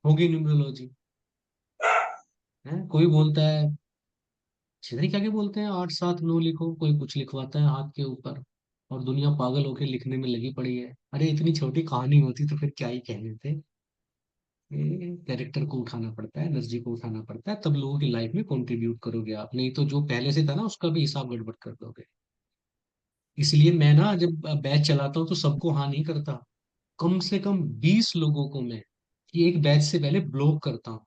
होगी न्यूमरोलॉजी। है, कोई बोलता है छितरी क्या क्या बोलते हैं, 8 7 9 लिखो, कोई कुछ लिखवाता है हाथ के ऊपर, और दुनिया पागल होके लिखने में लगी पड़ी है। अरे इतनी छोटी कहानी होती तो फिर क्या ही कहने थे। कैरेक्टर को उठाना पड़ता है, एनर्जी को उठाना पड़ता है, तब लोगों की लाइफ में कंट्रीब्यूट करोगे आप, नहीं तो जो पहले से था ना उसका भी हिसाब गड़बड़ कर दोगे। इसलिए मैं ना जब बैच चलाता हूँ तो सबको हाँ नहीं करता, कम से कम 20 लोगों को मैं एक बैच से पहले ब्लॉक करता हूँ,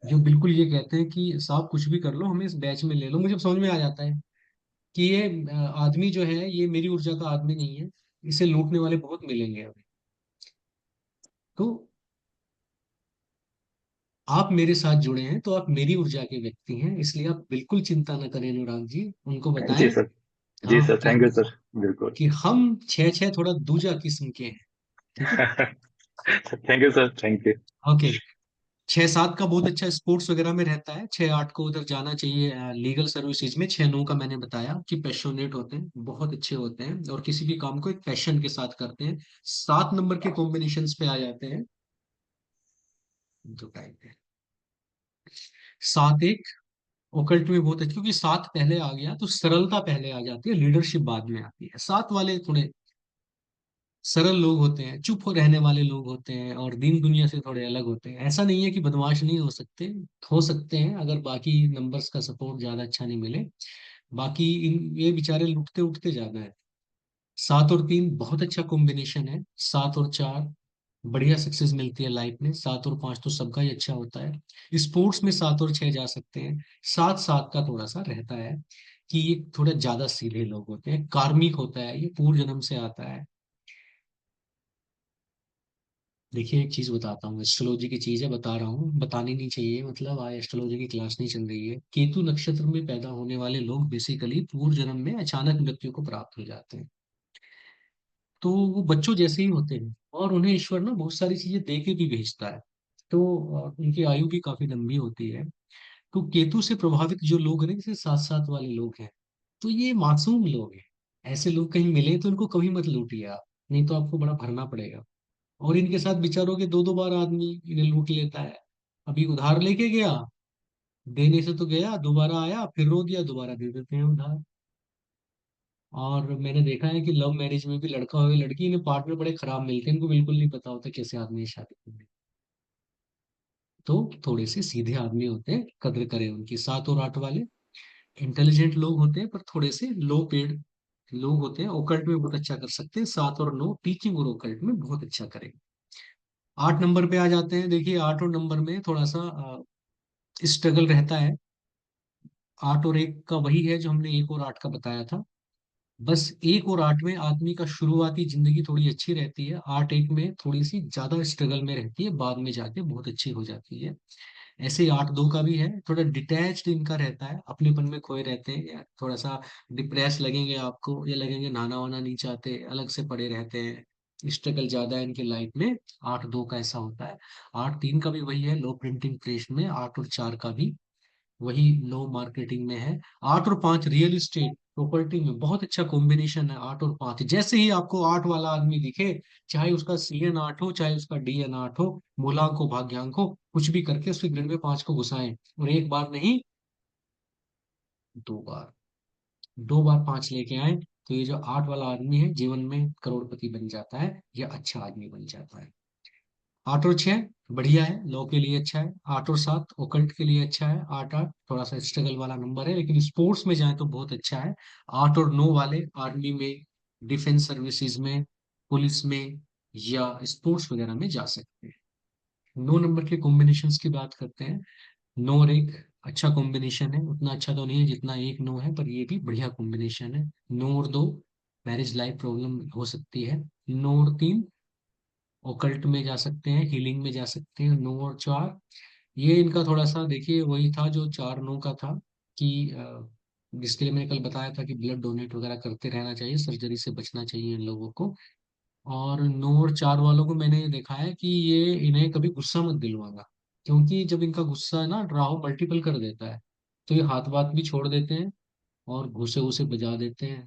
जो बिल्कुल ये कहते हैं कि साहब कुछ भी कर लो हमें इस बैच में ले लो। मुझे समझ में आ जाता है कि ये आदमी जो है ये मेरी ऊर्जा का आदमी नहीं है, इसे लूटने वाले बहुत मिलेंगे अभी। तो आप मेरे साथ जुड़े हैं तो आप मेरी ऊर्जा के व्यक्ति हैं, इसलिए आप बिल्कुल चिंता न करें अनुराग जी, उनको जी बताएं। सर। जी हाँ सर, थैंक यू सर, बिल्कुल। कि हम 6 6 थोड़ा दूजा किस्म के हैं। ठीक है। Thank you sir, thank you. Okay. 6 7 का बहुत अच्छा स्पोर्ट्स वगैरह में रहता है, 6 8 को उधर जाना चाहिए लीगल सर्विसेज में। 6 9 का मैंने बताया कि पैशनेट होते हैं, बहुत अच्छे होते हैं और किसी भी काम को एक पैशन के साथ करते हैं। 7 नंबर के कॉम्बिनेशन पे आ जाते हैं, जो टाइप है 7 1 ओकल्ट में बहुत है, क्योंकि 7 पहले आ गया तो सरलता पहले आ जाती है, लीडरशिप बाद में आती है। 7 वाले थोड़े सरल लोग होते हैं, चुप हो रहने वाले लोग होते हैं और दीन दुनिया से थोड़े अलग होते हैं। ऐसा नहीं है कि बदमाश नहीं हो सकते, हो सकते हैं अगर बाकी नंबर्स का सपोर्ट ज्यादा अच्छा नहीं मिले। बाकी इन ये बेचारे लुटते उठते ज्यादा है। 7 और 3 बहुत अच्छा कॉम्बिनेशन है। 7 और 4 बढ़िया सक्सेस मिलती है लाइफ में। 7 और 5 तो सबका ही अच्छा होता है। स्पोर्ट्स में 7 और 6 जा सकते हैं। 7 7 का थोड़ा सा रहता है कि ये थोड़ा ज्यादा सीधे लोग होते हैं, कार्मिक होता है, ये पूर्व जन्म से आता है। देखिए एक चीज बताता हूँ, एस्ट्रोलॉजी की चीज है, बता रहा हूँ, बतानी नहीं चाहिए, मतलब आज एस्ट्रोलॉजी की क्लास नहीं चल रही है। केतु नक्षत्र में पैदा होने वाले लोग बेसिकली पूर्व जन्म में अचानक मृत्यु को प्राप्त हो जाते हैं। तो वो बच्चों जैसे ही होते हैं और उन्हें ईश्वर ना बहुत सारी चीजें दे के भी भेजता है। तो उनकी आयु भी काफी लंबी होती है। तो केतु से प्रभावित जो लोग हैं, जैसे 7 7 वाले लोग हैं, तो ये मासूम लोग हैं। ऐसे लोग कहीं मिले तो इनको कभी मत लूटिए आप, नहीं तो आपको बड़ा भरना पड़ेगा। और इनके साथ विचारों के 2 2 बार आदमी इन्हें लूट लेता है। अभी उधार लेके गया, देने से तो गया, दोबारा आया फिर रो दिया, दोबारा दे देते हैं उधार। और मैंने देखा है कि लव मैरिज में भी लड़का हो या लड़की, इन्हें पार्टनर बड़े खराब मिलते हैं, इनको बिल्कुल नहीं पता होता कैसे आदमी से शादी करनी। तो थोड़े से सीधे आदमी होते हैं, कद्र करें उनकी। 7 और 8 वाले इंटेलिजेंट लोग होते हैं पर थोड़े से लो पेड लोग होते हैं, ओकल्ट में बहुत अच्छा कर सकते हैं। 7 और 9 टीचिंग और ओकल्ट में बहुत अच्छा करेंगे। 8 नंबर पे आ जाते हैं, देखिए 8 और नंबर में थोड़ा सा स्ट्रगल रहता है। 8 और 1 का वही है जो हमने 1 और 8 का बताया था। बस 1 और 8 में आदमी का शुरुआती जिंदगी थोड़ी अच्छी रहती है, 8-1 में थोड़ी सी ज्यादा स्ट्रगल में रहती है, बाद में जाके बहुत अच्छी हो जाती है। ऐसे ही 8-2 का भी है, थोड़ा डिटैच्ड इनका रहता है, अपनेपन में खोए रहते हैं, या थोड़ा सा डिप्रेस लगेंगे आपको, या लगेंगे नहाना वाना नहीं चाहते, अलग से पड़े रहते हैं, स्ट्रगल ज्यादा है इनके लाइफ में। 8-2 का ऐसा होता है। 8-3 का भी वही है, लो प्रिंटिंग प्रेस में। 8 और 4 का भी वही लो मार्केटिंग में है। 8 और 5 रियल एस्टेट प्रॉपर्टी में बहुत अच्छा कॉम्बिनेशन है। 8 और 5 जैसे ही आपको 8 वाला आदमी दिखे, चाहे उसका CN 8 हो, चाहे उसका DN 8 हो, मूलांक हो, भाग्यांक हो, कुछ भी करके उसके ग्रिड में 5 को घुसाएं, और एक बार नहीं, 2 बार, 2 बार 5 लेके आए, तो ये जो 8 वाला आदमी है जीवन में करोड़पति बन जाता है, या अच्छा आदमी बन जाता है। 8 और 6 बढ़िया है, लॉ के लिए अच्छा है। 8 और 7 ओकल्ट के लिए अच्छा है। 8-8 थोड़ा सा स्ट्रगल वाला नंबर है, लेकिन स्पोर्ट्स में जाए तो बहुत अच्छा है। 8 और 9 वाले आर्मी में, डिफेंस सर्विसेज में, पुलिस में, या स्पोर्ट्स वगैरह में जा सकते हैं। 9 नंबर के कॉम्बिनेशन की बात करते हैं। 9 और 1 अच्छा कॉम्बिनेशन है, उतना अच्छा तो नहीं है जितना 1-9 है, पर ये भी बढ़िया कॉम्बिनेशन है। 9 और 2 मैरिज लाइफ प्रॉब्लम हो सकती है। 9 और 3 ओकल्ट में जा सकते हैं, हीलिंग में जा सकते हैं। 9 और 4 ये इनका थोड़ा सा देखिए, वही था जो 4-9 का था, कि जिसके लिए मैंने कल बताया था कि ब्लड डोनेट वगैरह करते रहना चाहिए, सर्जरी से बचना चाहिए इन लोगों को। और 9 और 4 वालों को मैंने ये देखा है कि ये इन्हें कभी गुस्सा मत दिलवाना, क्योंकि जब इनका गुस्सा है ना, राहु मल्टीपल कर देता है, तो ये हाथ बात भी छोड़ देते हैं, और घुसे उसे बजा देते हैं।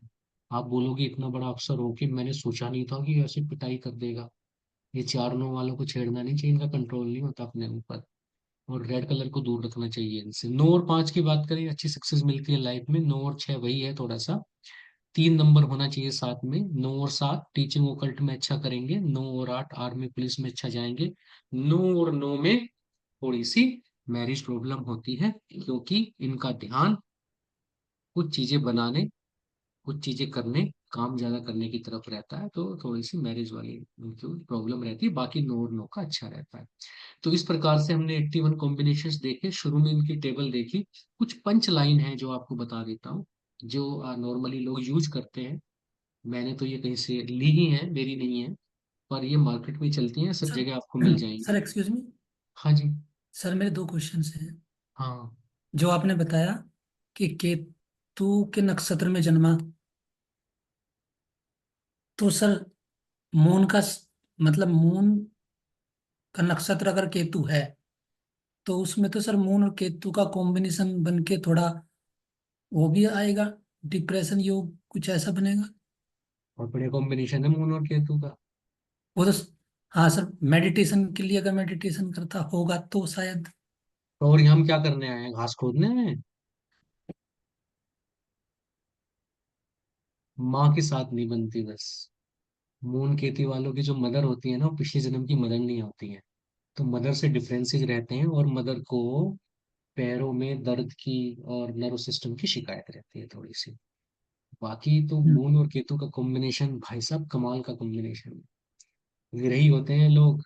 आप बोलोगे इतना बड़ा अफसर हो कि मैंने सोचा नहीं था कि ऐसे पिटाई कर देगा। ये 4-9 वालों को छेड़ना नहीं चाहिए, इनका कंट्रोल नहीं होता अपने ऊपर, और रेड कलर को दूर रखना चाहिए इनसे। 9 और 5 की बात करें, अच्छी सक्सेस मिलती है लाइफ में। 9 और 6 वही है, थोड़ा सा 3 नंबर होना चाहिए साथ में। 9 और 7 टीचिंग ओकल्ट में अच्छा करेंगे। 9 और 8 आर्मी पुलिस में अच्छा जाएंगे। 9 और 9 में थोड़ी सी मैरिज प्रॉब्लम होती है, क्योंकि इनका ध्यान कुछ चीजें बनाने, कुछ चीजें करने, काम ज्यादा करने की तरफ रहता है, तो थोड़ी सी मैरिज वाली उनकी प्रॉब्लम रहती है। बाकी 9 और 9 का अच्छा रहता है। तो इस प्रकार से हमने 81 कॉम्बिनेशंस देखे, शुरू में इनकी टेबल देखी। कुछ पंच लाइन है जो आपको बता देता हूँ, जो नॉर्मली लोग यूज करते हैं। मैंने तो ये कहीं से ली ही है, मेरी नहीं है, पर ये मार्केट में चलती हैं, सब सर जगह आपको मिल सर जाएंगी। Excuse me. हाँ जी। सर मेरे दो क्वेश्चंस हैं। हाँ। जो आपने बताया कि केतु के नक्षत्र में जन्मा, तो सर मून का मतलब मून का नक्षत्र अगर केतु है, तो उसमें तो सर मून और केतु का कॉम्बिनेशन बन के थोड़ा वो भी आएगा, डिप्रेशन योग कुछ ऐसा बनेगा। और बढ़िया कॉम्बिनेशन है मून और केतु का। वो तो हाँ सर, मेडिटेशन के लिए अगर मेडिटेशन करता होगा तो शायद। तो और यहाँ हम क्या करने आए हैं, घास खोदने में? माँ के साथ नहीं बनती बस। मून केतु वालों की जो मदर होती है ना, वो पिछले जन्म की मदर नहीं होती है, तो मदर से डिफरेंसेस रहते हैं, और मदर को पैरों में दर्द की और नर्व सिस्टम की शिकायत रहती है थोड़ी सी। बाकी तो हम्म। मून और केतु का कॉम्बिनेशन भाई साहब कमाल का कॉम्बिनेशन है। विरही होते हैं लोग,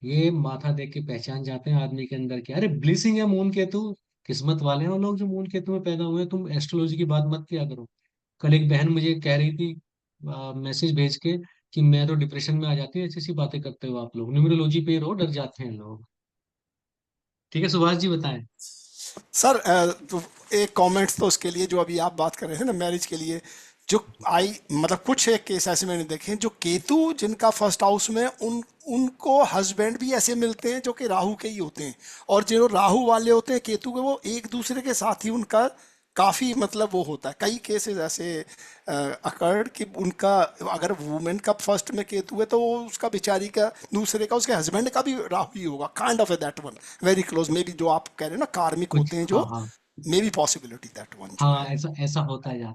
ये माथा देख के पहचान जाते हैं आदमी के अंदर के, अरे ब्लिसिंग है मून केतु। किस्मत वाले हैं वो लोग जो मून केतु में पैदा हुए हैं। तुम एस्ट्रोलॉजी की बात मत किया करो। कल एक बहन मुझे कह रही थी, मैसेज भेज के, कि मैं तो डिप्रेशन में आ जाती हूँ ऐसी ऐसी बातें करते हो आप लोग, न्यूमरोलॉजी पे रो डर जाते हैं लोग। ठीक है, सुभाष जी बताएं। सर तो एक कमेंट्स तो उसके लिए जो अभी आप बात कर रहे थे ना मैरिज के लिए, जो आई मतलब कुछ एक केस ऐसे मैंने देखे हैं जो केतु जिनका फर्स्ट हाउस में उनको हस्बैंड भी ऐसे मिलते हैं जो कि राहु के ही होते हैं, और जो राहु वाले होते हैं केतु के, वो एक दूसरे के साथ ही उनका काफी मतलब वो होता है। कई केसेस ऐसे अकर्ड कि उनका अगर वुमेन का फर्स्ट में केतु है तो वो उसका बेचारी का दूसरे का उसके हस्बैंड का भी राहु ही होगा, kind of that one very close, may be जो आप कह रहे हैं ना कार्मिक कुछ, होते हैं हाँ जो, हाँ। May be possibility that one जो हाँ, है। ऐसा ऐसा होता है यार।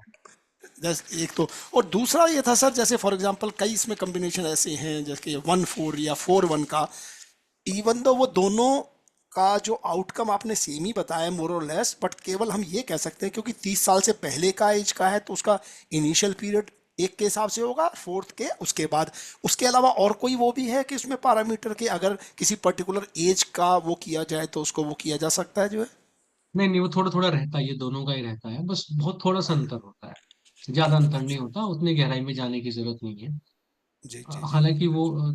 जैसे एक तो, और दूसरा ये था सर, जैसे फॉर एग्जांपल कई इसमें कॉम्बिनेशन ऐसे हैं जैसे 1-4 या 4-1 का, इवन दो वो दोनों का जो आउटकम आपने सेम ही बताया मोर और लेस, बट केवल हम ये कह सकते हैं क्योंकि 30 साल से पहले का एज का है तो उसका इनिशियल पीरियड एक के हिसाब से होगा, फोर्थ के उसके बाद। उसके अलावा और कोई वो भी है कि उसमें पैरामीटर के अगर किसी पर्टिकुलर एज का वो किया जाए तो उसको वो किया जा सकता है जो है। नहीं नहीं, वो थोड़ा थोड़ा रहता है, ये दोनों का ही रहता है, बस बहुत थोड़ा सा अंतर होता है। ज्यादा अंतर नहीं अच्छा। होता, उतनी गहराई में जाने की जरूरत नहीं है। जी जी जी। हालांकि वो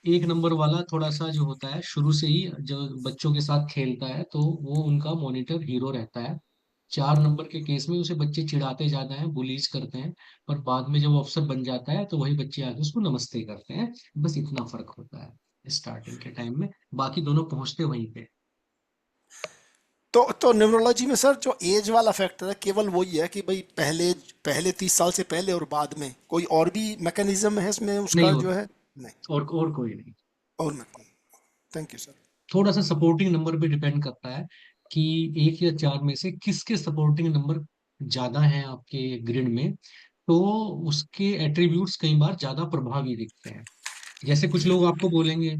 एक नंबर वाला थोड़ा सा जो होता है शुरू से ही जो बच्चों के साथ खेलता है तो वो उनका मॉनिटर हीरो रहता है। 4 नंबर के केस में उसे बच्चे चिढ़ाते ज्यादा हैं, बुलीज करते हैं, पर बाद में जब वो अफसर बन जाता है तो वही बच्चे आके उसको नमस्ते करते हैं। बस इतना फर्क होता है स्टार्टिंग के टाइम में, बाकी दोनों पहुंचते वहीं पे। तो न्यूमरोलॉजी में सर जो एज वाला फैक्टर है केवल वही है कि भाई पहले पहले 30 साल से पहले और बाद में, कोई और भी मैकेनिज्म है इसमें नहीं, उसका जो है? नहीं। और कोई नहीं। और मैं, थैंक यू सर। थोड़ा सा सपोर्टिंग नंबर पे डिपेंड करता है कि 1 या 4 में से किसके सपोर्टिंग नंबर ज्यादा हैं आपके ग्रिड में, तो उसके एट्रीब्यूट्स कई बार ज्यादा प्रभावी दिखते हैं। जैसे कुछ लोग आपको बोलेंगे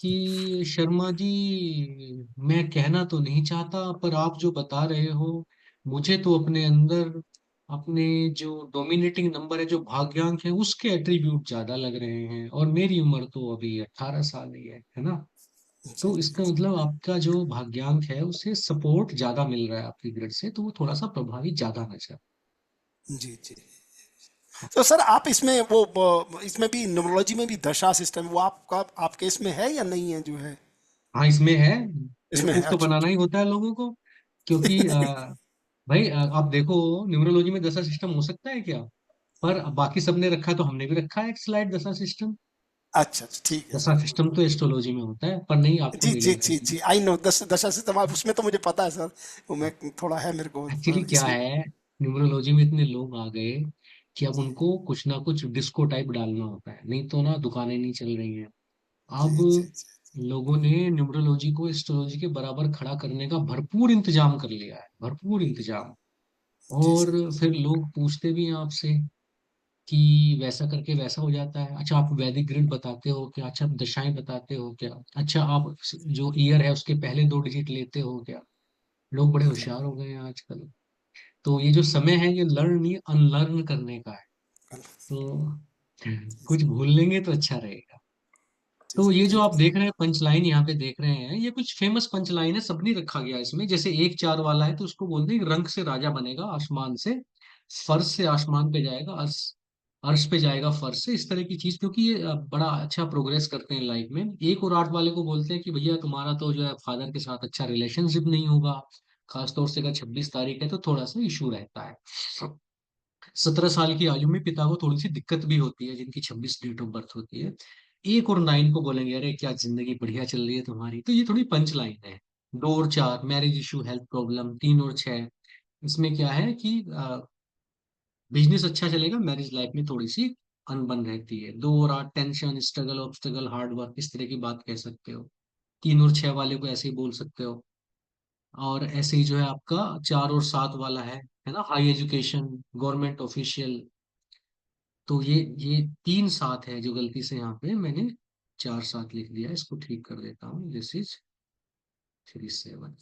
कि शर्मा जी, मैं कहना तो नहीं चाहता पर आप जो बता रहे हो, मुझे तो अपने अंदर अपने जो डोमिनेटिंग नंबर है, जो भाग्यांक है, उसके एट्रीब्यूट ज्यादा लग रहे हैं, और मेरी उम्र तो अभी 18 साल ही है ना। जी तो जी इसका मतलब आपका जो भाग्यांक है उसे सपोर्ट ज्यादा मिल रहा है आपकी ग्रिड से, तो वो थोड़ा सा प्रभावी ज्यादा नजर। जी जी। तो सर आप इसमें इसमें भी न्यूमरोलॉजी में भी दशा सिस्टम वो आपका आपके इसमें है या नहीं है जो है? हाँ, इसमें है। इसमें है, बेवकूफ तो अच्छा बनाना ही होता है लोगों को, क्योंकि भाई आप देखो, न्यूमरोलॉजी में दशा सिस्टम हो सकता है क्या? पर बाकी सबने रखा है तो हमने भी रखा है एक स्लाइड दशा सिस्टम। अच्छा अच्छा, ठीक है दशा सर। सिस्टम तो एस्ट्रोलॉजी में होता है, पर नहीं आपको जी जी मिलेगा जी इसमें। जी, आई नो, दशा सिस्टम आप उसमें तो मुझे पता है सर, वो मैं थोड़ा है मेरे को एक्चुअली क्या इसलिए। है, न्यूमरोलॉजी में इतने लोग आ गए कि अब उनको कुछ ना कुछ डिस्को टाइप डालना होता है, नहीं तो ना दुकानें नहीं चल रही हैं। जी अब जी जी। लोगों ने न्यूमरोलॉजी को एस्ट्रोलॉजी के बराबर खड़ा करने का भरपूर इंतजाम कर लिया है, भरपूर इंतजाम। जी और सर। फिर लोग पूछते भी हैं आपसे कि वैसा करके वैसा हो जाता है, अच्छा आप वैदिक ग्रिड बताते हो क्या, अच्छा आप दशाएं बताते हो क्या, अच्छा आप जो ईयर है उसके पहले 2 डिजिट लेते हो क्या। लोग बड़े जी होशियार हो गए हैं आजकल। तो ये जो समय है ये लर्न नहीं अनलर्न करने का है। तो कुछ भूल लेंगे तो अच्छा रहेगा। जी तो सर, ये जो थैंक आप यू देख सर। रहे हैं पंच लाइन यहाँ पे देख रहे हैं, ये कुछ फेमस पंच लाइन है, सब नहीं रखा गया इसमें। जैसे 1 4 वाला है तो उसको बोलते हैं कि रंग से राजा बनेगा आसमान से, फर्श से आसमान पे जाएगा, अर्श अर्श पे जाएगा फर्श से, इस तरह की चीज। क्योंकि ये बड़ा अच्छा प्रोग्रेस करते हैं लाइफ में। 1 और 8 वाले को बोलते हैं कि भैया तुम्हारा तो जो है फादर के साथ अच्छा रिलेशनशिप नहीं होगा, खासतौर से अगर 26 तारीख है तो थोड़ा सा इशू रहता है। 17 साल की आयु में पिता को थोड़ी सी दिक्कत भी होती है, जिनकी 26 डेट ऑफ बर्थ होती है। 1 और 9 को बोलेंगे अरे क्या जिंदगी बढ़िया चल रही है तुम्हारी। तो ये थोड़ी पंच लाइन है। 2 और 4 मैरिज इशू हेल्थ प्रॉब्लम, 3 और 6 इसमें क्या है कि बिजनेस अच्छा चलेगा, मैरिज लाइफ में थोड़ी सी अनबन रहती है। 2 और 8 टेंशन स्ट्रगल ऑब्स्टगल हार्ड वर्क, इस तरह की बात कह सकते हो। 3 और 6 वाले को ऐसे ही बोल सकते हो। और ऐसे ही जो है आपका 4 और 7 वाला है ना, हाई एजुकेशन, गवर्नमेंट ऑफिशियल। तो ये 3 7 है जो गलती से यहाँ पे मैंने 4 7 लिख दिया है, इसको ठीक कर देता हूँ। This is 3 7।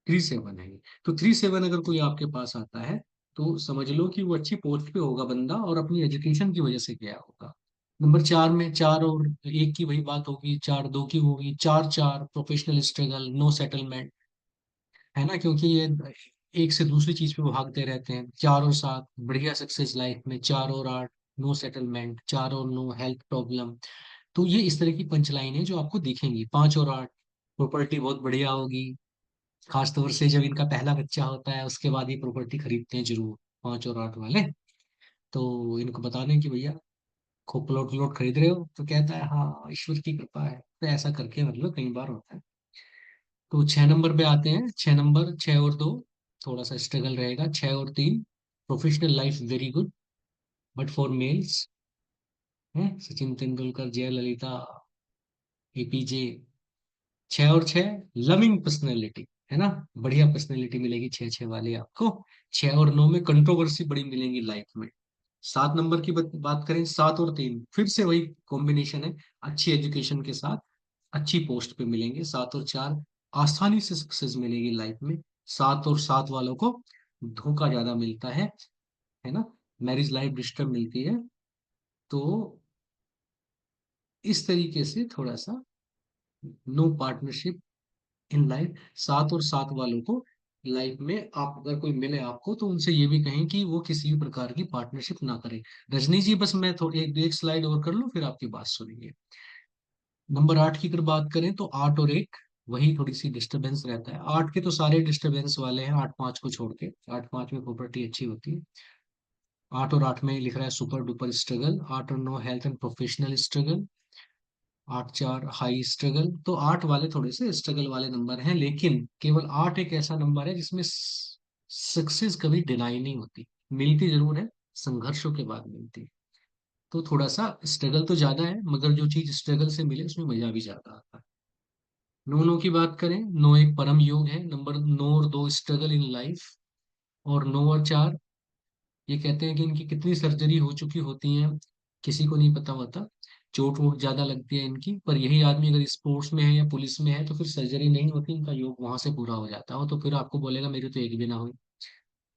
3 7 है ये। तो 3 7 अगर कोई आपके पास आता है तो समझ लो कि वो अच्छी पोस्ट पे होगा बंदा, और अपनी एजुकेशन की वजह से गया होगा। नंबर 4 में 4 और 1 की वही बात होगी, 4 2 की होगी, 4 4 प्रोफेशनल स्ट्रगल, नो सेटलमेंट, है ना, क्योंकि ये एक से दूसरी चीज पे वो भागते रहते हैं। 4 और 7 बढ़िया सक्सेस लाइफ में, 4 और 8 नो सेटलमेंट, 4 और 9 हेल्थ प्रॉब्लम। तो ये इस तरह की पंचलाइन है जो आपको दिखेंगी। 5 और 8 प्रॉपर्टी बहुत बढ़िया होगी, खासतौर से जब इनका पहला बच्चा होता है उसके बाद ये प्रॉपर्टी खरीदते हैं जरूर 5 और 8 वाले। तो इनको बता दें कि भैया खूब प्लॉट प्लॉट खरीद रहे हो, तो कहता है हाँ ईश्वर की कृपा है, तो ऐसा करके मतलब कई बार होता है। तो 6 नंबर पे आते हैं। 6 नंबर, 6 और 2 थोड़ा सा स्ट्रगल रहेगा। 6 और 3 professional life very good, but for mails है, सचिन तेंदुलकर, जयललिता, एपीजे। 6 और 6 लविंग पर्सनैलिटी, है ना, बढ़िया पर्सनैलिटी मिलेगी 6 6 वाले आपको। 6 और 9 में कंट्रोवर्सी बड़ी मिलेंगी लाइफ में। 7 नंबर की बात करें, 7 और 3 फिर से वही कॉम्बिनेशन है, अच्छी एजुकेशन के साथ अच्छी पोस्ट पे मिलेंगे। 7 और 4 आसानी से सक्सेस मिलेगी लाइफ में। 7 और 7 वालों को धोखा ज्यादा मिलता है ना, मैरिज लाइफ डिस्टर्ब मिलती है। तो इस तरीके से थोड़ा सा नो पार्टनरशिप इन लाइफ। 7 और 7 वालों को लाइफ में आप अगर कोई मिले आपको तो उनसे ये भी कहें कि वो किसी भी प्रकार की पार्टनरशिप ना करें। रजनी जी बस मैं थोड़ी एक स्लाइड और कर लूं फिर आपकी बात सुनेंगे। नंबर 8 की अगर बात करें तो 8 और 1 वही थोड़ी सी डिस्टरबेंस रहता है। 8 के तो सारे डिस्टरबेंस वाले हैं 8-5 को छोड़ के। 8-5 में प्रॉपर्टी अच्छी होती है। 8 और 8 में लिख रहा है सुपर डुपर स्ट्रगल। 8 और 9 health and professional struggle. 8-4 high struggle. तो 8 वाले थोड़े से स्ट्रगल वाले नंबर हैं, लेकिन केवल 8 एक ऐसा नंबर है जिसमें सक्सेस कभी डिनाई नहीं होती। मिलती जरूर है, संघर्षों के बाद मिलती है। तो थोड़ा सा स्ट्रगल तो ज्यादा है, मगर जो चीज स्ट्रगल से मिले उसमें मजा भी ज्यादा आता है। 9-9 की बात करें, 9 एक परम योग है नंबर। 9 और 2 स्ट्रगल इन लाइफ। और 9 और 4 ये कहते हैं कि इनकी कितनी सर्जरी हो चुकी होती है किसी को नहीं पता होता। चोट वोट ज्यादा लगती है इनकी, पर यही आदमी अगर स्पोर्ट्स में है या पुलिस में है तो फिर सर्जरी नहीं होती, इनका योग वहां से पूरा हो जाता है। तो फिर आपको बोलेगा मेरी तो एक भी ना हुई।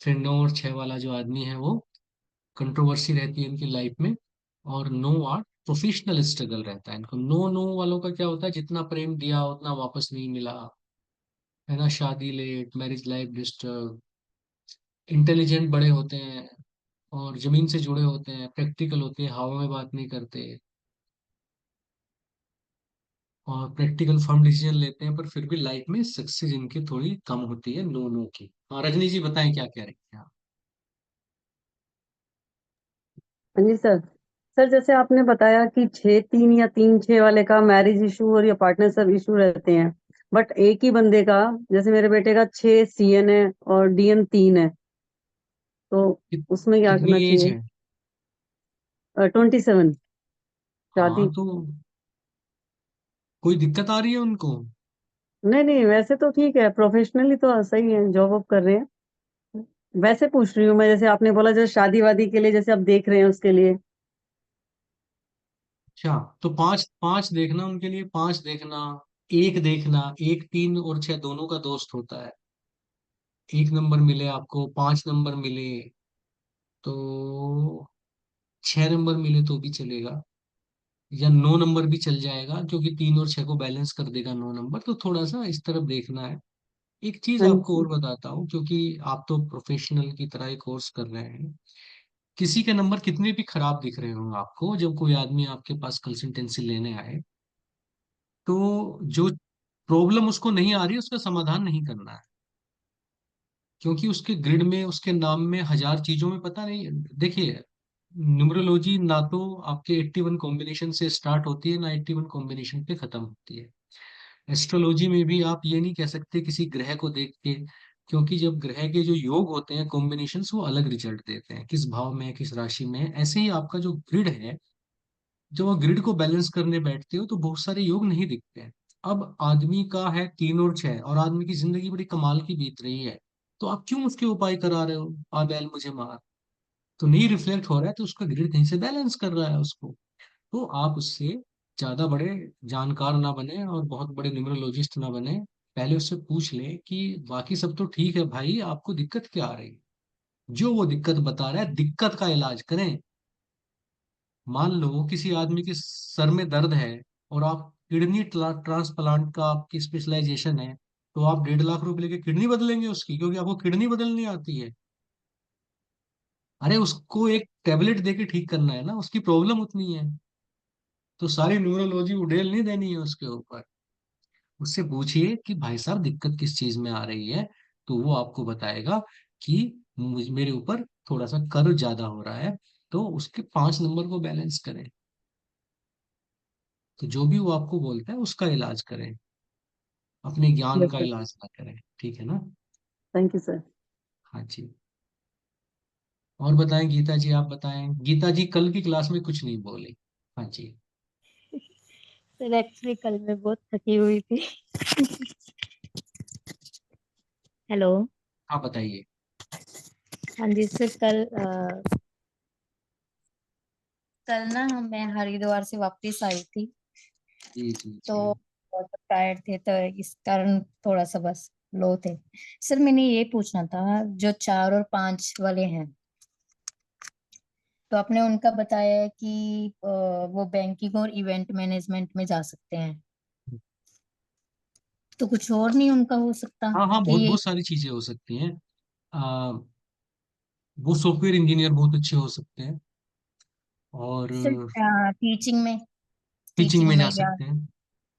फिर 9 और 6 वाला जो आदमी है वो कंट्रोवर्सी रहती है इनकी लाइफ में। और 9-8 प्रोफेशनल स्ट्रगल रहता है इनको। 9-9 वालों का क्या होता है, जितना प्रेम दिया उतना वापस नहीं मिला, है ना। शादी late, marriage life disturb. Intelligent बड़े होते हैं और जमीन से जुड़े होते हैं, प्रैक्टिकल होते हैं, हवा में बात नहीं करते और प्रैक्टिकल फर्म डिसीजन लेते हैं, पर फिर भी लाइफ में सक्सेस इनकी थोड़ी कम होती है 9-9 की। हाँ रजनी जी बताएं क्या कह रही हैं आप। हाँ जी सर। सर जैसे आपने बताया कि 6-3 या 3-6 वाले का मैरिज इशू और या पार्टनरशिप इशू रहते हैं, बट एक ही बंदे का, जैसे मेरे बेटे का 6 CN है और DN 3 है, तो उसमें क्या कितनी करना एज चाहिए? है? 27 शादी। हाँ तो कोई दिक्कत आ रही है उनको? नहीं नहीं, वैसे तो ठीक है, प्रोफेशनली तो सही है, जॉब वॉब कर रहे हैं। वैसे पूछ रही हूँ मैं, जैसे आपने बोला जैसे शादी वादी के लिए जैसे आप देख रहे हैं उसके लिए। अच्छा तो 5-5 देखना उनके लिए, 5 देखना। एक देखना, 1, 3 और 6 दोनों का दोस्त होता है। 1 नंबर मिले आपको, 5 नंबर मिले तो 6 नंबर मिले तो भी चलेगा, या 9 नंबर भी चल जाएगा क्योंकि 3 और 6 को बैलेंस कर देगा 9 नंबर। तो थोड़ा सा इस तरफ देखना है। एक चीज हाँ आपको और जी। बताता हूँ, क्योंकि आप तो प्रोफेशनल की तरह ही कोर्स कर रहे हैं। किसी के नंबर कितने भी खराब दिख रहे हो आपको, जब कोई आदमी आपके पास कंसल्टेंसी लेने आए तो जो प्रॉब्लम उसको नहीं आ रही है उसका समाधान नहीं करना है, क्योंकि उसके ग्रिड में, उसके नाम में हजार चीजों में पता नहीं। देखिए, न्यूमरोलॉजी ना तो आपके 81 कॉम्बिनेशन से स्टार्ट होती है ना 81 कॉम्बिनेशन पे खत्म होती है। एस्ट्रोलॉजी में भी आप ये नहीं कह सकते किसी ग्रह को देख के, क्योंकि जब ग्रह के जो योग होते हैं कॉम्बिनेशन वो अलग रिजल्ट देते हैं, किस भाव में है, किस राशि में है। ऐसे ही आपका जो ग्रिड है, जब आप ग्रिड को बैलेंस करने बैठते हो तो बहुत सारे योग नहीं दिखते हैं। अब आदमी का है 3 और 6 और आदमी की जिंदगी बड़ी कमाल की बीत रही है, तो आप क्यों उसके उपाय करा रहे हो, आ बैल मुझे मार। तो नहीं रिफ्लेक्ट हो रहा है तो उसका ग्रिड कहीं से बैलेंस कर रहा है उसको। तो आप उससे ज्यादा बड़े जानकार ना बने और बहुत बड़े न्यूमरोलॉजिस्ट ना बने। पहले उससे पूछ ले कि बाकी सब तो ठीक है भाई, आपको दिक्कत क्या आ रही है। जो वो दिक्कत बता रहा है दिक्कत का इलाज करें। मान लो किसी आदमी के सर में दर्द है और आप किडनी ट्रांसप्लांट का आपकी स्पेशलाइजेशन है, तो आप 1.5 लाख रुपए लेके किडनी बदलेंगे उसकी, क्योंकि आपको किडनी बदलनी आती है? अरे उसको एक टेबलेट देके ठीक करना है ना, उसकी प्रॉब्लम उतनी है। तो सारी न्यूरोलॉजी उड़ेल नहीं देनी है उसके ऊपर। उससे पूछिए कि भाई साहब दिक्कत किस चीज में आ रही है, तो वो आपको बताएगा कि मेरे ऊपर थोड़ा सा कर्व ज्यादा हो रहा है, तो उसके 5 नंबर को बैलेंस करें। तो जो भी वो आपको बोलता है उसका इलाज करें, अपने ज्ञान यस का सर। इलाज ना करें। ठीक है ना। Thank you sir. हाँ जी। और बताएं गीता जी, आप बताएं। गीता जी कल की क्लास में कुछ नहीं बोली। हाँ जी। सर एक्चुअली कल मैं बहुत थकी हुई थी। हेलो। हाँ बताइए। हाँ जी सर, कल ना मैं हरिद्वार से वापस आई थी, जी जी तो जी। बहुत टायर्ड थे, तो इस कारण थोड़ा सा बस लो थे। सर मैंने ये पूछना था, जो 4 और 5 वाले हैं, तो आपने उनका बताया है कि वो बैंकिंग और इवेंट मैनेजमेंट में जा सकते हैं। तो कुछ और नहीं उनका हो सकता हाँ हाँ, कि बहुत ये बहुत सारी चीजें हो सकती हैं। आ, वो सॉफ्टवेयर इंजीनियर बहुत अच्छे हो सकते हैं, और सिर्फ टीचिंग में, टीचिंग टीचिंग में में जा या सकते हैं।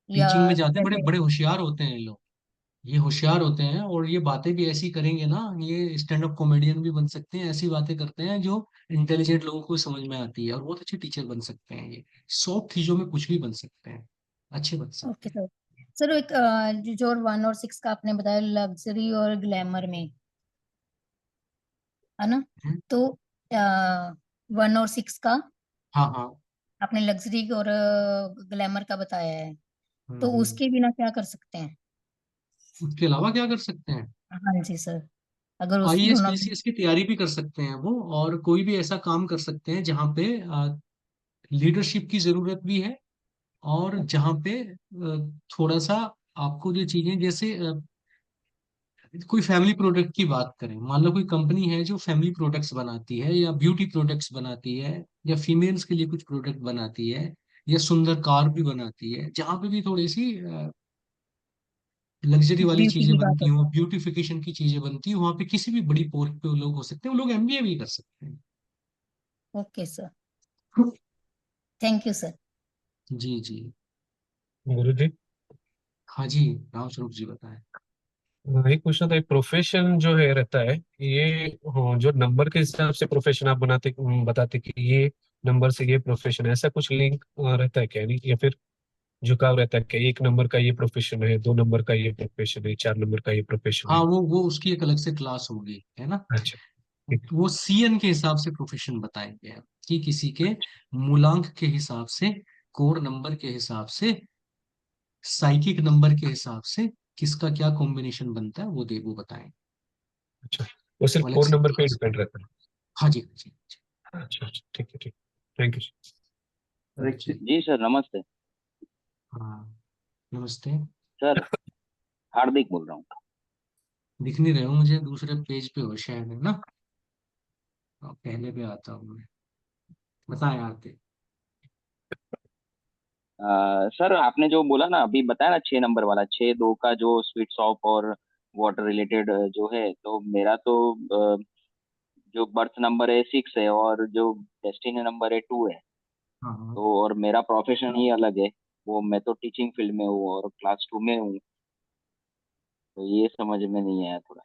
या टीचिंग में जाते हैं, बड़े जैसे बड़े होशियार होते हैं ये लोग। ये होशियार होते हैं, और ये बातें भी ऐसी करेंगे ना, ये स्टैंड अप कॉमेडियन भी बन सकते हैं। ऐसी बातें करते हैं जो इंटेलिजेंट लोगों को समझ में आती है, और बहुत अच्छे टीचर बन सकते हैं ये। सॉफ्ट चीजों में कुछ भी बन सकते हैं, अच्छे बन सकते ओके हैं। सर। सर एक जो 1 और 6 का आपने बताया लग्जरी और ग्लैमर में, है ना? हम्म, तो 1 और 6 का हाँ हाँ। आपने लग्जरी और ग्लैमर का बताया है, तो हम्म। उसके बिना क्या कर सकते हैं? उसके अलावा क्या कर सकते हैं? हाँ जी सर, अगर उस आईएएस दोनों पीसीएस की तैयारी भी कर सकते हैं वो, और कोई भी ऐसा काम कर सकते हैं जहाँ पे लीडरशिप की जरूरत भी है, और जहाँ पे थोड़ा सा आपको जो चीजें, जैसे कोई फैमिली प्रोडक्ट की बात करें, मान लो कोई कंपनी है जो फैमिली प्रोडक्ट्स बनाती है, या ब्यूटी प्रोडक्ट्स बनाती है, या फीमेल्स के लिए कुछ प्रोडक्ट बनाती है, या सुंदर कार भी बनाती है, जहाँ पे भी थोड़ी सी लग्जरी वाली ब्यूटी चीजें की बात बनती हो, होती ब्यूटिफिकेशन की चीजें बनती है, वहां पे किसी भी बड़ी पोस्ट पे वो लोग हो सकते हैं, वो लोग एमबीए भी कर सकते हैं। है। Okay sir, thank you sir. जी जी। गुरु जी, हाँ जी, राम स्वरूप जी बताएं। एक क्वेश्चन था, प्रोफेशन जो है रहता है ये, जो नंबर के हिसाब से प्रोफेशन आप बताते कि ये नंबर से ये प्रोफेशन है, ऐसा कुछ लिंक रहता है क्या? नहीं, या फिर झुकाव रहता है कि 1 नंबर का ये प्रोफेशन है, 2 नंबर का ये प्रोफेशन है, 4 नंबर का ये प्रोफेशन हाँ, है? वो उसकी एक अलग से क्लास होगी, है ना। अच्छा, ठीक वो सीएन के हिसाब से प्रोफेशन बताएंगे हम, कि किसी के मूलांक के हिसाब से, कोड नंबर के हिसाब से, साइकिक नंबर के हिसाब से किसका क्या कॉम्बिनेशन बनता है, वो बताएं। अच्छा। वो सिर्फ वो अलग कोर से नंबर पे क्लास। डिपेंड रहता है? हाँ जी, हाँ जी, हाँ जी। अच्छा अच्छा, ठीक है, ठीक। Thank you. हाँ जी। जी सर, नमस्ते। हाँ, नमस्ते। सर, हार्दिक बोल रहा हूँ। दिख नहीं रहे हो मुझे, दूसरे पेज पे हो शायद, है ना। पहले पे आता हूँ मैं। बताएं आते। सर, आपने जो बोला ना, अभी बताया ना 6 नंबर वाला, 6-2 का जो स्वीट शॉप और वाटर रिलेटेड जो है, तो मेरा तो जो बर्थ नंबर है 6 है, और जो डेस्टिनी नंबर है 2 है। हाँ हाँ। तो और मेरा प्रोफेशन ही अलग है। वो मैं तो टीचिंग फील्ड में हूँ और क्लास 2 में हूँ। तो ये समझ में नहीं आया थोड़ा।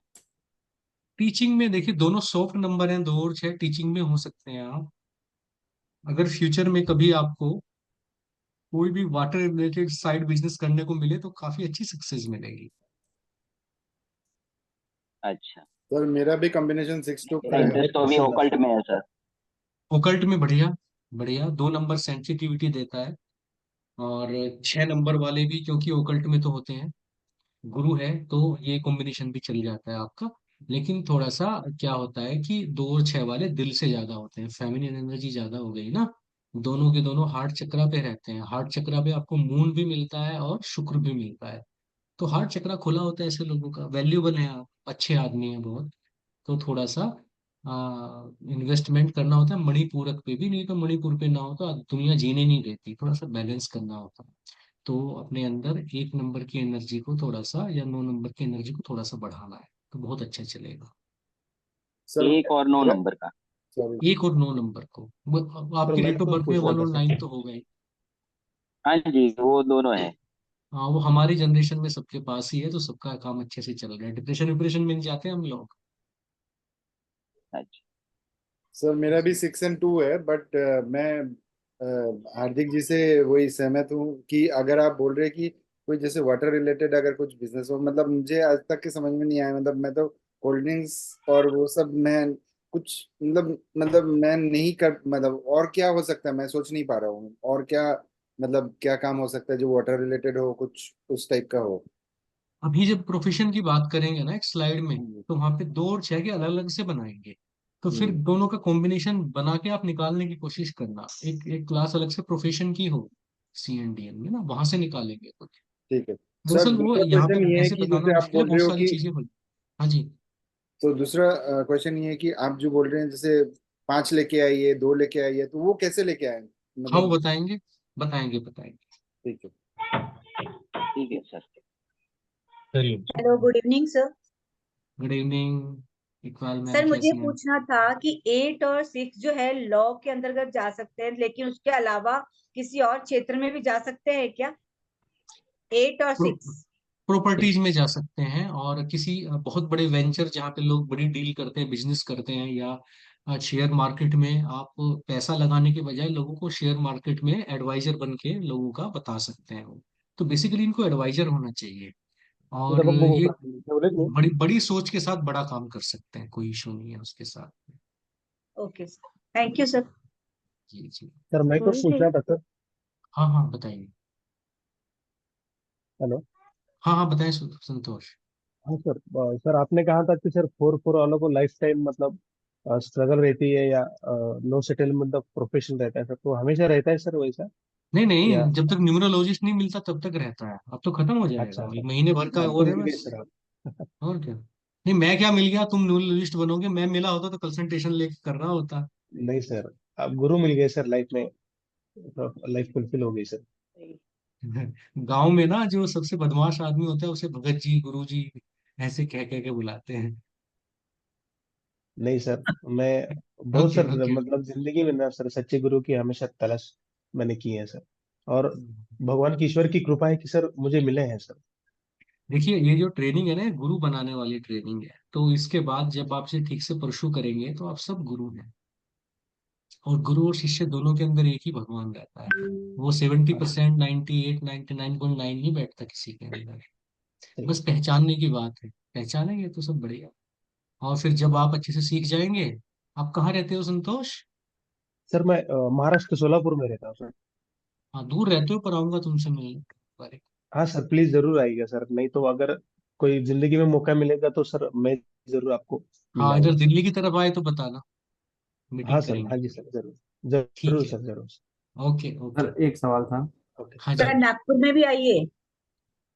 टीचिंग में देखिए, दोनों सॉफ्ट नंबर हैं, 2 और 6 टीचिंग में हो सकते हैं आप। अगर फ्यूचर में कभी आपको कोई भी वाटर रिलेटेड साइड बिजनेस करने को मिले, तो काफी अच्छी सक्सेस मिलेगी। अच्छा। सर मेरा भी कॉम्बिनेशन 6-2 मेरा का है। इंटरेस्ट तो अभी ओकल्ट में है सर। ओकल्ट में बढ़िया, बढ़िया। 2 नंबर सेंसिटिविटी देता है, और 6 नंबर वाले भी, क्योंकि ओकल्ट में तो होते हैं, गुरु है, तो ये कॉम्बिनेशन भी चल जाता है आपका। लेकिन थोड़ा सा क्या होता है कि 2 और 6 वाले दिल से ज्यादा होते हैं, फेमिनिन एनर्जी ज्यादा हो गई ना। दोनों के दोनों हार्ट चक्रा पे रहते हैं, हार्ट चक्रा पे आपको मून भी मिलता है और शुक्र भी मिलता है। तो हार्ट चक्रा खुला होता है ऐसे लोगों का, वैल्यूबल है आप, अच्छे आदमी हैं बहुत। तो थोड़ा सा इन्वेस्टमेंट करना होता है मणिपूरक पे भी, नहीं तो मणिपुर पे ना हो तो दुनिया जीने नहीं देती, थोड़ा सा बैलेंस करना होता है। तो अपने अंदर 1 नंबर की एनर्जी को थोड़ा सा, या 9 नंबर की एनर्जी को थोड़ा सा बढ़ाना है, तो बहुत अच्छा चलेगा। सर 1 और 9 नंबर का। सॉरी। 1 और 9 नंबर को सर आपकी मैं डेट ऑफ तो बर्थ में पूछ रहा 1 और 9 था तो हो गए। हाँ जी, वो दोनों है। हाँ, वो हमारी जनरेशन में सबके पास ही है, तो सबका काम अच्छे से चल रहा है, डिप्रेशन डिप्रेशन में नहीं जाते हम लोग। अच्छा। सर मेरा भी 6 और 2 है, बट मैं हार्दिक जी से वही सहमत हूँ कि अगर आप बोल रहे हैं कि कोई जैसे वाटर रिलेटेड अगर कुछ बिजनेस हो, मतलब मुझे आज तक के समझ में नहीं आया। मतलब मैं तो कोल्ड ड्रिंक्स और वो सब मैं कुछ मतलब मैं नहीं कर, मतलब और क्या हो सकता है, मैं सोच नहीं पा रहा हूँ और क्या, मतलब क्या काम हो सकता है जो वाटर रिलेटेड हो, कुछ उस टाइप का हो। अभी जब प्रोफेशन की बात करेंगे ना एक स्लाइड में, हम्म। तो वहां पे 2 और 6 के अलग अलग से बनाएंगे। तो फिर हम्म। दोनों का कॉम्बिनेशन बना के आप निकालने की कोशिश करना, एक एक क्लास अलग से प्रोफेशन की हो, CNDN में ना, वहां से निकालेंगे कुछ। ठीक है। सर दरअसल वो दूसरा यहाँ क्वेश्चन पे ये है ऐसे कि बताना जैसे आप मुश्किल है, बोल रहे बहुत हो सारी कि, चीजें हो। हाँ जी। तो दूसरा क्वेश्चन ये है कि आप जो बोल रहे हैं जैसे 5 लेके आइए, 2 लेके आइए, तो वो कैसे लेके आए हाँ, वो मतलब। बताएंगे, बताएंगे बताएंगे। ठीक है। ठीक है sir. Hello, good evening sir. Good evening Iqbal ma'am, sir मुझे कैसी हैं? पूछना था कि 8 और 6 जो है लॉ के अंतर्गत जा सकते हैं, लेकिन उसके अलावा किसी और क्षेत्र में भी जा सकते हैं क्या? 8 और 6। प्रॉपर्टीज में जा सकते हैं, और किसी बहुत बड़े वेंचर जहाँ पे लोग बड़ी डील करते हैं, बिजनेस करते हैं, या शेयर मार्केट में आप पैसा लगाने के बजाय लोगों को शेयर मार्केट में एडवाइजर बन के लोगों का बता सकते हैं वो। तो बेसिकली इनको एडवाइजर होना चाहिए, और मतलब वो ये बोले नहीं। बड़ी बड़ी सोच के साथ बड़ा काम कर सकते हैं, कोई इशू नहीं है उसके साथ। Okay sir, thank you sir. जी जी। सर मैं कुछ पूछ रहा था सर। हाँ हाँ, बताइए। हेलो। हाँ हाँ, बताएं संतोष। हाँ सर, सर आपने कहा था कि सर 4-4 वालों को लाइफ टाइम मतलब स्ट्रगल रहती है या नो सेटलमेंट ऑफ प्रोफेशन रहता है सर, तो हमेशा रहता है सर वैसा नहीं या? नहीं, जब तक न्यूमरोलॉजिस्ट नहीं मिलता तब तक रहता है। अब तो खत्म हो जाएगा, अच्छा अभी सर, महीने भर का अब तो और है मिल गए बस। सर आप। और क्या। नहीं, मैं क्या मिल गया, तुम न्यूमरोलॉजिस्ट बनोगे, मैं मिला होता तो कंसल्टेशन लेके कर रहा होता। नहीं सर, अब गुरु मिल गए सर लाइफ में, तो लाइफ फुलफिल हो गई सर। गांव में ना जो सबसे बदमाश आदमी होता है उसे भगत जी, गुरु जी ऐसे कह कह के बुलाते हैं। नहीं सर, मैं बहुत ओके सर ओके। मतलब जिंदगी में ना सर सच्चे गुरु की हमेशा तलाश मैंने की है सर, और भगवान की ईश्वर की कृपा है कि सर मुझे मिले हैं सर। देखिए, ये जो ट्रेनिंग है ना, ये गुरु बनाने वाली ट्रेनिंग है, तो इसके बाद जब आप इसे ठीक से परसू करेंगे तो आप सब गुरु हैं। और गुरु और शिष्य दोनों के अंदर एक ही भगवान रहता है। वो 70%, 98, 99.9 नहीं बैठता किसी के अंदर। सही। बस पहचानने की बात है, पहचानेंगे तो सब बढ़िया। और फिर जब आप अच्छे से सीख जाएंगे। आप कहाँ रहते हो संतोष? सर मैं महाराष्ट्र सोलापुर में रहता हूँ सर। हाँ, दूर रहते हो, पर आऊंगा तुमसे मिलने बारे। हाँ सर, प्लीज जरूर आइएगा सर, नहीं तो अगर कोई जिंदगी में मौका मिलेगा तो सर मैं जरूर आपको हाँ, मिलाऊंगा इधर सर। दिल्ली की तरफ आए तो बताना, हाँ मीटिंग सर, हाँ करेंगे। जी सर, जरूर। ठीक जरूर है। सर, जरूर। Okay okay. सर एक सवाल था। ओके। हाँ सर जी। नागपुर में भी आइए।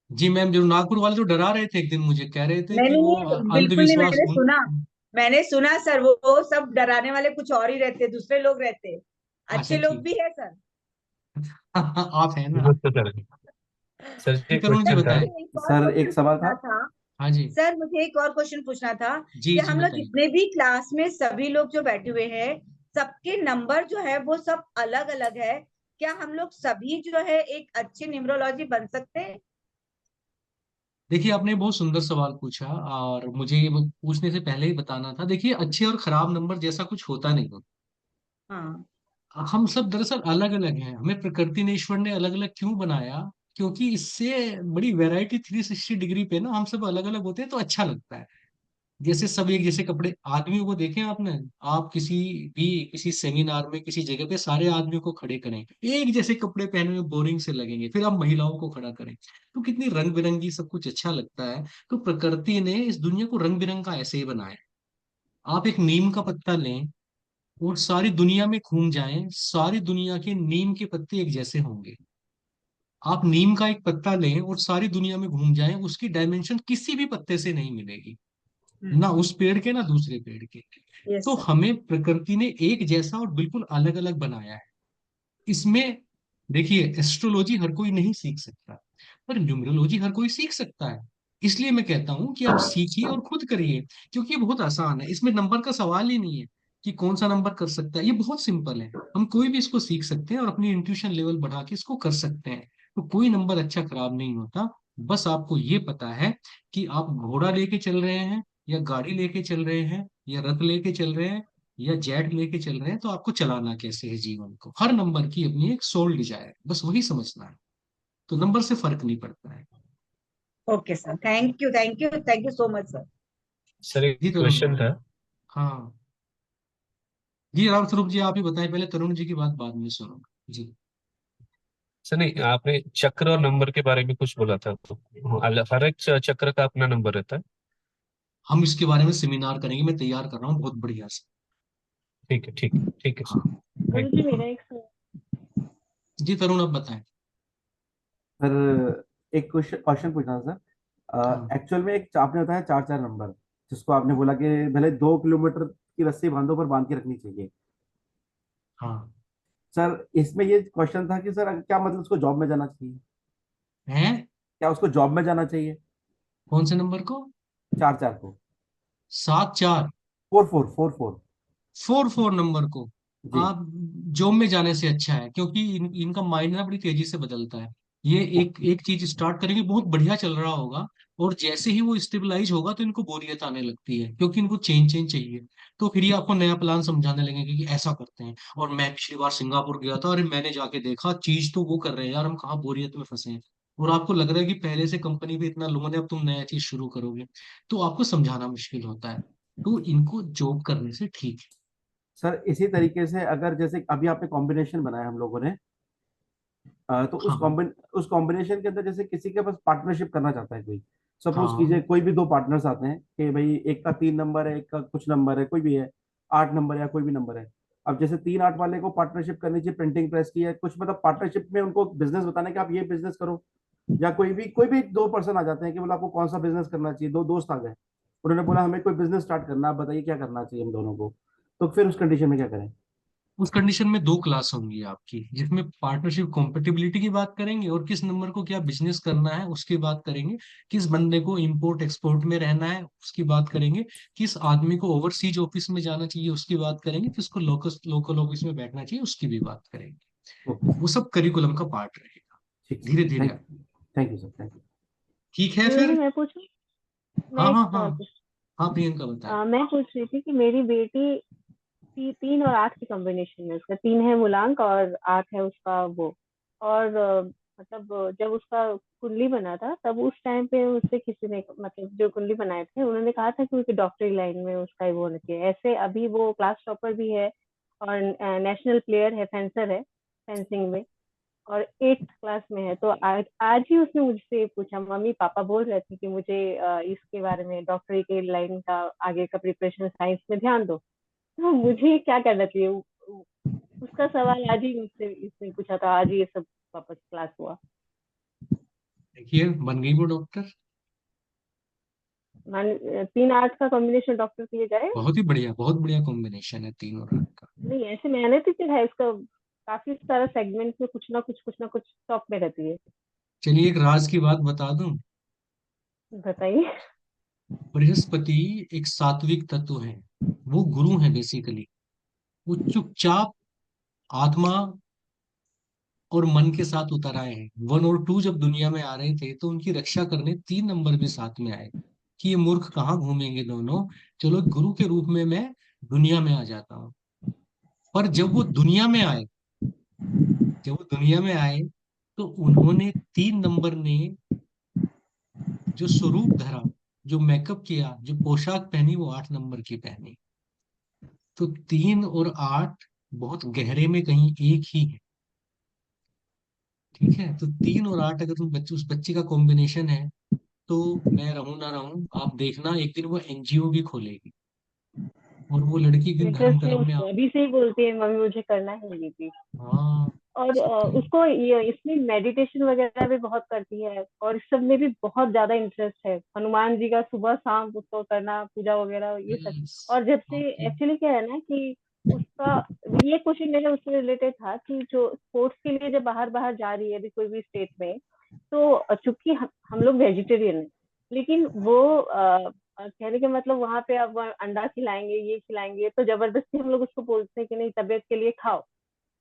जी मैम, जो नागपुर वाले जो डरा रहे थे एक दिन, मुझे कह रहे थे नहीं कि नहीं वो नहीं, बिल्कुल नहीं, अंधविश्वास उन। मैंने सुना सर, वो सब डराने वाले कुछ और ही रहते, दूसरे लोग रहते। अच्छा अच्छे लोग ठीक। भी है सर। आप है ना। नमस्ते सर। सर जी जी, एक तरुण जी सर क्वेश्चन था। बताएं। मुझे एक और सर एक क्वेश्चन सवाल पूछना था। था। हाँ जी। सर मुझे एक और क्वेश्चन पूछना था जी कि जी हम लोग बताइए। जितने भी क्लास में सभी लोग जो बैठे हुए हैं, सबके नंबर जो है वो सब अलग अलग है। क्या हम लोग सभी जो है एक अच्छे न्यूमरोलॉजी बन सकते हैं? देखिए, आपने बहुत सुंदर सवाल पूछा, और मुझे ये पूछने से पहले ही बताना था। देखिए, अच्छे और खराब नंबर जैसा कुछ होता नहीं है। हाँ। हम सब दरअसल अलग अलग हैं, हमें प्रकृति ने, ईश्वर ने अलग अलग क्यों बनाया? क्योंकि इससे बड़ी वैरायटी 360 डिग्री पे ना हम सब अलग अलग होते हैं, तो अच्छा लगता है। जैसे सब एक जैसे कपड़े, आदमियों को देखें आपने। आप किसी सेमिनार में, किसी जगह पे सारे आदमियों को खड़े करें, एक जैसे कपड़े पहने हुए बोरिंग से लगेंगे। फिर आप महिलाओं को खड़ा करें, तो कितनी रंग बिरंगी सब कुछ अच्छा लगता है। तो प्रकृति ने इस दुनिया को रंग बिरंगा ऐसे ही बनाया है। आप एक नीम का पत्ता लें और सारी दुनिया में घूम जाएं, सारी दुनिया के नीम के पत्ते एक जैसे होंगे। आप नीम का एक पत्ता लें और सारी दुनिया में घूम जाएं, उसकी डायमेंशन किसी भी पत्ते से नहीं मिलेगी। ना उस पेड़ के, ना दूसरे पेड़ के। यस तो सर। हमें प्रकृति ने एक जैसा और बिल्कुल अलग अलग बनाया है। इसमें देखिए, एस्ट्रोलॉजी हर कोई नहीं सीख सकता, पर न्यूमरोलॉजी हर कोई सीख सकता है। इसलिए मैं कहता हूं कि आप सीखिए और खुद करिए, क्योंकि ये बहुत आसान है। इसमें नंबर का सवाल ही नहीं है कि कौन सा नंबर कर सकता है। ये बहुत सिंपल है, हम कोई भी इसको सीख सकते हैं और अपनी इंट्यूशन लेवल बढ़ा के इसको कर सकते हैं। तो कोई नंबर अच्छा खराब नहीं होता। बस आपको ये पता है कि आप घोड़ा लेके चल रहे हैं, या गाड़ी लेके चल रहे हैं, या रथ लेके चल रहे हैं, या जेट लेके चल रहे हैं, तो आपको चलाना कैसे है जीवन को। हर नंबर की अपनी एक सोल डिजायर, बस वही समझना है। तो नंबर से फर्क नहीं पड़ता है। Okay sir, thank you thank you thank you so much sir. Sir एक जी तरुण क्वेश्चन भाई। था। हाँ। जी राम स्वरूप जी, आप ही बताएं, पहले तरुण जी की बात बाद में सुनूंगा जी। सर नहीं, आपने चक्र और नंबर के बारे में कुछ बोला था, तो हर एक चक्र का अपना नंबर रहता है। हम इसके बारे में सेमिनार करेंगे, मैं तैयार कर रहा हूँ बहुत बढ़िया से। ठीक है, ठीक है, ठीक है हाँ। सर। थैंक जी यू। मेरा एक जी तरुण, अब बताएं। सर एक क्वेश्चन क्वेश्चन पूछना था हाँ सर। एक्चुअल में एक आपने बताया चार चार नंबर, जिसको आपने बोला कि भले 2 किलोमीटर की रस्सी बांधो पर बांध के रखनी चाहिए। हाँ। सर इसमें ये क्वेश्चन था कि सर क्या मतलब उसको जॉब में जाना चाहिए? हैं? क्या उसको जॉब में जाना चाहिए? कौन से नंबर को? 4 4 को। 7 4। 4 4 4 4। 4 4 नंबर को जी। आप जॉब में जाने से अच्छा है, क्योंकि इनका माइंड ना बड़ी तेजी से बदलता है। ये एक एक चीज स्टार्ट करेंगे, बहुत बढ़िया चल रहा होगा, और जैसे ही वो स्टेबलाइज होगा तो इनको बोरियत आने लगती है, क्योंकि इनको चेंज चेंज चाहिए। तो फिर ये आपको नया प्लान समझाने लगेंगे कि ऐसा करते हैं। और मैं पिछली बार सिंगापुर गया था, अरे मैंने जाके देखा चीज तो वो कर रहे हैं यार, हम कहाँ बोरियत में फंसे हैं। और आपको लग रहा है कि पहले से कंपनी पे इतना लोन है, अब तुम नया चीज शुरू करोगे, तो आपको समझाना मुश्किल होता है। तो इनको जॉब करने से ठीक है। सर इसी तरीके से अगर जैसे अभी आपने कॉम्बिनेशन बनाया हम लोगों ने, तो हाँ उस कॉम्बिनेशन के अंदर जैसे किसी के पास पार्टनरशिप करना चाहता है कोई, सपोज हाँ। कीजिए कोई भी दो पार्टनर्स आते हैं कि भाई एक का 3 नंबर है, एक का कुछ नंबर है, कोई भी है 8 नंबर या कोई भी नंबर है। अब जैसे 3 8 वाले को पार्टनरशिप करनी चाहिए प्रिंटिंग प्रेस की है कुछ, मतलब पार्टनरशिप में उनको बिजनेस बताना है कि आप ये बिजनेस करो। या कोई भी दो पर्सन आ जाते हैं कि बोला आपको कौन सा बिजनेस करना चाहिए, दो दोस्त आ गए, उन्होंने बोला हमें कोई बिजनेस स्टार्ट करना है, आप बताइए क्या करना चाहिए हम दोनों को। तो फिर उस कंडीशन में क्या करें? उस कंडीशन में दो क्लास होंगी आपकी, जिसमें पार्टनरशिप कॉम्पेटिबिलिटी की बात करेंगे, और किस नंबर को क्या बिजनेस करना है उसकी बात करेंगे। किस बंदे को इंपोर्ट एक्सपोर्ट में रहना है उसकी बात करेंगे। किस आदमी को ओवरसीज ऑफिस में जाना चाहिए उसकी बात करेंगे। किसको लोकल लोकल ऑफिस में बैठना चाहिए उसकी भी बात करेंगे। ओके वो सब करिकुलम का पार्ट रहेगा, ठीक सर, धीरे धीरे। Thank you sir, thank you. ठीक है गुरु जी फिर। मैं पूछूं? मैं हाँ एक हाँ हाँ। सवाल पूछ हाँ प्रियंका बताए। मैं पूछ रही थी कि मेरी बेटी 3 और 8 की कॉम्बिनेशन में, उसका 3 है मूलांक और 8 है उसका वो। और मतलब जब उसका कुंडली बना था तब उस टाइम पे उससे किसी ने, मतलब जो कुंडली बनाए थे उन्होंने कहा था कि डॉक्टरी लाइन में उसका वो होना चाहिए। ऐसे अभी वो क्लास टॉपर भी है और नेशनल प्लेयर है, फेंसर है फेंसिंग में, और 8th क्लास में है। तो आज ही उसने मुझसे पूछा, मम्मी पापा बोल रहे थे कि मुझे इसके बारे में डॉक्टरी के लाइन का आगे का प्रिपरेशन साइंस में ध्यान दो। तो मुझे क्या करना चाहिए? उसका सवाल आज ही मुझसे इसने पूछा था, आज ही ये सब वापस क्लास हुआ। देखिए बन गई वो डॉक्टर। मान 3 8 का कॉम्बिनेशन डॉक्टर के लिए जाए? बहुत बढ़िया कॉम्बिनेशन है 3 और 8 का। नहीं, ऐसे मैंने तो क्या है इसका, काफी सारा सेगमेंट में कुछ ना कुछ टॉप में रहती है। चलिए एक राज की बात बता दूं। बताइए। बृहस्पति एक सात्विक तत्व है, वो गुरु है बेसिकली। वो चुपचाप आत्मा और मन के साथ उतर आए हैं। 1 और 2 जब दुनिया में आ रहे थे तो उनकी रक्षा करने 3 नंबर भी साथ में आए, कि ये मूर्ख कहाँ घूमेंगे दोनों, चलो गुरु के रूप में मैं दुनिया में आ जाता हूँ। पर जब वो दुनिया में आए तो उन्होंने 3 नंबर ने जो स्वरूप धरा, जो मेकअप किया, जो पोशाक पहनी, वो 8 नंबर की पहनी। तो 3 और 8 बहुत गहरे में कहीं एक ही है। ठीक है, तो 3 और 8 अगर तुम बच्चे उस बच्चे का कॉम्बिनेशन है, तो मैं रहूं ना रहूं, आप देखना एक दिन वो एनजीओ भी खोलेगी, और वो लड़की की धर्म इंटरेस्ट है कर्म में उसको, अभी से ही बोलती है मम्मी मुझे करना है ये चीज। हाँ। और उसको ये इसमें मेडिटेशन वगैरह भी बहुत करती है, और इस सब में भी बहुत ज्यादा इंटरेस्ट है। हनुमान जी का सुबह शाम उसको करना, पूजा वगैरह ये सब। और जब से ओके। एक्चुअली क्या है ना कि उसका ये क्वेश्चन मेरा उससे रिलेटेड था कि जो स्पोर्ट्स के लिए जब बाहर बाहर जा रही है अभी कोई भी स्टेट में, तो चूंकि हम लोग वेजिटेरियन है, लेकिन वो कहने का मतलब वहां पे अब अंडा खिलाएंगे ये खिलाएंगे, तो जबरदस्ती हम लोग उसको बोलते हैं कि नहीं तबियत के लिए खाओ,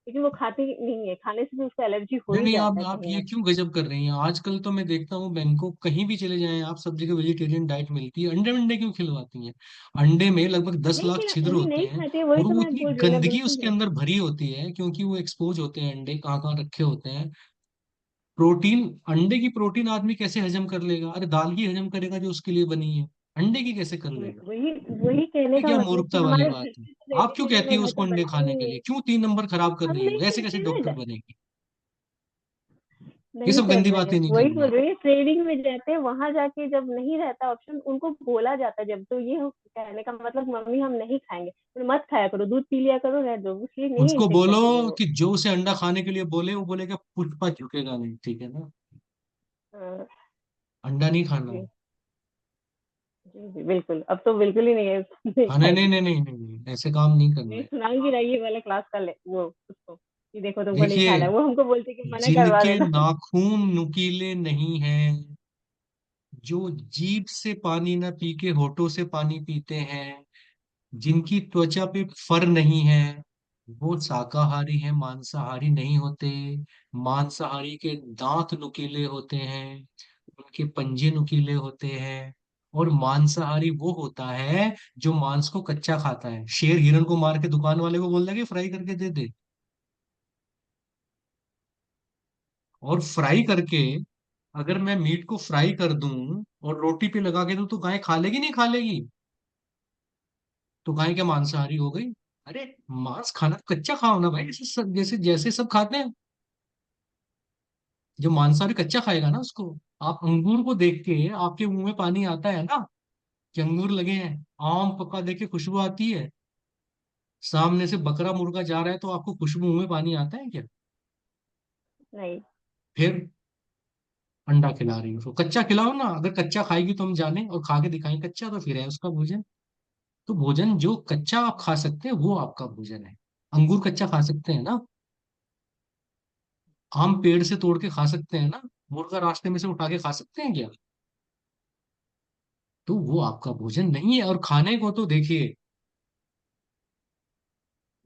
लेकिन वो खाती नहीं है, खाने से भी उसको एलर्जी हो नहीं ही नहीं, जाता है आप कहीं ये ना क्यों गजब कर रही हैं? आजकल तो मैं देखता हूँ बैंकॉक कहीं भी चले जाएं आप, सब जगह वेजिटेरियन डाइट मिलती है। अंडे वंडे क्यों खिलवाती हैं? अंडे में लगभग दस नहीं लाख खिला, छिद्र नहीं होते नहीं हैं, खाते, वही और तो वो मैं इतनी बोल रही हूँ ना, गंदगी बिल्कुल उसके नहीं। अंदर भरी होती है, क्योंकि वो एक्सपोज होते हैं अंडे, कहाँ कहाँ रखे होते हैं। प्रोटीन, अंडे की प्रोटीन आदमी कैसे हजम कर लेगा? अरे दाल ही हजम करेगा जो उसके लिए बनी है, अंडे की कैसे कर लेगा? वही वही कहने ये का क्या मतलब कि मूर्खता वाली हमारे घर बात है? पे तो आप क्यों वेजिटेरियन कहती है, है घर उसको पे अंडे बनता खाने ही के नहीं लिए? है। क्यों 3 नंबर खराब कर हम रही नहीं हो? ऐसे कैसे करते डॉक्टर ना, बनेगी? ये नहीं सब कर गंदी रहे बातें हैं, नहीं वही करनी बोल है। रही है। ट्रेडिंग में जाते हैं, वहां जाके जब नहीं रहता ऑप्शन उनको बोला जाता है जब, तो ये कहने का मतलब मम्मी हम नहीं खाएंगे, तो मत खाया करो, दूध पी लिया करो, रह दो, इसलिए नहीं उसको इंटेक बोलो करती है वो। कि जो उसे अंडा खाने के लिए बोले, वो बोलेगा पुष्पा झुकेगा नहीं, ठीक है ना? हाँ, अंडा नहीं खाना। जी जी जी बिल्कुल, अब तो बिल्कुल ही नहीं है, नहीं हाँ नहीं नहीं खाएगी। नहीं नहीं नहीं नहीं, ऐसे काम नहीं करना मैं है। सुनाऊंगी ना ये वाला क्लास का वो उसको कि देखो तुमको नहीं देखिए, खाना है, वो हमको बोलते कि मना करवा जिनके देना। नाखून नुकीले नहीं हैं, जो जीभ से पानी न पी के होठों से पानी पीते हैं, जिनकी त्वचा पे फर नहीं है, वो शाकाहारी हैं, मांसाहारी नहीं होते। मांसाहारी के दांत नुकीले होते हैं, उनके पंजे नुकीले होते हैं। और मांसाहारी वो होता है जो मांस को कच्चा खाता है। शेर हिरन को मार के दुकान वाले को बोल दे कि फ्राई करके दे दे, और फ्राई करके अगर मैं मीट को फ्राई कर दूं और रोटी पे लगा के दूं तो गाय खा लेगी नहीं खा लेगी? तो गाय क्या मांसाहारी हो गई? अरे मांस खाना कच्चा खाओ ना भाई, जैसे जैसे सब खाते हैं। जो मांसाहारी कच्चा खाएगा ना उसको, आप अंगूर को देख के आपके मुंह में पानी आता है ना कि अंगूर लगे हैं। आम पका देख के खुशबू आती है। सामने से बकरा मुर्गा जा रहा है तो आपको खुशबू मुंह में पानी आता है क्या? नहीं। फिर अंडा खिला रही हो उसको, कच्चा खिलाओ ना। अगर कच्चा खाएगी तो हम जाने और खा के दिखाएं कच्चा, तो फिर है उसका भोजन। तो भोजन जो कच्चा आप खा सकते हैं वो आपका भोजन है। अंगूर कच्चा खा सकते हैं ना, आम पेड़ से तोड़ के खा सकते हैं ना, मुर्गा रास्ते में से उठा के खा सकते हैं क्या? तो वो आपका भोजन नहीं है। और खाने को तो देखिए,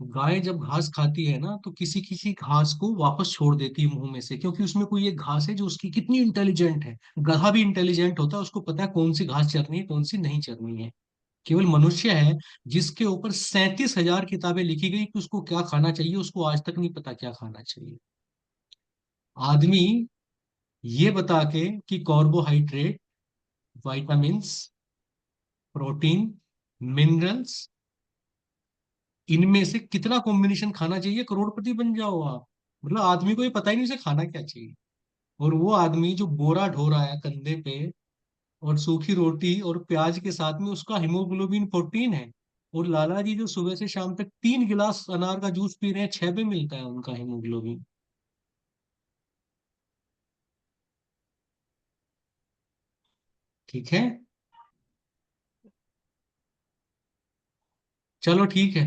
गाय जब घास खाती है ना तो किसी किसी घास को वापस छोड़ देती है मुंह में से, क्योंकि उसमें कोई एक घास है जो उसकी कितनी इंटेलिजेंट है। गधा भी इंटेलिजेंट होता है, उसको पता है कौन सी घास चरनी है कौन सी नहीं चरनी है। केवल मनुष्य है जिसके ऊपर 37,000 किताबें लिखी गई कि उसको क्या खाना चाहिए, उसको आज तक नहीं पता क्या खाना चाहिए। आदमी ये बता के कि कार्बोहाइड्रेट, विटामिन्स, प्रोटीन, मिनरल्स, इनमें से कितना कॉम्बिनेशन खाना चाहिए, करोड़पति बन जाओ आप। मतलब आदमी को ये पता ही नहीं उसे खाना क्या चाहिए। और वो आदमी जो बोरा ढो रहा है कंधे पे और सूखी रोटी और प्याज के साथ में, उसका हीमोग्लोबिन 14 है। और लाला जी जो सुबह से शाम तक 3 गिलास अनार का जूस पी रहे हैं, 6 पे मिलता है उनका हीमोग्लोबिन। ठीक है, चलो ठीक है।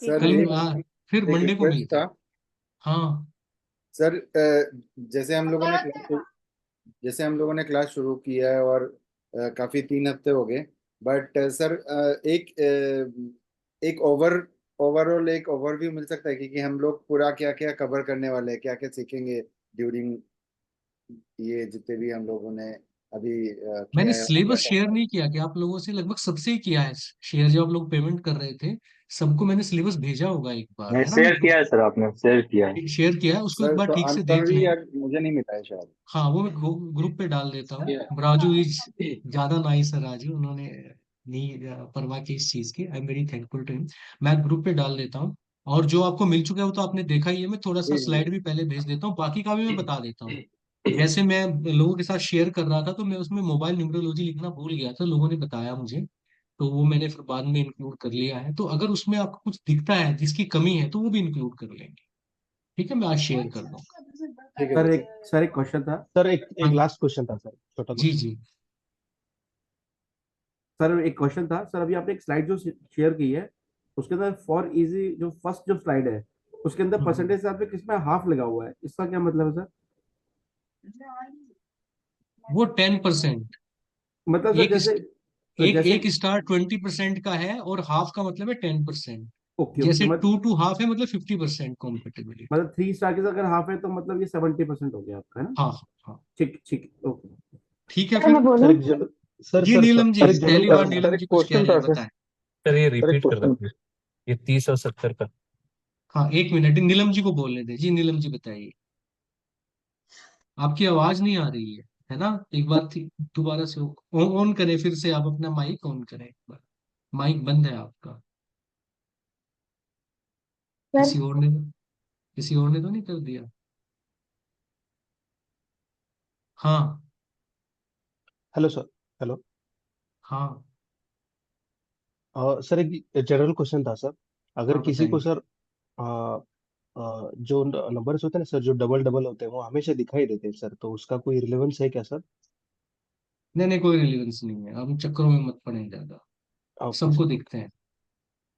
सर कल एक फिर एक मंडे को रिक्वेस्ट मिलते था हैं। हाँ। सर। जैसे हम लोगों ने जैसे हम लोगों ने क्लास शुरू किया है और काफी 3 हफ्ते हो गए। बट सर एक ओवरऑल एक ओवरव्यू मिल सकता है कि हम लोग पूरा क्या क्या कवर करने वाले हैं, क्या क्या सीखेंगे ड्यूरिंग ये जितने भी हम लोगों ने अभी मैंने किया है सिलेबस शेयर नहीं किया कि आप लोगों से, लगभग सबसे ही किया है शेयर। जब आप लोग पेमेंट कर रहे थे सबको मैंने सिलेबस भेजा होगा एक बार, नहीं, है ना? शेयर किया है सर, आपने शेयर किया है। शेयर किया है, उसको एक सर। बार तो ठीक से देख अनसमरी लें। मुझे नहीं मिला है शायद। हाँ, वो मैं ग्रुप पे डाल देता हूँ। राजू इज ज्यादा नाइस है, राजू, उन्होंने नहीं परवाह की इस चीज की। I am very thankful to him. मैं ग्रुप पे डाल देता हूँ। और जो आपको मिल चुका है वो तो आपने देखा ही है। मैं थोड़ा सा जी जी। स्लाइड भी पहले भेज देता हूँ, बाकी का भी मैं बता देता हूँ। जैसे मैं लोगों के साथ शेयर कर रहा था तो मैं उसमें मोबाइल न्यूमरोलॉजी लिखना भूल गया था, लोगों ने बताया मुझे। तो वो मैंने फिर बाद में इंक्लूड कर लिया है। तो अगर उसमें आपको कुछ दिखता है जिसकी कमी है तो वो भी इंक्लूड कर लेंगे। ठीक है, मैं आज शेयर कर दूँ। ठीक है सर सर। एक क्वेश्चन था। सर एक हाँ एक लास्ट क्वेश्चन था सर, छोटा जी क्वेश्चन। जी। सर एक क्वेश्चन था सर, अभी आपने एक स्लाइड जो शेयर की है उसके अंदर फॉर इजी जो फर्स्ट जो स्लाइड है उसके अंदर हम्म। परसेंटेज साथ में किसमें हाफ लगा हुआ है, इसका क्या मतलब है सर? वो 10%। मतलब सर एक जैसे एक जैसे एक स्टार 20% का है और हाफ का मतलब है 10%। ओके ओके जैसे मतलब 2 to 1/2 है मतलब 50% कॉम्पिटेबिलिटी। 3 स्टार के साथ अगर हाफ है तो मतलब ये 70% हो गया आपका, है ना? हाँ हाँ। ठीक ठीक ओके। ठीक है सर फिर। मैं सर बोलूं? एक जन सर जी sir sir Neelam ji, sir एक जनरल पहली बार क्वेश्चन था। नीलम जी कुछ कह रहे हैं, बताएं। सर ये सर एक रिपीट करना क्वेश्चन। प्लीज, ये 30 और 70 का। हाँ, एक मिनट नीलम जी को बोलने दे। जी नीलम जी बताइए। आपकी आवाज नहीं आ रही है ना? एक बार दोबारा से ऑन करें, फिर से आप अपना माइक ऑन करें एक बार। माइक बंद है आपका। सर किसी और ने किसी और ने तो नहीं कर दिया? हाँ। Hello sir. हेलो। हाँ। सर एक जनरल क्वेश्चन था सर। अगर हाँ किसी को बताइए। सर जो नंबर्स होते हैं ना सर, जो डबल डबल होते हैं वो हमेशा दिखाई देते हैं सर, तो उसका कोई रिलेवेंस है क्या सर? नहीं नहीं, कोई रिलीवेंस नहीं है। हम चक्करों में मत पड़े ज्यादा। ओके सबको सर, दिखते ओके। हैं।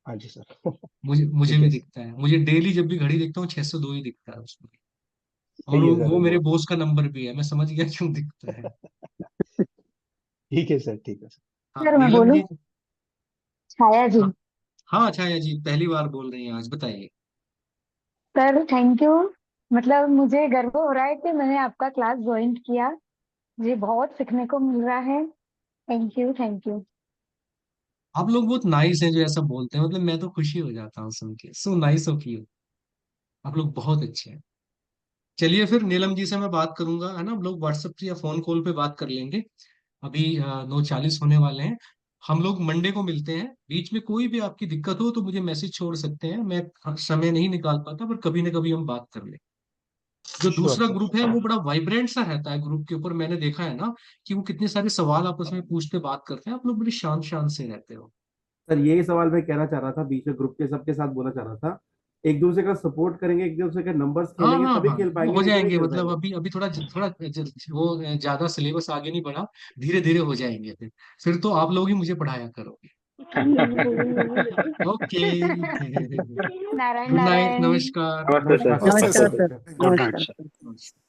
हाँ जी सर। मुझे ठीक भी है सर। दिखता है। मुझे डेली जब भी घड़ी देखता हूँ 602 ही दिखता है उसमें। और सही है वो सर, मेरे बहुत। बॉस का नंबर भी है, मैं समझ गया क्यों दिखता है। ठीक है सर, ठीक है सर। हाँ सर मैं नीलम बोलूं? जी। छाया जी। हाँ हाँ छाया जी पहली बार बोल रही हैं आज, बताइए। Sir thank you. मतलब मुझे गर्व हो रहा है कि मैंने आपका क्लास ज्वाइन किया। मुझे बहुत सीखने को मिल रहा है। Thank you, thank you. आप लोग बहुत नाइस हैं जो ऐसा बोलते हैं, मतलब मैं तो खुशी हो जाता हूँ सुन के, सो नाइस ऑफ यू। आप लोग बहुत अच्छे हैं। चलिए फिर नीलम जी से मैं बात करूंगा, है ना, हम लोग व्हाट्सएप या फोन कॉल पे बात कर लेंगे। अभी 9:40 होने वाले हैं। हम लोग मंडे को मिलते हैं, बीच में कोई भी आपकी दिक्कत हो तो मुझे मैसेज छोड़ सकते हैं, मैं समय नहीं निकाल पाता, पर कभी ना कभी हम बात कर लें। जो श्योर दूसरा सर। ग्रुप है वो बड़ा वाइब्रेंट सा रहता है, ग्रुप के ऊपर मैंने देखा है ना कि वो कितने सारे सवाल आपस में पूछते बात करते हैं, आप लोग बड़े शांत शांत से रहते हो। सर यही सवाल मैं कहना चाह रहा था, बीच में ग्रुप के सबके साथ बोलना चाह रहा था, एक दूसरे का सपोर्ट करेंगे, एक दूसरे के नंबर्स हाँ खेलेंगे हाँ तभी हाँ खेल वो पाएंगे, हो नहीं तो नहीं जाएंगे, खेल मतलब पाएंगे। अभी अभी थोड़ा थोड़ा वो ज्यादा सिलेबस आगे नहीं बढ़ा, धीरे धीरे हो जाएंगे फिर तो आप लोग ही मुझे पढ़ाया करोगे। Okay. Narayan good night, Narayan. नमस्कार। नमस्ते सर। नमस्ते नमस्कार सर। सर। Thank you. नमस्कार सर। नमस्कार।